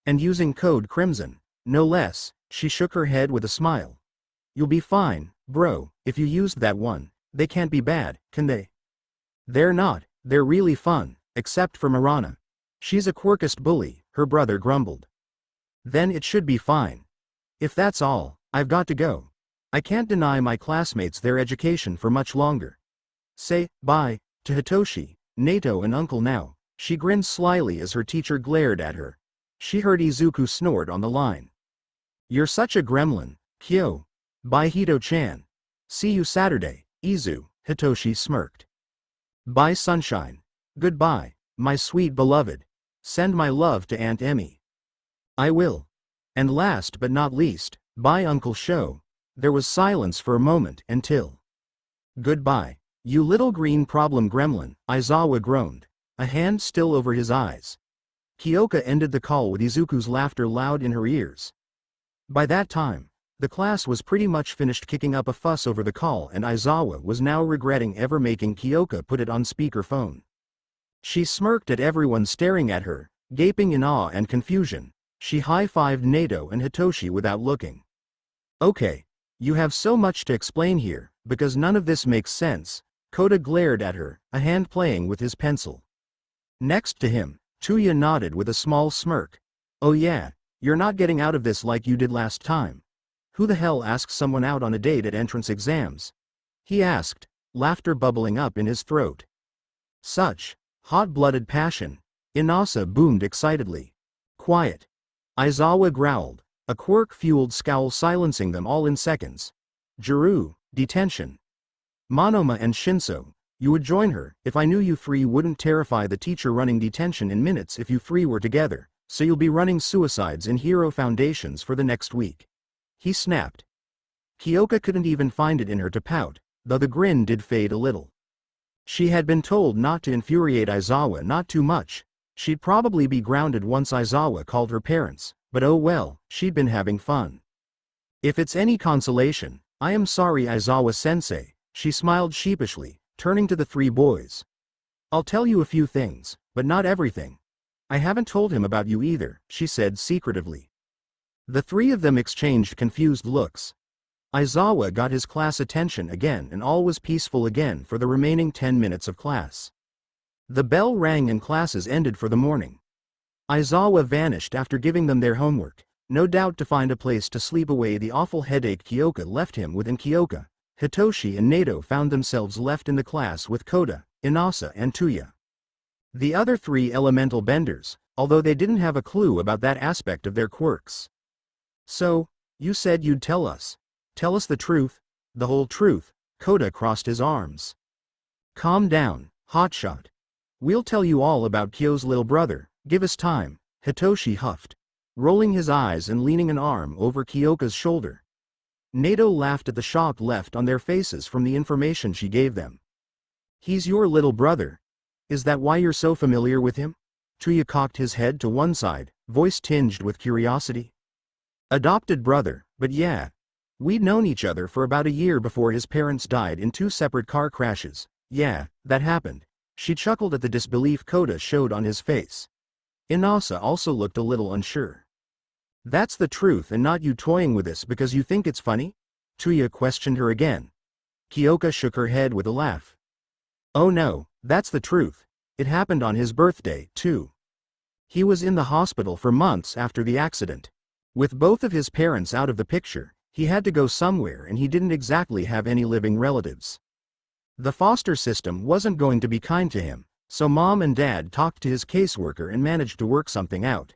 And using code Crimson, no less, she shook her head with a smile. You'll be fine, bro, if you used that one. They can't be bad, can they? They're not, they're really fun, except for Marana. She's a quirkist bully, her brother grumbled. Then it should be fine. If that's all, I've got to go. I can't deny my classmates their education for much longer. Say bye to Hitoshi, Nato and Uncle now. She grinned slyly as her teacher glared at her. She heard Izuku snort on the line. You're such a gremlin, Kyo. Bye Hito-chan. See you Saturday, Izu, Hitoshi smirked. Bye sunshine. Goodbye, my sweet beloved. Send my love to Aunt Emmy. I will. And last but not least, bye Uncle Sho. There was silence for a moment until. Goodbye, you little green problem gremlin, Aizawa groaned, a hand still over his eyes. Kyoka ended the call with Izuku's laughter loud in her ears. By that time, the class was pretty much finished kicking up a fuss over the call and Aizawa was now regretting ever making Kyoka put it on speakerphone. She smirked at everyone staring at her, gaping in awe and confusion. She high-fived Nato and Hitoshi without looking. Okay. You have so much to explain here, because none of this makes sense. Kota glared at her, a hand playing with his pencil. Next to him, Tuya nodded with a small smirk. Oh yeah, you're not getting out of this like you did last time. Who the hell asks someone out on a date at entrance exams? He asked, laughter bubbling up in his throat. Such hot-blooded passion. Inasa boomed excitedly. Quiet. Aizawa growled, a quirk-fueled scowl silencing them all in seconds. Jiru, detention. Monoma and Shinso, you would join her, if I knew you three wouldn't terrify the teacher running detention in minutes if you three were together, so you'll be running suicides in hero foundations for the next week. He snapped. Kyoka couldn't even find it in her to pout, though the grin did fade a little. She had been told not to infuriate Aizawa not too much. She'd probably be grounded once Aizawa called her parents, but oh well, she'd been having fun. If it's any consolation, I am sorry Aizawa-sensei, she smiled sheepishly, turning to the three boys. I'll tell you a few things, but not everything. I haven't told him about you either, she said secretively. The three of them exchanged confused looks. Aizawa got his class attention again and all was peaceful again for the remaining 10 minutes of class. The bell rang and classes ended for the morning. Aizawa vanished after giving them their homework, no doubt to find a place to sleep away the awful headache Kyoka left him with. In Kyoka, Hitoshi and Nato found themselves left in the class with Koda, Inasa and Tuya. The other three elemental benders, although they didn't have a clue about that aspect of their quirks. So, you said you'd tell us. Tell us the truth, the whole truth. Koda crossed his arms. Calm down, hotshot. We'll tell you all about Kyo's little brother, give us time, Hitoshi huffed, rolling his eyes and leaning an arm over Kyoka's shoulder. Nato laughed at the shock left on their faces from the information she gave them. He's your little brother. Is that why you're so familiar with him? Tuya cocked his head to one side, voice tinged with curiosity. Adopted brother, but yeah. We'd known each other for about a year before his parents died in 2 separate car crashes. Yeah, that happened. She chuckled at the disbelief Koda showed on his face. Inasa also looked a little unsure. That's the truth and not you toying with this because you think it's funny? Tuya questioned her again. Kyoka shook her head with a laugh. Oh no, that's the truth. It happened on his birthday, too. He was in the hospital for months after the accident. With both of his parents out of the picture, he had to go somewhere and he didn't exactly have any living relatives. The foster system wasn't going to be kind to him, so Mom and Dad talked to his caseworker and managed to work something out.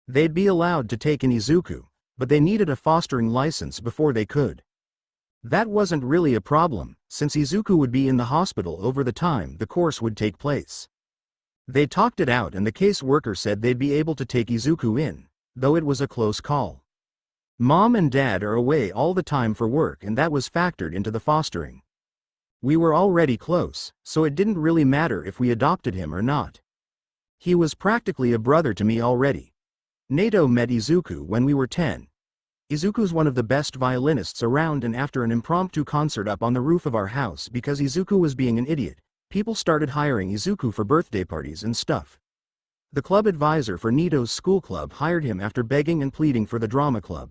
They'd be allowed to take in Izuku, but they needed a fostering license before they could. That wasn't really a problem, since Izuku would be in the hospital over the time the course would take place. They talked it out and the caseworker said they'd be able to take Izuku in, though it was a close call. Mom and Dad are away all the time for work and that was factored into the fostering. We were already close, so it didn't really matter if we adopted him or not. He was practically a brother to me already. Nato met Izuku when we were 10. Izuku's one of the best violinists around and after an impromptu concert up on the roof of our house because Izuku was being an idiot, people started hiring Izuku for birthday parties and stuff. The club advisor for Nito's school club hired him after begging and pleading for the drama club.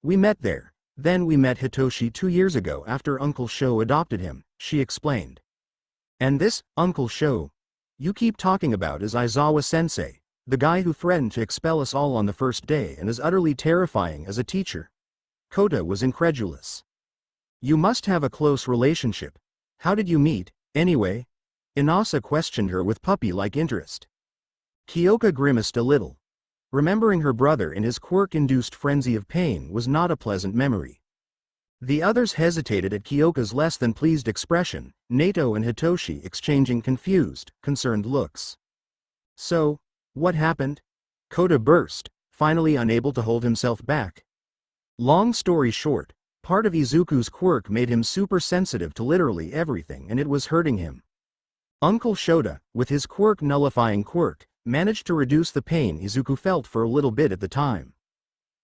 We met there. Then we met Hitoshi 2 years ago after Uncle Sho adopted him, she explained. And this, Uncle Sho, you keep talking about is Aizawa-sensei, the guy who threatened to expel us all on the first day and is utterly terrifying as a teacher. Koda was incredulous. You must have a close relationship. How did you meet, anyway? Inasa questioned her with puppy-like interest. Kyoka grimaced a little. Remembering her brother in his quirk-induced frenzy of pain was not a pleasant memory. The others hesitated at Kyoka's less than pleased expression, Nato and Hitoshi exchanging confused, concerned looks. So, what happened? Koda burst, finally unable to hold himself back. Long story short, part of Izuku's quirk made him super sensitive to literally everything and it was hurting him. Uncle Shota, with his quirk-nullifying quirk, managed to reduce the pain Izuku felt for a little bit at the time.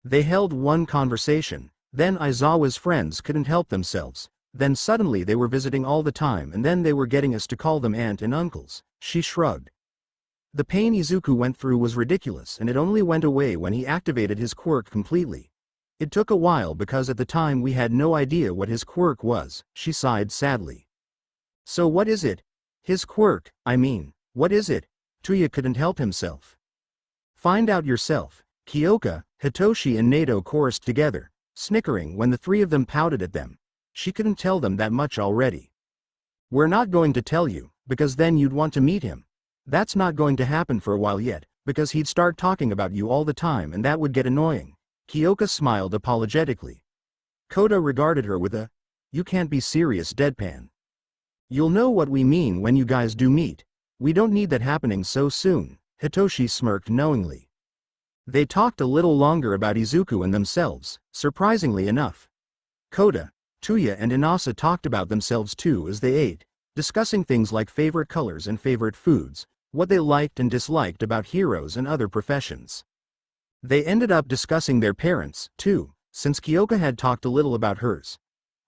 They held one conversation, then Aizawa's friends couldn't help themselves, then suddenly they were visiting all the time and then they were getting us to call them aunt and uncles, she shrugged. The pain Izuku went through was ridiculous and it only went away when he activated his quirk completely. It took a while because at the time we had no idea what his quirk was, she sighed sadly. So what is it? His quirk, I mean, what is it? Tuya couldn't help himself. Find out yourself, Kyoka, Hitoshi and Nato chorused together, snickering when the three of them pouted at them. She couldn't tell them that much already. We're not going to tell you, because then you'd want to meet him. That's not going to happen for a while yet, because he'd start talking about you all the time and that would get annoying. Kyoka smiled apologetically. Koda regarded her with a, you can't be serious deadpan. You'll know what we mean when you guys do meet. We don't need that happening so soon, Hitoshi smirked knowingly. They talked a little longer about Izuku and themselves, surprisingly enough. Koda, Tuya and Inasa talked about themselves too as they ate, discussing things like favorite colors and favorite foods, what they liked and disliked about heroes and other professions. They ended up discussing their parents, too, since Kyoka had talked a little about hers.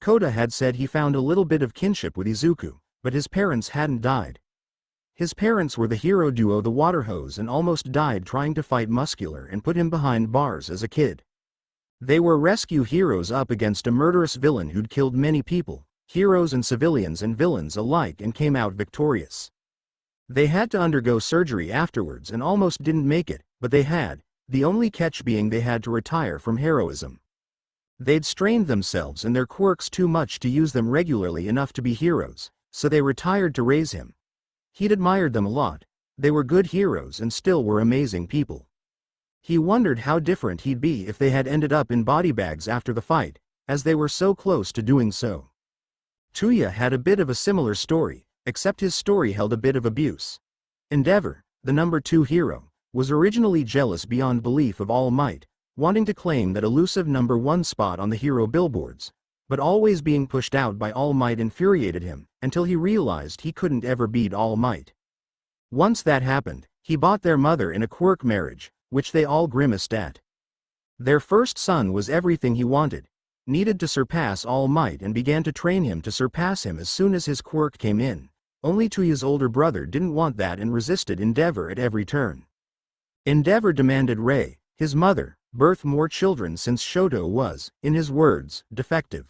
Koda had said he found a little bit of kinship with Izuku, but his parents hadn't died. His parents were the hero duo the Water Hose and almost died trying to fight Muscular and put him behind bars as a kid. They were rescue heroes up against a murderous villain who'd killed many people, heroes and civilians and villains alike, and came out victorious. They had to undergo surgery afterwards and almost didn't make it, but they had, the only catch being they had to retire from heroism. They'd strained themselves and their quirks too much to use them regularly enough to be heroes, so they retired to raise him. He'd admired them a lot. They were good heroes and still were amazing people. He wondered how different he'd be if they had ended up in body bags after the fight, as they were so close to doing so. Tuya had a bit of a similar story, except his story held a bit of abuse. Endeavor, the number 2 hero, was originally jealous beyond belief of All Might, wanting to claim that elusive number 1 spot on the hero billboards, but always being pushed out by All Might infuriated him, until he realized he couldn't ever beat All Might. Once that happened, he bought their mother in a Quirk marriage, which they all grimaced at. Their first son was everything he wanted, needed to surpass All Might, and began to train him to surpass him as soon as his Quirk came in. Only Tuya's older brother didn't want that and resisted Endeavor at every turn. Endeavor demanded Rei, his mother, birth more children since Shoto was, in his words, defective.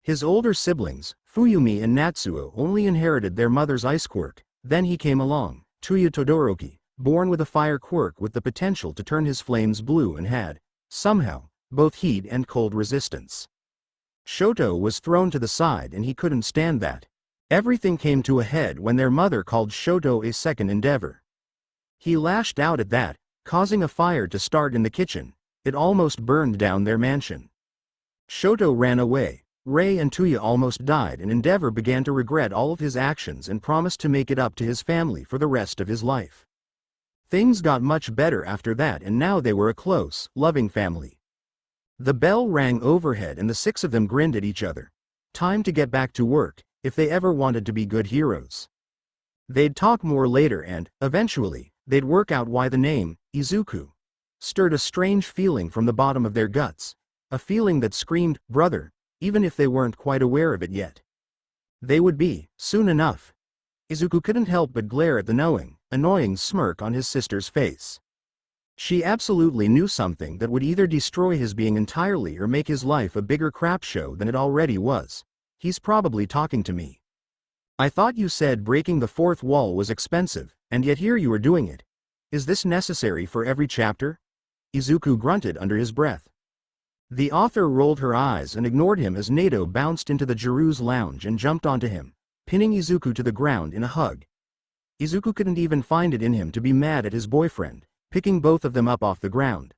His older siblings, Fuyumi and Natsuo, only inherited their mother's ice quirk. Then he came along, Tuya Todoroki, born with a fire quirk with the potential to turn his flames blue and had, somehow, both heat and cold resistance. Shoto was thrown to the side and he couldn't stand that. Everything came to a head when their mother called Shoto a second Endeavor. He lashed out at that, causing a fire to start in the kitchen. It almost burned down their mansion. Shoto ran away. Rei and Tuya almost died and Endeavor began to regret all of his actions and promised to make it up to his family for the rest of his life. Things got much better after that and now they were a close, loving family. The bell rang overhead and the 6 of them grinned at each other. Time to get back to work, if they ever wanted to be good heroes. They'd talk more later and, eventually, they'd work out why the name, Izuku, stirred a strange feeling from the bottom of their guts, a feeling that screamed, brother, even if they weren't quite aware of it yet. They would be, soon enough. Izuku couldn't help but glare at the annoying smirk on his sister's face. She absolutely knew something that would either destroy his being entirely or make his life a bigger crap show than it already was. He's probably talking to me. I thought you said breaking the 4th wall was expensive, and yet here you are doing it. Is this necessary for every chapter? Izuku grunted under his breath. The author rolled her eyes and ignored him as Nato bounced into the Jiru's lounge and jumped onto him, pinning Izuku to the ground in a hug. Izuku couldn't even find it in him to be mad at his boyfriend, picking both of them up off the ground.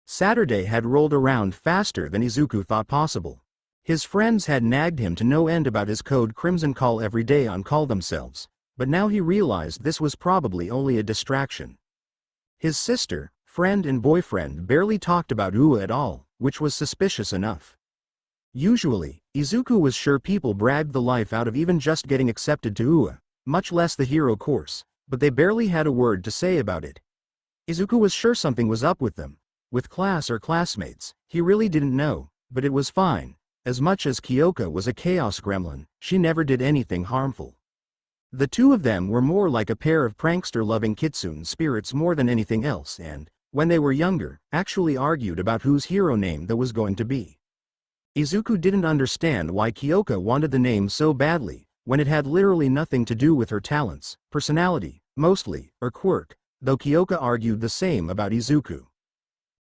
Saturday had rolled around faster than Izuku thought possible. His friends had nagged him to no end about his code Crimson Call every day on call themselves, but now he realized this was probably only a distraction. His sister, friend and boyfriend barely talked about Ua at all, which was suspicious enough. Usually, Izuku was sure people bragged the life out of even just getting accepted to Ua, much less the hero course, but they barely had a word to say about it. Izuku was sure something was up with them. With class or classmates, he really didn't know, but it was fine. As much as Kyoka was a chaos gremlin, she never did anything harmful. The two of them were more like a pair of prankster-loving kitsune spirits more than anything else and, when they were younger, actually argued about whose hero name that was going to be. Izuku didn't understand why Kyoka wanted the name so badly, when it had literally nothing to do with her talents, personality, mostly, or quirk, though Kyoka argued the same about Izuku.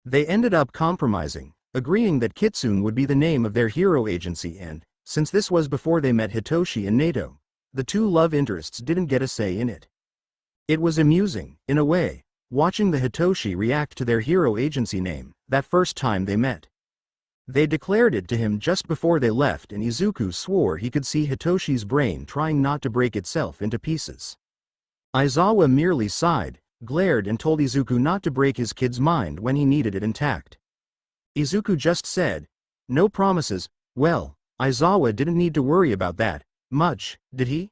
They ended up compromising, agreeing that Kitsune would be the name of their hero agency and, since this was before they met Hitoshi and Nato, the two love interests didn't get a say in it. It was amusing, in a way, watching the Hitoshi react to their hero agency name, that first time they met. They declared it to him just before they left and Izuku swore he could see Hitoshi's brain trying not to break itself into pieces. Aizawa merely sighed, glared and told Izuku not to break his kid's mind when he needed it intact. Izuku just said, "No promises." Well, Aizawa didn't need to worry about that much, did he?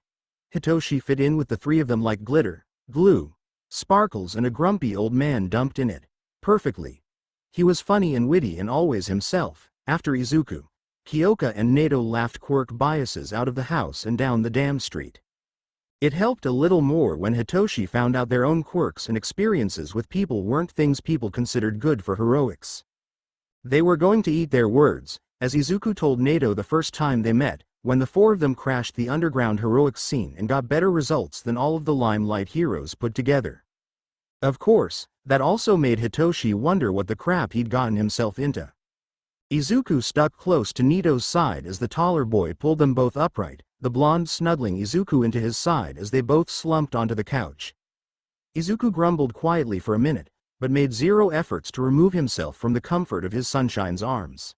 Hitoshi fit in with the three of them like glitter, glue, sparkles and a grumpy old man dumped in it. Perfectly. He was funny and witty and always himself. After Izuku, Kyoka and Nato laughed Quirk biases out of the house and down the damn street. It helped a little more when Hitoshi found out their own quirks and experiences with people weren't things people considered good for heroics. They were going to eat their words, as Izuku told Nato the first time they met, when the four of them crashed the underground heroics scene and got better results than all of the Limelight heroes put together. Of course, that also made Hitoshi wonder what the crap he'd gotten himself into. Izuku stuck close to Nito's side as the taller boy pulled them both upright, the blonde snuggling Izuku into his side as they both slumped onto the couch. Izuku grumbled quietly for a minute, but made zero efforts to remove himself from the comfort of his Sunshine's arms.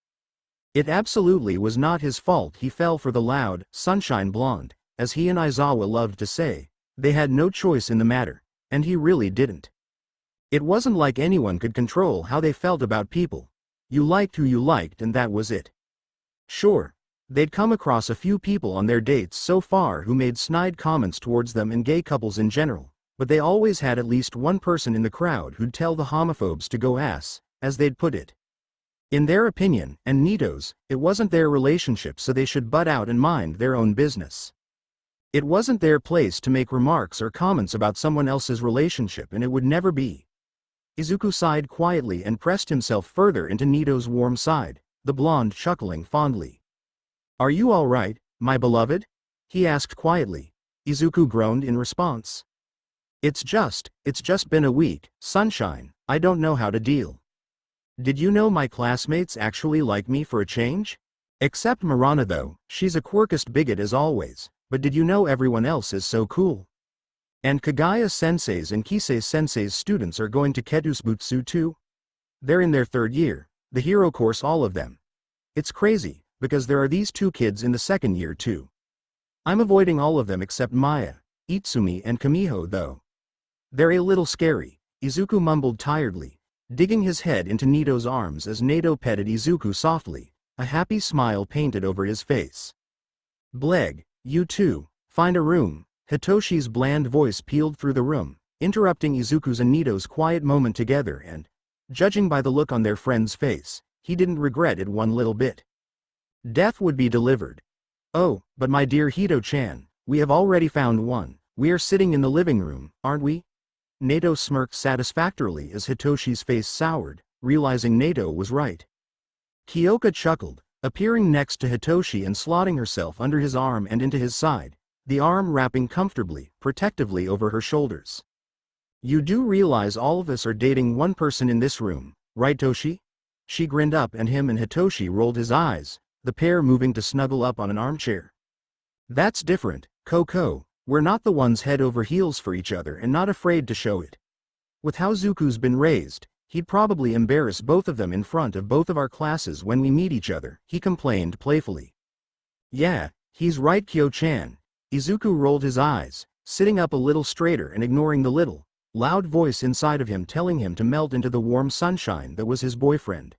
It absolutely was not his fault he fell for the loud, Sunshine blonde, as he and Aizawa loved to say. They had no choice in the matter, and he really didn't. It wasn't like anyone could control how they felt about people. You liked who you liked and that was it. Sure, they'd come across a few people on their dates so far who made snide comments towards them and gay couples in general, but they always had at least one person in the crowd who'd tell the homophobes to go ass, as they'd put it. In their opinion, and Nito's, it wasn't their relationship so they should butt out and mind their own business. It wasn't their place to make remarks or comments about someone else's relationship and it would never be. Izuku sighed quietly and pressed himself further into Nito's warm side, the blonde chuckling fondly. "Are you all right, my beloved?" he asked quietly. Izuku groaned in response. It's just been a week, Sunshine, I don't know how to deal. Did you know my classmates actually like me for a change? Except Marana though, she's a quirkist bigot as always, but did you know everyone else is so cool? And Kagaya-sensei's and Kisei-sensei's students are going to Ketsusbutsu too? They're in their 3rd year, the hero course all of them. It's crazy, because there are these 2 kids in the 2nd year too. I'm avoiding all of them except Maya, Itsumi and Kamiho though. They're a little scary, Izuku mumbled tiredly, digging his head into Nito's arms as Nato petted Izuku softly, a happy smile painted over his face. Bleg, you too, find a room. Hitoshi's bland voice peeled through the room, interrupting Izuku's and Nito's quiet moment together and, judging by the look on their friend's face, he didn't regret it one little bit. Death would be delivered. Oh, but my dear Hito-chan, we have already found one. We are sitting in the living room, aren't we? Nato smirked satisfactorily as Hitoshi's face soured, realizing Nato was right. Kyoka chuckled, appearing next to Hitoshi and slotting herself under his arm and into his side, the arm wrapping comfortably, protectively over her shoulders. You do realize all of us are dating one person in this room, right Toshi? She grinned up at him and Hitoshi rolled his eyes, the pair moving to snuggle up on an armchair. That's different, Koko, we're not the ones head over heels for each other and not afraid to show it. With how Zuku's been raised, he'd probably embarrass both of them in front of both of our classes when we meet each other, he complained playfully. Yeah, he's right Kyo-chan. Izuku rolled his eyes, sitting up a little straighter and ignoring the little, loud voice inside of him telling him to melt into the warm sunshine that was his boyfriend.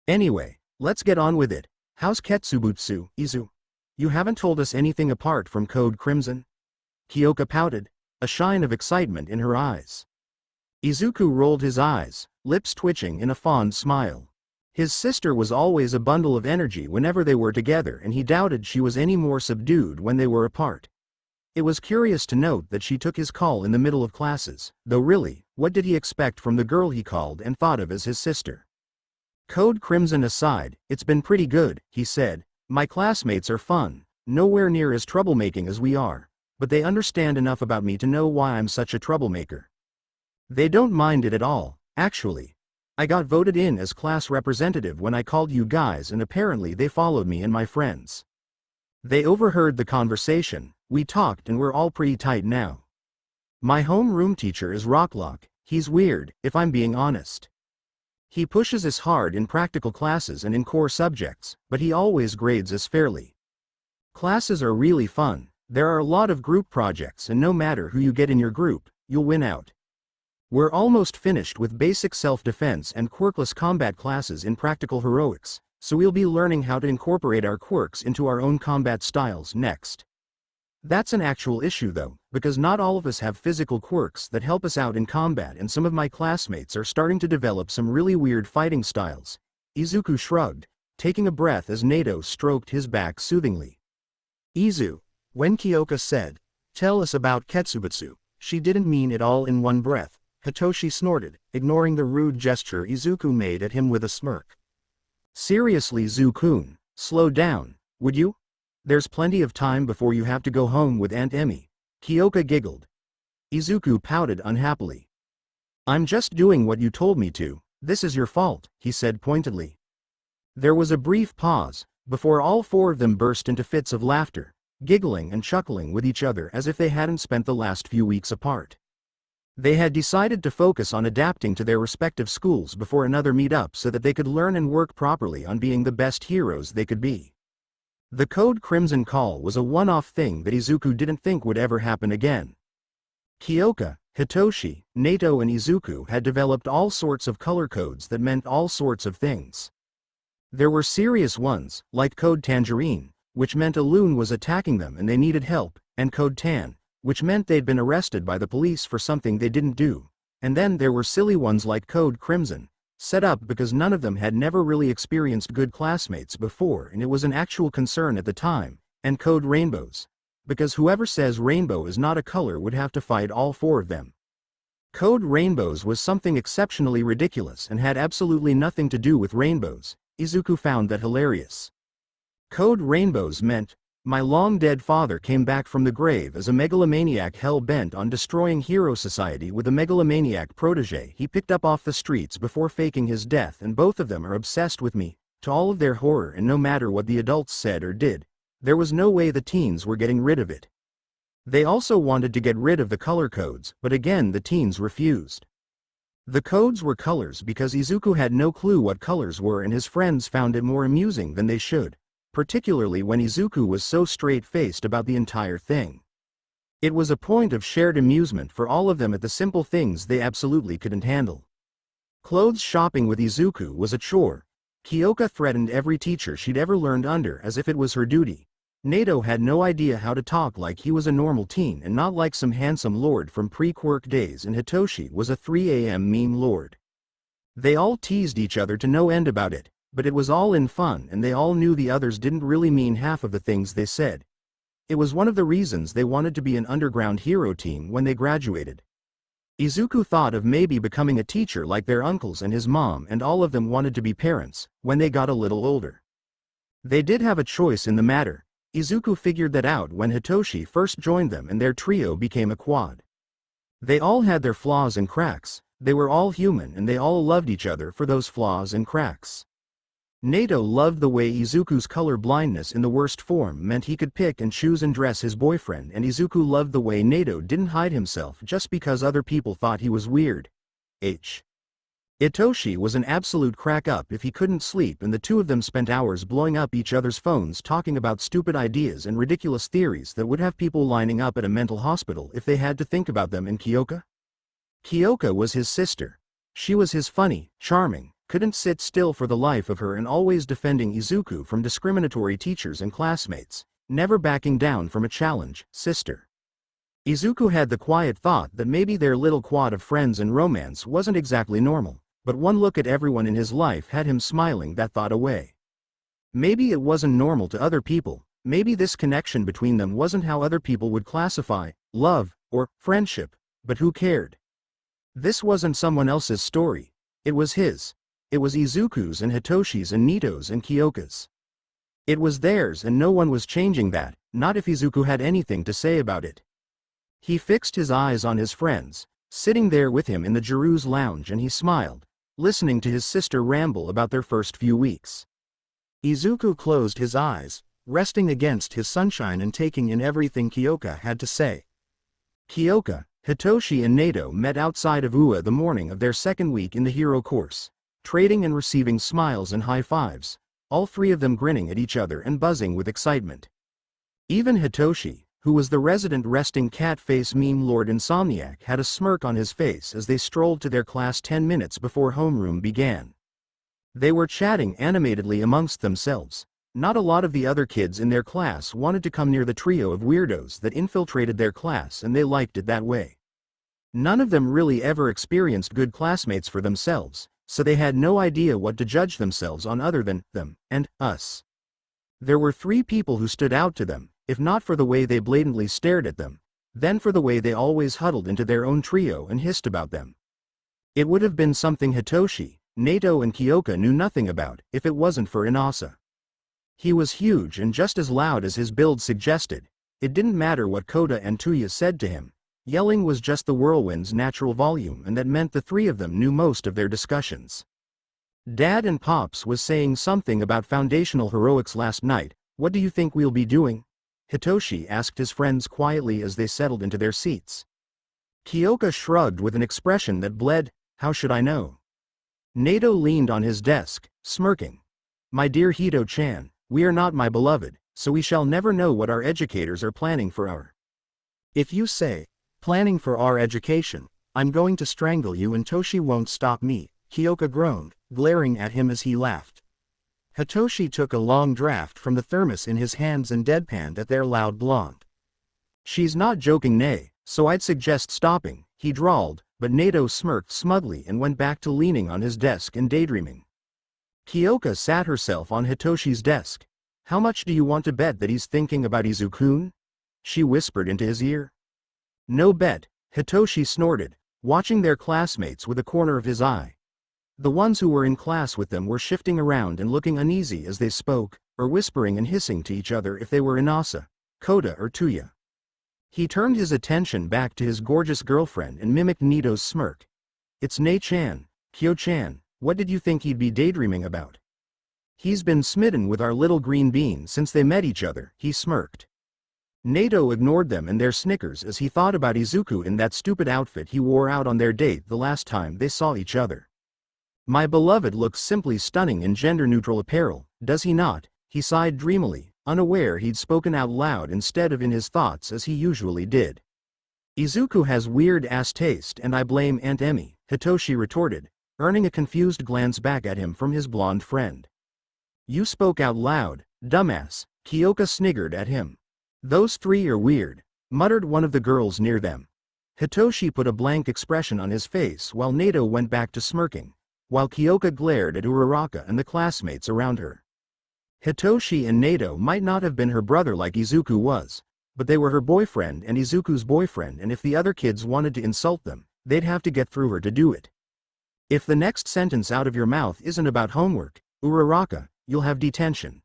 Anyway, let's get on with it. How's Ketsusbutsu, Izu? You haven't told us anything apart from Code Crimson? Kyoka pouted, a shine of excitement in her eyes. Izuku rolled his eyes, lips twitching in a fond smile. His sister was always a bundle of energy whenever they were together and he doubted she was any more subdued when they were apart. It was curious to note that she took his call in the middle of classes, though really, what did he expect from the girl he called and thought of as his sister? Code Crimson aside, it's been pretty good, he said. My classmates are fun, nowhere near as troublemaking as we are, but they understand enough about me to know why I'm such a troublemaker. They don't mind it at all, actually. I got voted in as class representative when I called you guys and apparently they followed me and my friends. They overheard the conversation, we talked and we're all pretty tight now. My homeroom teacher is Rocklock, he's weird, if I'm being honest. He pushes us hard in practical classes and in core subjects, but he always grades us fairly. Classes are really fun, there are a lot of group projects and no matter who you get in your group, you'll win out. We're almost finished with basic self-defense and quirkless combat classes in practical heroics, so we'll be learning how to incorporate our quirks into our own combat styles next. That's an actual issue though, because not all of us have physical quirks that help us out in combat and some of my classmates are starting to develop some really weird fighting styles. Izuku shrugged, taking a breath as Nato stroked his back soothingly. Izu, when Kyoka said, "Tell us about Ketsusbutsu," she didn't mean it all in one breath. Hitoshi snorted, ignoring the rude gesture Izuku made at him with a smirk. Seriously Zu-kun, slow down, would you? There's plenty of time before you have to go home with Aunt Emmy. Kyoka giggled. Izuku pouted unhappily. I'm just doing what you told me to. This is your fault, he said pointedly. There was a brief pause, before all four of them burst into fits of laughter, giggling and chuckling with each other as if they hadn't spent the last few weeks apart. They had decided to focus on adapting to their respective schools before another meet-up so that they could learn and work properly on being the best heroes they could be. The Code Crimson Call was a one-off thing that Izuku didn't think would ever happen again. Kyoka, Hitoshi, Nato and Izuku had developed all sorts of color codes that meant all sorts of things. There were serious ones, like Code Tangerine, which meant a loon was attacking them and they needed help, and Code Tan, which meant they'd been arrested by the police for something they didn't do. And then there were silly ones like Code Crimson, set up because none of them had never really experienced good classmates before and it was an actual concern at the time, and Code Rainbows, because whoever says rainbow is not a color would have to fight all four of them. Code Rainbows was something exceptionally ridiculous and had absolutely nothing to do with rainbows. Izuku found that hilarious. Code Rainbows meant, my long-dead father came back from the grave as a megalomaniac hell-bent on destroying Hero Society with a megalomaniac protege he picked up off the streets before faking his death, and both of them are obsessed with me, to all of their horror, and no matter what the adults said or did, there was no way the teens were getting rid of it. They also wanted to get rid of the color codes, but again the teens refused. The codes were colors because Izuku had no clue what colors were and his friends found it more amusing than they should, particularly when Izuku was so straight-faced about the entire thing. It was a point of shared amusement for all of them at the simple things they absolutely couldn't handle. Clothes shopping with Izuku was a chore. Kyoka threatened every teacher she'd ever learned under as if it was her duty. Nato had no idea how to talk like he was a normal teen and not like some handsome lord from pre-Quirk days, and Hitoshi was a 3 a.m. meme lord. They all teased each other to no end about it, but it was all in fun and they all knew the others didn't really mean half of the things they said. It was one of the reasons they wanted to be an underground hero team when they graduated. Izuku thought of maybe becoming a teacher like their uncles and his mom, and all of them wanted to be parents when they got a little older. They did have a choice in the matter. Izuku figured that out when Hitoshi first joined them and their trio became a quad. They all had their flaws and cracks, they were all human and they all loved each other for those flaws and cracks. Nato loved the way Izuku's color blindness in the worst form meant he could pick and choose and dress his boyfriend, and Izuku loved the way Nato didn't hide himself just because other people thought he was weird. Hitoshi was an absolute crack-up if he couldn't sleep, and the two of them spent hours blowing up each other's phones talking about stupid ideas and ridiculous theories that would have people lining up at a mental hospital if they had to think about them. And Kyoka? Kyoka was his sister. She was his funny, charming, couldn't sit still for the life of her and always defending Izuku from discriminatory teachers and classmates, never backing down from a challenge, sister. Izuku had the quiet thought that maybe their little quad of friends and romance wasn't exactly normal, but one look at everyone in his life had him smiling that thought away. Maybe it wasn't normal to other people, maybe this connection between them wasn't how other people would classify love or friendship, but who cared? This wasn't someone else's story, it was his. It was Izuku's and Hitoshi's and Nito's and Kyoka's. It was theirs and no one was changing that, not if Izuku had anything to say about it. He fixed his eyes on his friends, sitting there with him in the Girou's lounge, and he smiled, listening to his sister ramble about their first few weeks. Izuku closed his eyes, resting against his sunshine and taking in everything Kyoka had to say. Kyoka, Hitoshi and Nato met outside of UA the morning of their second week in the hero course, trading and receiving smiles and high-fives, all three of them grinning at each other and buzzing with excitement. Even Hitoshi, who was the resident resting cat face meme lord insomniac, had a smirk on his face as they strolled to their class 10 minutes before homeroom began. They were chatting animatedly amongst themselves. Not a lot of the other kids in their class wanted to come near the trio of weirdos that infiltrated their class, and they liked it that way. None of them really ever experienced good classmates for themselves, so they had no idea what to judge themselves on other than them and us. There were three people who stood out to them, if not for the way they blatantly stared at them, then for the way they always huddled into their own trio and hissed about them. It would have been something Hitoshi, Nato and Kyoka knew nothing about if it wasn't for Inasa. He was huge and just as loud as his build suggested. It didn't matter what Kota and Tuya said to him. Yelling was just the whirlwind's natural volume, and that meant the three of them knew most of their discussions. Dad and Pops was saying something about foundational heroics last night. What do you think we'll be doing? Hitoshi asked his friends quietly as they settled into their seats. Kyoka shrugged with an expression that bled. How should I know? Nato leaned on his desk, smirking. My dear Hito-chan, we are not my beloved, so we shall never know what our educators are planning for our. If you say, planning for our education, I'm going to strangle you and Toshi won't stop me, Kyoka groaned, glaring at him as he laughed. Hitoshi took a long draught from the thermos in his hands and deadpanned at their loud blonde. She's not joking, nay, so I'd suggest stopping, he drawled, but Nato smirked smugly and went back to leaning on his desk and daydreaming. Kyoka sat herself on Hitoshi's desk. How much do you want to bet that he's thinking about Izuku? She whispered into his ear. No bet, Hitoshi snorted, watching their classmates with a corner of his eye. The ones who were in class with them were shifting around and looking uneasy as they spoke, or whispering and hissing to each other if they were Inasa, Kota or Tuya. He turned his attention back to his gorgeous girlfriend and mimicked Nito's smirk. It's Nei-chan, Kyo-chan, what did you think he'd be daydreaming about? He's been smitten with our little green bean since they met each other, he smirked. Nato ignored them and their snickers as he thought about Izuku in that stupid outfit he wore out on their date the last time they saw each other. My beloved looks simply stunning in gender-neutral apparel, does he not? He sighed dreamily, unaware he'd spoken out loud instead of in his thoughts as he usually did. Izuku has weird-ass taste and I blame Aunt Emmy, Hitoshi retorted, earning a confused glance back at him from his blonde friend. You spoke out loud, dumbass, Kyoka sniggered at him. Those three are weird, muttered one of the girls near them. Hitoshi put a blank expression on his face while Nato went back to smirking, while Kyoka glared at Uraraka and the classmates around her. Hitoshi and Nato might not have been her brother like Izuku was, but they were her boyfriend and Izuku's boyfriend, and if the other kids wanted to insult them, they'd have to get through her to do it. If the next sentence out of your mouth isn't about homework, Uraraka, you'll have detention.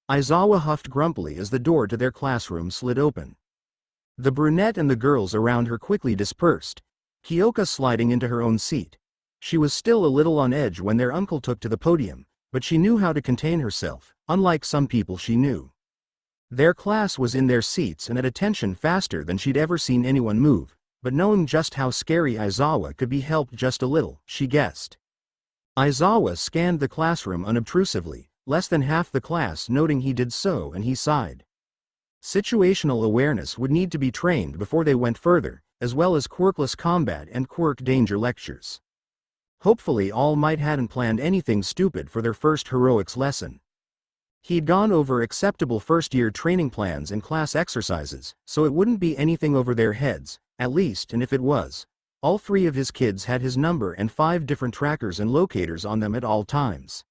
Aizawa huffed grumpily as the door to their classroom slid open. The brunette and the girls around her quickly dispersed, Kyoka sliding into her own seat. She was still a little on edge when their uncle took to the podium, but she knew how to contain herself, unlike some people she knew. Their class was in their seats and at attention faster than she'd ever seen anyone move, but knowing just how scary Aizawa could be helped just a little, she guessed. Aizawa scanned the classroom unobtrusively, less than half the class noting he did so, and he sighed. Situational awareness would need to be trained before they went further, as well as quirkless combat and quirk danger lectures. Hopefully All Might hadn't planned anything stupid for their first heroics lesson. He'd gone over acceptable first-year training plans and class exercises, so it wouldn't be anything over their heads, at least, and if it was, all three of his kids had his number and 5 different trackers and locators on them at all times.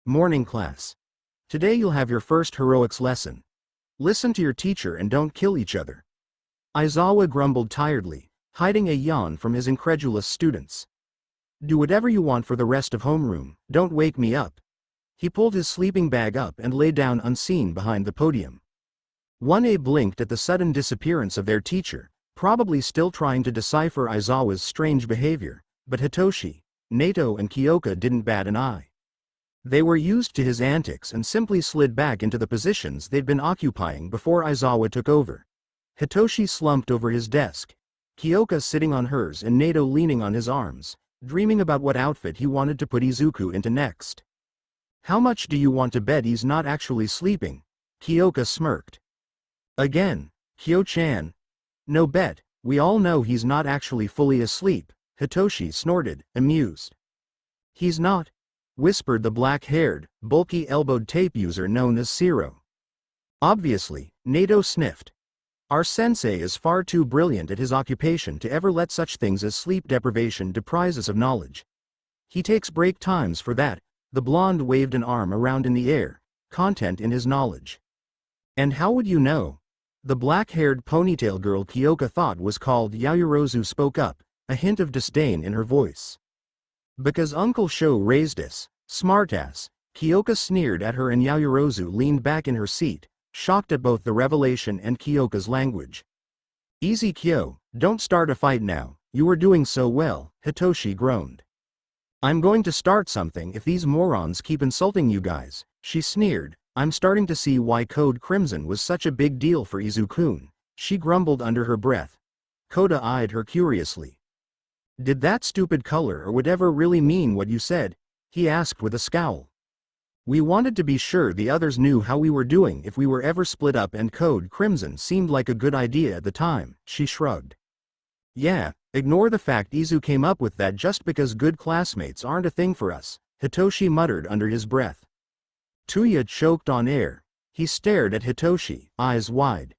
Morning class. Today you'll have your first heroics lesson. Listen to your teacher and don't kill each other. Aizawa grumbled tiredly, hiding a yawn from his incredulous students. Do whatever you want for the rest of homeroom, don't wake me up. He pulled his sleeping bag up and lay down unseen behind the podium. 1A blinked at the sudden disappearance of their teacher, probably still trying to decipher Aizawa's strange behavior, but Hitoshi, Nato and Kyoka didn't bat an eye. They were used to his antics and simply slid back into the positions they'd been occupying before Aizawa took over. Hitoshi slumped over his desk, Kyoka sitting on hers and Nato leaning on his arms, dreaming about what outfit he wanted to put Izuku into next. How much do you want to bet he's not actually sleeping? Kyoka smirked. Again, Kyo-chan. No bet, we all know he's not actually fully asleep, Hitoshi snorted, amused. He's not, whispered the black-haired, bulky elbowed tape user known as Zero. Obviously, Nato sniffed. Our sensei is far too brilliant at his occupation to ever let such things as sleep deprivation deprive us of knowledge. He takes break times for that. The blonde waved an arm around in the air, content in his knowledge. And how would you know? The black-haired ponytail girl Kyoka thought was called Yaoyorozu spoke up, a hint of disdain in her voice. Because Uncle Sho raised us, smartass, Kyoka sneered at her and Yaoyorozu leaned back in her seat, shocked at both the revelation and Kyoka's language. Easy Kyo, don't start a fight now, you were doing so well, Hitoshi groaned. I'm going to start something if these morons keep insulting you guys, she sneered. I'm starting to see why Code Crimson was such a big deal for Izuku, she grumbled under her breath. Koda eyed her curiously. Did that stupid color or whatever really mean what you said? He asked with a scowl. We wanted to be sure the others knew how we were doing if we were ever split up, and Code Crimson seemed like a good idea at the time, she shrugged. Yeah, ignore the fact Izu came up with that just because good classmates aren't a thing for us, Hitoshi muttered under his breath. Tuya choked on air. He stared at Hitoshi, eyes wide.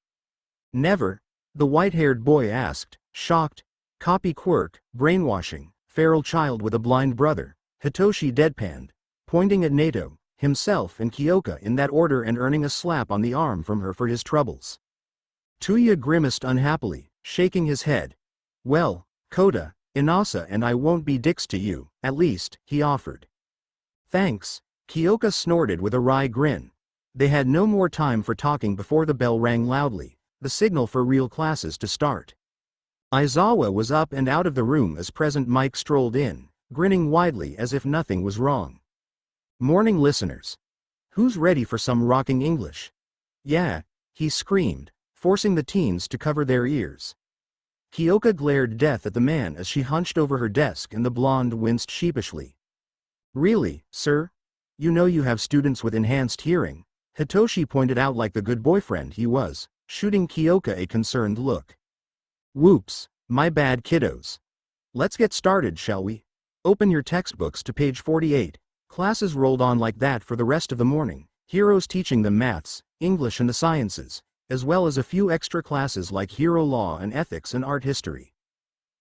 Never? The white-haired boy asked, shocked. Copy Quirk, brainwashing, feral child with a blind brother, Hitoshi deadpanned, pointing at Nato, himself and Kyoka in that order and earning a slap on the arm from her for his troubles. Tuya grimaced unhappily, shaking his head. Well, Koda, Inasa and I won't be dicks to you, at least, he offered. Thanks, Kyoka snorted with a wry grin. They had no more time for talking before the bell rang loudly, the signal for real classes to start. Aizawa was up and out of the room as President Mike strolled in, grinning widely as if nothing was wrong. Morning listeners. Who's ready for some rocking English? Yeah, he screamed, forcing the teens to cover their ears. Kyoka glared death at the man as she hunched over her desk and the blonde winced sheepishly. Really, sir? You know you have students with enhanced hearing, Hitoshi pointed out like the good boyfriend he was, shooting Kyoka a concerned look. Whoops, my bad kiddos. Let's get started, shall we? Open your textbooks to page 48. Classes rolled on like that for the rest of the morning, heroes teaching them maths, English and the sciences, as well as a few extra classes like hero law and ethics and art history.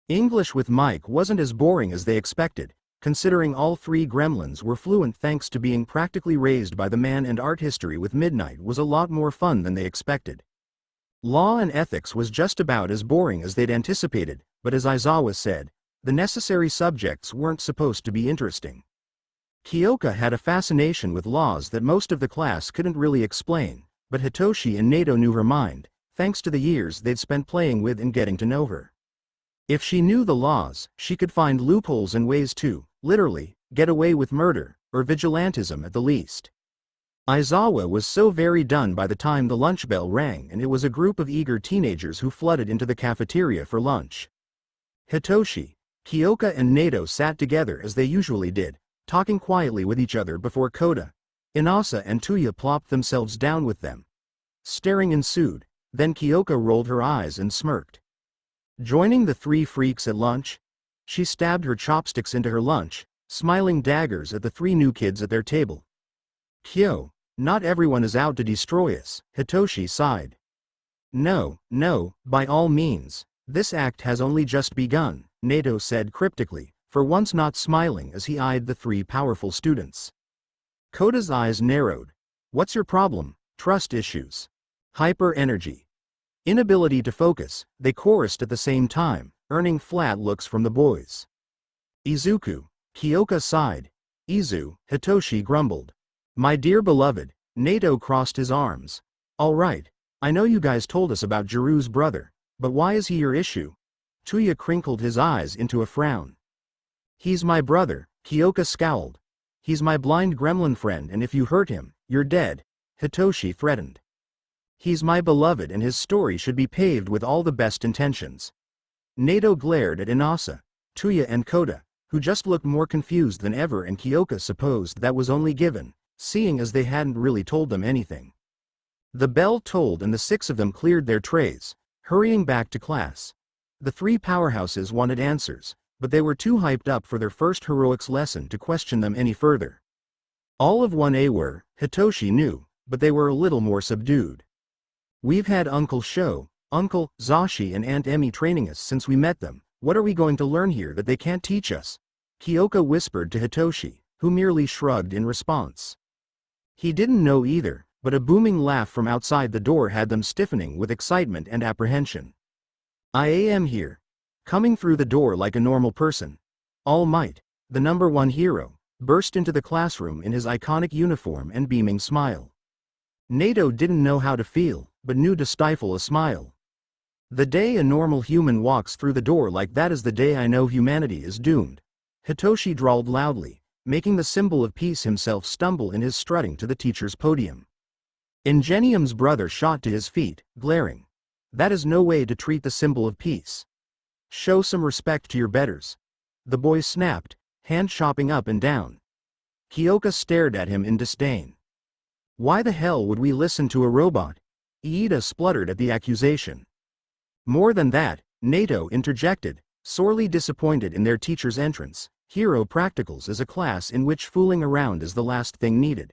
English with Mike wasn't as boring as they expected, considering all three gremlins were fluent thanks to being practically raised by the man, and art history with Midnight was a lot more fun than they expected. Law and ethics was just about as boring as they'd anticipated, but as Aizawa said, the necessary subjects weren't supposed to be interesting. Kyoka had a fascination with laws that most of the class couldn't really explain, but Hitoshi and Nato knew her mind, thanks to the years they'd spent playing with and getting to know her. If she knew the laws, she could find loopholes and ways to, literally, get away with murder, or vigilantism at the least. Aizawa was so very done by the time the lunch bell rang, and it was a group of eager teenagers who flooded into the cafeteria for lunch. Hitoshi, Kyoka and Nato sat together as they usually did, talking quietly with each other before Koda, Inasa and Tuya plopped themselves down with them. Staring ensued, then Kyoka rolled her eyes and smirked. Joining the three freaks at lunch? She stabbed her chopsticks into her lunch, smiling daggers at the three new kids at their table. Kyo, not everyone is out to destroy us, Hitoshi sighed. No, by all means, this act has only just begun, Nato said cryptically, for once not smiling as he eyed the three powerful students. Koda's eyes narrowed. What's your problem? Trust issues. Hyper energy. Inability to focus, they chorused at the same time, earning flat looks from the boys. Izuku, Kyoka sighed. Izu, Hitoshi grumbled. My dear beloved, Nato crossed his arms. All right, I know you guys told us about Jiru's brother, but why is he your issue? Tuya crinkled his eyes into a frown. He's my brother, Kyoka scowled. He's my blind gremlin friend, and if you hurt him, you're dead, Hitoshi threatened. He's my beloved and his story should be paved with all the best intentions. Nato glared at Inasa, Tuya and Koda, who just looked more confused than ever, and Kyoka supposed that was only given, seeing as they hadn't really told them anything. The bell tolled and the six of them cleared their trays, hurrying back to class. The three powerhouses wanted answers, but they were too hyped up for their first heroics lesson to question them any further. All of 1A were, Hitoshi knew, but they were a little more subdued. We've had Uncle Sho, Uncle Zashi and Aunt Emmy training us since we met them. What are we going to learn here that they can't teach us? Kyoka whispered to Hitoshi, who merely shrugged in response. He didn't know either, but a booming laugh from outside the door had them stiffening with excitement and apprehension. I am here. Coming through the door like a normal person. All Might, the #1 hero, burst into the classroom in his iconic uniform and beaming smile. Nato didn't know how to feel, but knew to stifle a smile. The day a normal human walks through the door like that is the day I know humanity is doomed. Hitoshi drawled loudly, making the symbol of peace himself stumble in his strutting to the teacher's podium. Ingenium's brother shot to his feet, glaring. That is no way to treat the symbol of peace. Show some respect to your betters. The boy snapped, hand chopping up and down. Kyoka stared at him in disdain. Why the hell would we listen to a robot? Iida spluttered at the accusation. More than that, Nato interjected, sorely disappointed in their teacher's entrance. Hero Practicals is a class in which fooling around is the last thing needed.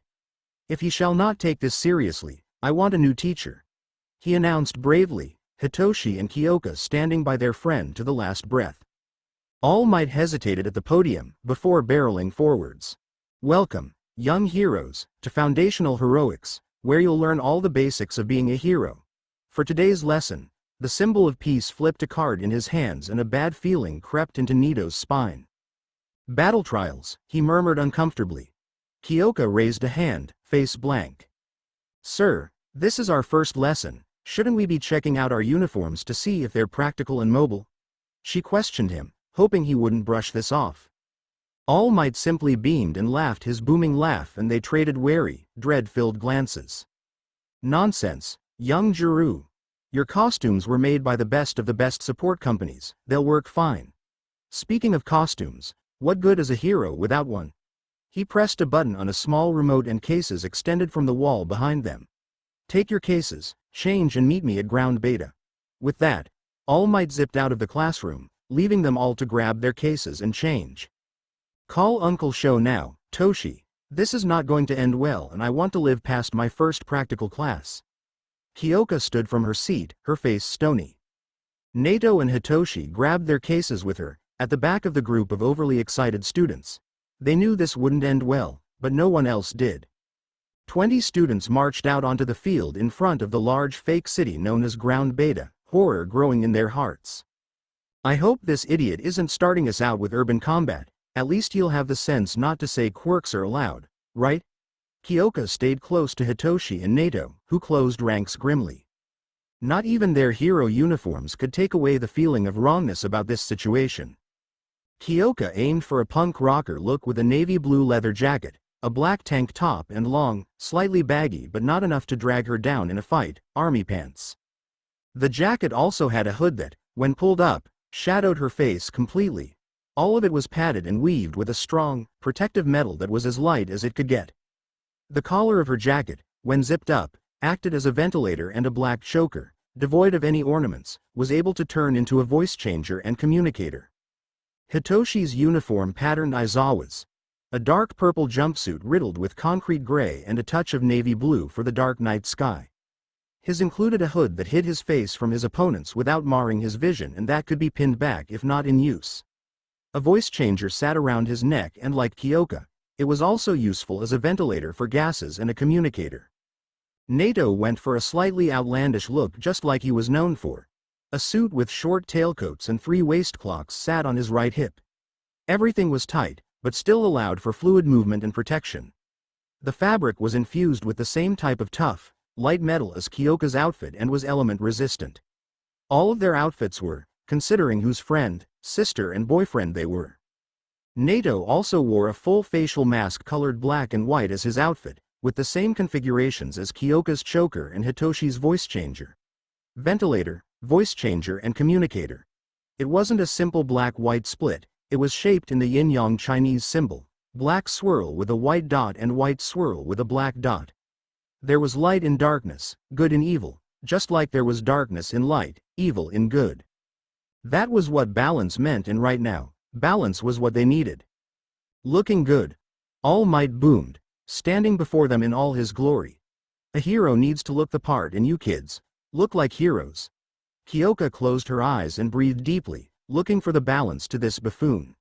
If he shall not take this seriously, I want a new teacher, he announced bravely, Hitoshi and Kyoka standing by their friend to the last breath. All Might hesitated at the podium, before barreling forwards. Welcome, young heroes, to Foundational Heroics, where you'll learn all the basics of being a hero. For today's lesson, the symbol of peace flipped a card in his hands and a bad feeling crept into Nito's spine. Battle trials, he murmured uncomfortably. Kyoka raised a hand, face blank. Sir, this is our first lesson, shouldn't we be checking out our uniforms to see if they're practical and mobile? She questioned him, hoping he wouldn't brush this off. All Might simply beamed and laughed his booming laugh, and they traded wary, dread-filled glances. Nonsense, young Jiru. Your costumes were made by the best of the best support companies, they'll work fine. Speaking of costumes, what good is a hero without one? He pressed a button on a small remote and cases extended from the wall behind them. Take your cases, change and meet me at ground beta. With that, All Might zipped out of the classroom, leaving them all to grab their cases and change. Call Uncle Sho now, Toshi. This is not going to end well and I want to live past my first practical class. Kyoka stood from her seat, her face stony. Nato and Hitoshi grabbed their cases with her, at the back of the group of overly excited students. They knew this wouldn't end well, but no one else did. 20 students marched out onto the field in front of the large fake city known as Ground Beta, horror growing in their hearts. I hope this idiot isn't starting us out with urban combat. At least he'll have the sense not to say quirks are allowed, right? Kyoka stayed close to Hitoshi and Nato, who closed ranks grimly. Not even their hero uniforms could take away the feeling of wrongness about this situation. Kyoka aimed for a punk rocker look with a navy blue leather jacket, a black tank top and long, slightly baggy but not enough to drag her down in a fight, army pants. The jacket also had a hood that, when pulled up, shadowed her face completely. All of it was padded and weaved with a strong, protective metal that was as light as it could get. The collar of her jacket, when zipped up, acted as a ventilator, and a black choker, devoid of any ornaments, was able to turn into a voice changer and communicator. Hitoshi's uniform patterned Aizawa's. A dark purple jumpsuit riddled with concrete gray and a touch of navy blue for the dark night sky. His included a hood that hid his face from his opponents without marring his vision, and that could be pinned back if not in use. A voice changer sat around his neck, and like Kyoka, it was also useful as a ventilator for gases and a communicator. Nato went for a slightly outlandish look, just like he was known for. A suit with short tailcoats and 3 waist clocks sat on his right hip. Everything was tight, but still allowed for fluid movement and protection. The fabric was infused with the same type of tough, light metal as Kyoka's outfit and was element resistant. All of their outfits were, considering whose friend, sister and boyfriend they were. Nato also wore a full facial mask colored black and white as his outfit, with the same configurations as Kyoka's choker and Hitoshi's voice changer. Ventilator, voice changer and communicator. It wasn't a simple black-white split, it was shaped in the yin-yang Chinese symbol, black swirl with a white dot and white swirl with a black dot. There was light in darkness, good in evil, just like there was darkness in light, evil in good. That was what balance meant, and right now, balance was what they needed. Looking good. All Might boomed, standing before them in all his glory. A hero needs to look the part, and you kids, look like heroes. Kyoka closed her eyes and breathed deeply, looking for the balance to this buffoon.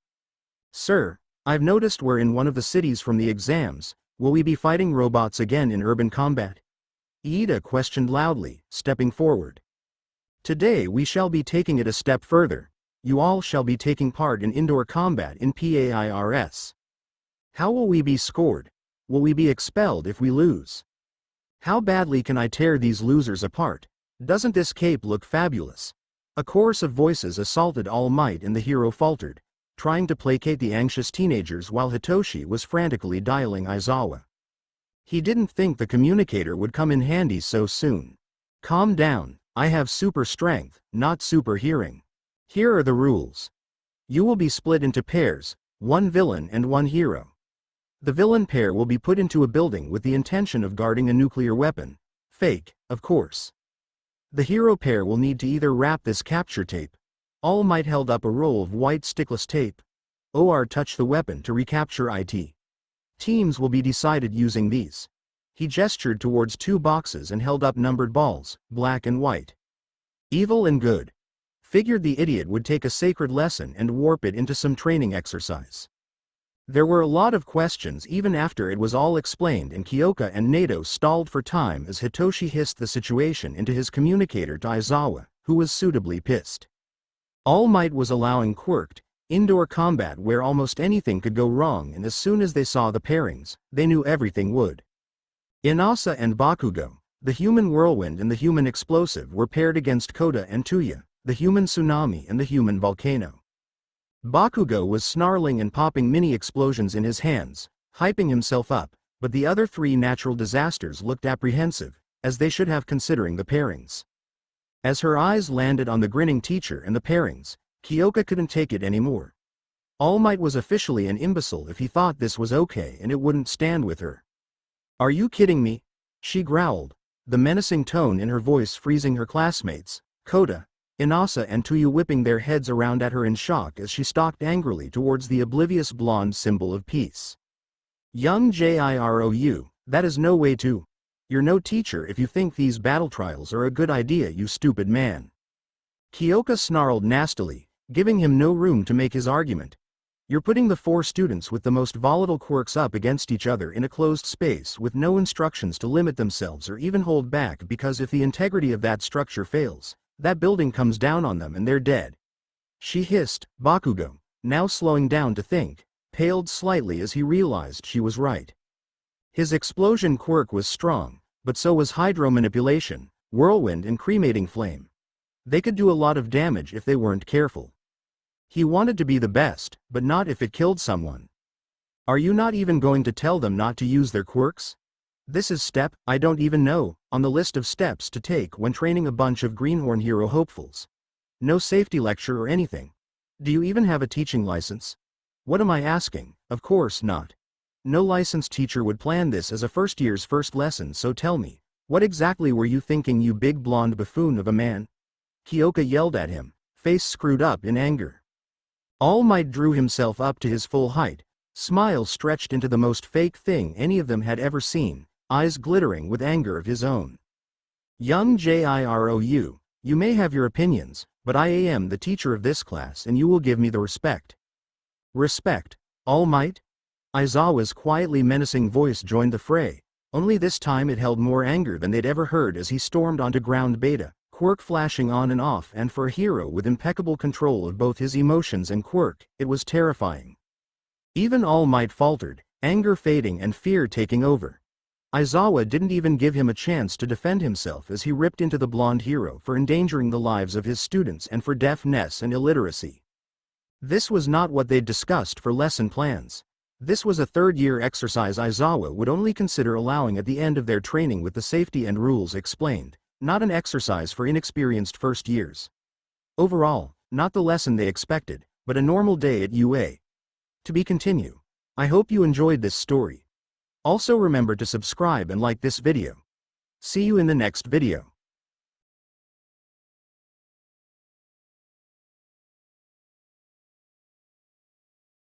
Sir, I've noticed we're in one of the cities from the exams. Will we be fighting robots again in urban combat? Iida questioned loudly, stepping forward. Today we shall be taking it a step further. You all shall be taking part in indoor combat in PAIRS. How will we be scored? Will we be expelled if we lose? How badly can I tear these losers apart? Doesn't this cape look fabulous? A chorus of voices assaulted All Might and the hero faltered, trying to placate the anxious teenagers while Hitoshi was frantically dialing Aizawa. He didn't think the communicator would come in handy so soon. Calm down, I have super strength, not super hearing. Here are the rules. You will be split into pairs, one villain and one hero. The villain pair will be put into a building with the intention of guarding a nuclear weapon. Fake, of course. The hero pair will need to either wrap this capture tape. All Might held up a roll of white stickless tape. Or touch the weapon to recapture it. Teams will be decided using these. He gestured towards two boxes and held up numbered balls, black and white. Evil and good. Figured the idiot would take a sacred lesson and warp it into some training exercise. There were a lot of questions even after it was all explained, and Kyoka and Nato stalled for time as Hitoshi hissed the situation into his communicator to Aizawa, who was suitably pissed. All Might was allowing Quirk indoor combat where almost anything could go wrong, and as soon as they saw the pairings, they knew everything would. Inasa and Bakugo, the human whirlwind and the human explosive, were paired against Koda and Tuya, the human tsunami and the human volcano. Bakugo was snarling and popping mini explosions in his hands, hyping himself up, but the other three natural disasters looked apprehensive, as they should have considering the pairings. As her eyes landed on the grinning teacher and the pairings, Kyoka couldn't take it anymore. All Might was officially an imbecile if he thought this was okay and it wouldn't stand with her. Are you kidding me? She growled, the menacing tone in her voice freezing her classmates, Koda, Inasa and Tuyu whipping their heads around at her in shock as she stalked angrily towards the oblivious blonde symbol of peace. Young Jirou, that is no way to. You're no teacher if you think these battle trials are a good idea, you stupid man. Kyoka snarled nastily, giving him no room to make his argument. You're putting the four students with the most volatile quirks up against each other in a closed space with no instructions to limit themselves or even hold back, because if the integrity of that structure fails, that building comes down on them and they're dead. She hissed. Bakugo, now slowing down to think, paled slightly as he realized she was right. His explosion quirk was strong, but so was hydro manipulation, whirlwind and cremating flame. They could do a lot of damage if they weren't careful. He wanted to be the best, but not if it killed someone. Are you not even going to tell them not to use their quirks? This is step, I don't even know, on the list of steps to take when training a bunch of Greenhorn hero hopefuls. No safety lecture or anything. Do you even have a teaching license? What am I asking? Of course not. No licensed teacher would plan this as a first year's first lesson, so tell me, what exactly were you thinking, you big blonde buffoon of a man? Kyoka yelled at him, face screwed up in anger. All Might drew himself up to his full height, smile stretched into the most fake thing any of them had ever seen, eyes glittering with anger of his own. Young Jirou, you may have your opinions, but I am the teacher of this class and you will give me the respect. Respect, All Might? Aizawa's quietly menacing voice joined the fray, only this time it held more anger than they'd ever heard as he stormed onto ground beta, quirk flashing on and off, and for a hero with impeccable control of both his emotions and quirk, it was terrifying. Even All Might faltered, anger fading and fear taking over. Aizawa didn't even give him a chance to defend himself as he ripped into the blonde hero for endangering the lives of his students and for deafness and illiteracy. This was not what they'd discussed for lesson plans. This was a third-year exercise Aizawa would only consider allowing at the end of their training with the safety and rules explained, not an exercise for inexperienced first years. Overall, not the lesson they expected, but a normal day at UA. To be continued. I hope you enjoyed this story. Also remember to subscribe and like this video. See you in the next video.